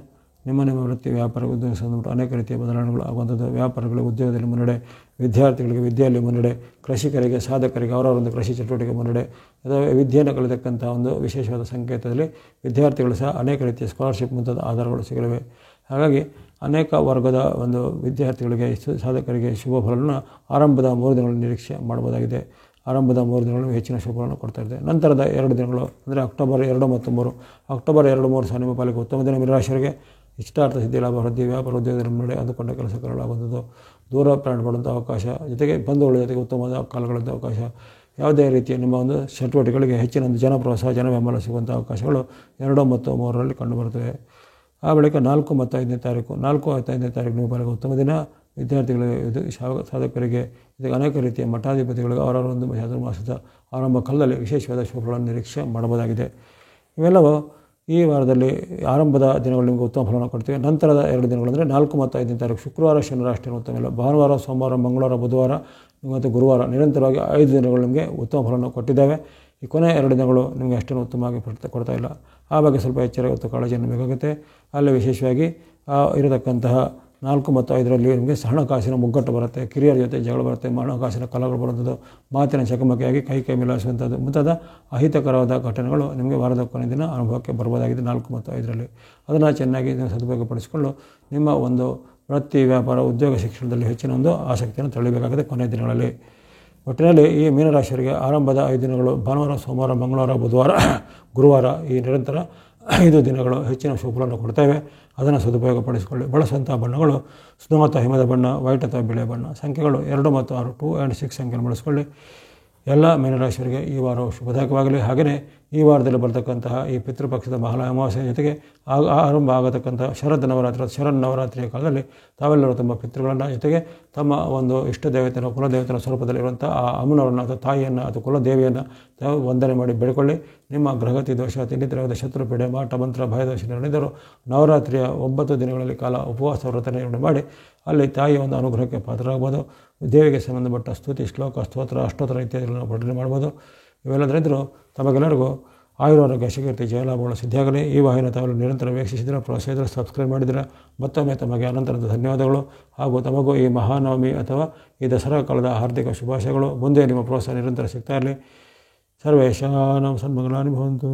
ನಿಮ್ಮ ವೃತ್ತಿ ವ್ಯಾಪಾರ ಉದ್ಯೋಗ ಸಂಬಂಧ ಅನೇಕ ರೀತಿಯ ಬದಲಾವಣೆಗಳು ಆಗುವಂಥದ್ದು. ವ್ಯಾಪಾರಗಳಿಗೆ, ಉದ್ಯೋಗದಲ್ಲಿ ಮುನ್ನಡೆ, ವಿದ್ಯಾರ್ಥಿಗಳಿಗೆ ವಿದ್ಯೆಯಲ್ಲಿ ಮುನ್ನಡೆ, ಕೃಷಿಕರಿಗೆ, ಸಾಧಕರಿಗೆ ಅವರವರೊಂದು ಕೃಷಿ ಚಟುವಟಿಕೆ ಮುನ್ನಡೆ, ಅಥವಾ ವಿದ್ಯೆಯನ್ನು ಕಲಿತಕ್ಕಂಥ ಒಂದು ವಿಶೇಷವಾದ ಸಂಕೇತದಲ್ಲಿ ವಿದ್ಯಾರ್ಥಿಗಳು ಸಹ ಅನೇಕ ರೀತಿಯ ಸ್ಕಾಲರ್ಶಿಪ್ ಮುಂತಾದ ಆಧಾರಗಳು ಸಿಗಲಿವೆ. ಹಾಗಾಗಿ ಅನೇಕ ವರ್ಗದ ಒಂದು ವಿದ್ಯಾರ್ಥಿಗಳಿಗೆ, ಸಾಧಕರಿಗೆ ಶುಭ ಫಲವನ್ನು ಆರಂಭದ 3 ದಿನಗಳಲ್ಲಿ ನಿರೀಕ್ಷೆ ಮಾಡ್ಬೋದಾಗಿದೆ. ಆರಂಭದ 3 ದಿನಗಳು ಹೆಚ್ಚಿನ ಶುಭಗಳನ್ನು ಕೊಡ್ತಾ ಇದೆ. ನಂತರದ 2 ದಿನಗಳು ಅಂದರೆ ಅಕ್ಟೋಬರ್ 2 ಮತ್ತು 3. ಅಕ್ಟೋಬರ್ 2, 3 ಸಹ ನಿಮ್ಮ ಪಾಲಿಗೆ ಉತ್ತಮ ದಿನ. ಮೀನರಾಶಿಯವರಿಗೆ ಇಷ್ಟಾರ್ಥ ಸಿದ್ಧಿ, ಲಾಭ, ವೃದ್ಧಿ, ವ್ಯಾಪಾರ, ಉದ್ಯೋಗದಲ್ಲಿ ಮುನ್ನಡೆ, ಅಂದುಕೊಂಡ ಕೆಲಸ ಕರಳಾಗುವಂಥದ್ದು, ದೂರ ಪ್ರಯಾಣ ಮಾಡುವಂಥ ಅವಕಾಶ, ಜೊತೆಗೆ ಬಂಧುಗಳ ಜೊತೆಗೆ ಉತ್ತಮವಾದ ಕಾಲಗಳಂಥ ಅವಕಾಶ, ಯಾವುದೇ ರೀತಿಯ ನಿಮ್ಮ ಒಂದು ಚಟುವಟಿಕೆಗಳಿಗೆ ಹೆಚ್ಚಿನ ಒಂದು ಜನಪ್ರೋತ್ಸಾಹ, ಜನ ಬೆಂಬಲ ಸಿಗುವಂಥ ಅವಕಾಶಗಳು 2 ಮತ್ತು 3ರಲ್ಲಿ ಕಂಡುಬರುತ್ತವೆ. ಆ ಬಳಿಕ 4 ಮತ್ತು 5ನೇ ತಾರೀಕು. 4 ಮತ್ತು 5ನೇ ತಾರೀಕು ನಿಮ್ಮ ಪಾಲಿಗೆ ಉತ್ತಮ ದಿನ. ವಿದ್ಯಾರ್ಥಿಗಳಿಗೆ, ಸಾಧಕರಿಗೆ, ಇದಕ್ಕೆ ಅನೇಕ ರೀತಿಯ ಮಠಾಧಿಪತಿಗಳಿಗೆ ಅವರವರ ಒಂದು ಚಾತುರ್ಮಾಸದ ಆರಂಭ ಕಾಲದಲ್ಲಿ ವಿಶೇಷವಾದ ಶುಭಗಳನ್ನು ನಿರೀಕ್ಷೆ ಮಾಡಬಹುದಾಗಿದೆ. ಇವೆಲ್ಲವೂ ಈ ವಾರದಲ್ಲಿ ಆರಂಭದ ದಿನಗಳು ನಿಮಗೆ ಉತ್ತಮ ಫಲವನ್ನು ಕೊಡ್ತೇವೆ. ನಂತರದ 2 ದಿನಗಳು ಅಂದರೆ 4 ಮತ್ತು 5ನೇ ತಾರೀಕು ಶುಕ್ರವಾರ, ಶನಿವಾರ ಅಷ್ಟೇನು ಉತ್ತಮ ಇಲ್ಲ. ಭಾನುವಾರ, ಸೋಮವಾರ, ಮಂಗಳವಾರ, ಬುಧವಾರ ಮತ್ತು ಗುರುವಾರ ನಿರಂತರವಾಗಿ 5 ದಿನಗಳು ನಿಮಗೆ ಉತ್ತಮ ಫಲವನ್ನು ಕೊಟ್ಟಿದ್ದಾವೆ. ಈ ಕೊನೆಯ 2 ದಿನಗಳು ನಿಮಗೆ ಅಷ್ಟೇನು ಉತ್ತಮವಾಗಿ ಕೊಡ್ತಾ ಇಲ್ಲ. ಆ ಬಗ್ಗೆ ಸ್ವಲ್ಪ ಎಚ್ಚರ ಮತ್ತು ಕಾಳಜಿಯನ್ನು ಬೇಕಾಗುತ್ತೆ. ಅಲ್ಲಿ ವಿಶೇಷವಾಗಿ ಇರತಕ್ಕಂತಹ 4 ಮತ್ತು 5ರಲ್ಲಿ ನಿಮಗೆ ಹಣಕಾಸಿನ ಮುಗ್ಗಟ್ಟು ಬರುತ್ತೆ, ಕಿರಿಯರ ಜೊತೆ ಜಗಳ ಬರುತ್ತೆ, ಹಣಕಾಸಿನ ಕಲಗಳು ಬರುವಂಥದ್ದು, ಮಾತಿನ ಚಕಮಕಿಯಾಗಿ ಕೈ ಮಿಲಾಯಿಸುವಂಥದ್ದು ಮುಂತಾದ ಅಹಿತಕರವಾದ ಘಟನೆಗಳು ನಿಮಗೆ ವಾರದ ಕೊನೆಯ ದಿನ ಅನುಭವಕ್ಕೆ ಬರ್ಬೋದಾಗಿದೆ 4 ಮತ್ತು 5ರಲ್ಲಿ. ಅದನ್ನು ಚೆನ್ನಾಗಿ ಸದುಪಯೋಗಪಡಿಸಿಕೊಂಡು ನಿಮ್ಮ ಒಂದು ವೃತ್ತಿ, ವ್ಯಾಪಾರ, ಉದ್ಯೋಗ, ಶಿಕ್ಷಣದಲ್ಲಿ ಹೆಚ್ಚಿನ ಒಂದು ಆಸಕ್ತಿಯನ್ನು ತಳಿಬೇಕಾಗಿದೆ ಕೊನೆಯ ದಿನಗಳಲ್ಲಿ. ಒಟ್ಟಿನಲ್ಲಿ ಈ ಮೀನರಾಶಿಯವರಿಗೆ ಆರಂಭದ 5 ದಿನಗಳು ಭಾನುವಾರ, ಸೋಮವಾರ, ಮಂಗಳವಾರ, ಬುಧವಾರ, ಗುರುವಾರ ಈ ನಿರಂತರ 5 ದಿನಗಳು ಹೆಚ್ಚಿನ ಶುಭಗಳನ್ನು ಕೊಡ್ತೇವೆ. ಅದನ್ನು ಸದುಪಯೋಗಪಡಿಸಿಕೊಳ್ಳಿ. ಬಳಸುವಂಥ ಬಣ್ಣಗಳು ಸ್ನೋ ಅಥವಾ ಹಿಮದ ಬಣ್ಣ, ವೈಟ್ ಅಥವಾ ಬಿಳೆ ಬಣ್ಣ. ಸಂಖ್ಯೆಗಳು 2 ಮತ್ತು 6, 2 and 6 ಸಂಖ್ಯೆಯನ್ನು ಬಳಸಿಕೊಳ್ಳಿ. ಎಲ್ಲ ಮೀನರಾಶಿಯವರಿಗೆ ಈ ವಾರವು ಶುಭದಾಯಕವಾಗಲಿ. ಹಾಗೆಯೇ ಈ ವಾರದಲ್ಲಿ ಬರ್ತಕ್ಕಂತಹ ಈ ಪಿತೃಪಕ್ಷದ ಮಹಾಲಯ ಅಮಾವಾಸ್ಯೆ ಜೊತೆಗೆ ಆರಂಭ ಆಗತಕ್ಕಂಥ ಶರನ್ನವರಾತ್ರಿಯ ಕಾಲದಲ್ಲಿ ತಾವೆಲ್ಲರೂ ತಮ್ಮ ಪಿತೃಗಳನ್ನು ಜೊತೆಗೆ ತಮ್ಮ ಒಂದು ಇಷ್ಟ ದೇವತೆಯ ಕುಲದೇವತೆಯ ಸ್ವರೂಪದಲ್ಲಿರುವಂಥ ಆ ಅಮ್ಮನವರನ್ನು ಅಥವಾ ತಾಯಿಯನ್ನು ಅಥವಾ ಕುಲದೇವಿಯನ್ನು ತಾವು ವಂದನೆ ಮಾಡಿ ಬೇಡಿಕೊಳ್ಳಿ. ನಿಮ್ಮ ಗ್ರಹಗತಿ ದೋಷ, ತಿಂಡಿತರವಾದ ಶತ್ರುಪೀಡೆ, ಮಾಟ ಮಂತ್ರ, ಭಯದೋಷ ನಿರ್ಣಿದರು ನವರಾತ್ರಿಯ 9 ದಿನಗಳಲ್ಲಿ ಕಾಲ ಉಪವಾಸ ವ್ರತ ನಿರ್ವಹಣೆ ಮಾಡಿ ಅಲ್ಲಿ ತಾಯಿಯ ಒಂದು ಅನುಗ್ರಹಕ್ಕೆ ಪಾತ್ರರಾಗ್ಬೋದು. ದೇವಿಗೆ ಸಂಬಂಧಪಟ್ಟ ಸ್ತುತಿ, ಶ್ಲೋಕ, ಸ್ತೋತ್ರ, ಅಷ್ಟೋತ್ತರ ಇತ್ಯಾದಿಗಳನ್ನು ಪಠನೆ ಮಾಡ್ಬೋದು. ಇವೆಲ್ಲದರಿಂದಲೂ ತಮಗೆಲ್ಲರಿಗೂ ಆಯುರಾರೋಗ್ಯ, ಕೀರ್ತಿ, ಜಯಲಾಭಗಳು ಸಿದ್ಧಿಯಾಗಲಿ. ಈ ವಾಹಿನಿ ತಾವು ನಿರಂತರ ವೀಕ್ಷಿಸಿದರೆ, ಪ್ರೋತ್ಸಾಹಿಸಿದರೆ, ಸಬ್ಸ್ಕ್ರೈಬ್ ಮಾಡಿದರೆ ಮತ್ತೊಮ್ಮೆ ತಮಗೆ ಅನಂತರದ ಧನ್ಯವಾದಗಳು. ಹಾಗೂ ತಮಗೂ ಈ ಮಹಾನವಮಿ ಅಥವಾ ಈ ದಸರಾ ಕಾಲದ ಹಾರ್ದಿಕ ಶುಭಾಶಯಗಳು. ಮುಂದೆ ನಿಮ್ಮ ಪ್ರೋತ್ಸಾಹ ನಿರಂತರ ಸಿಗ್ತಾ ಇರಲಿ. ಸರ್ವೇಷಾಂ ಸನ್ಮಂಗಲಾನಿ ಭವಂತು.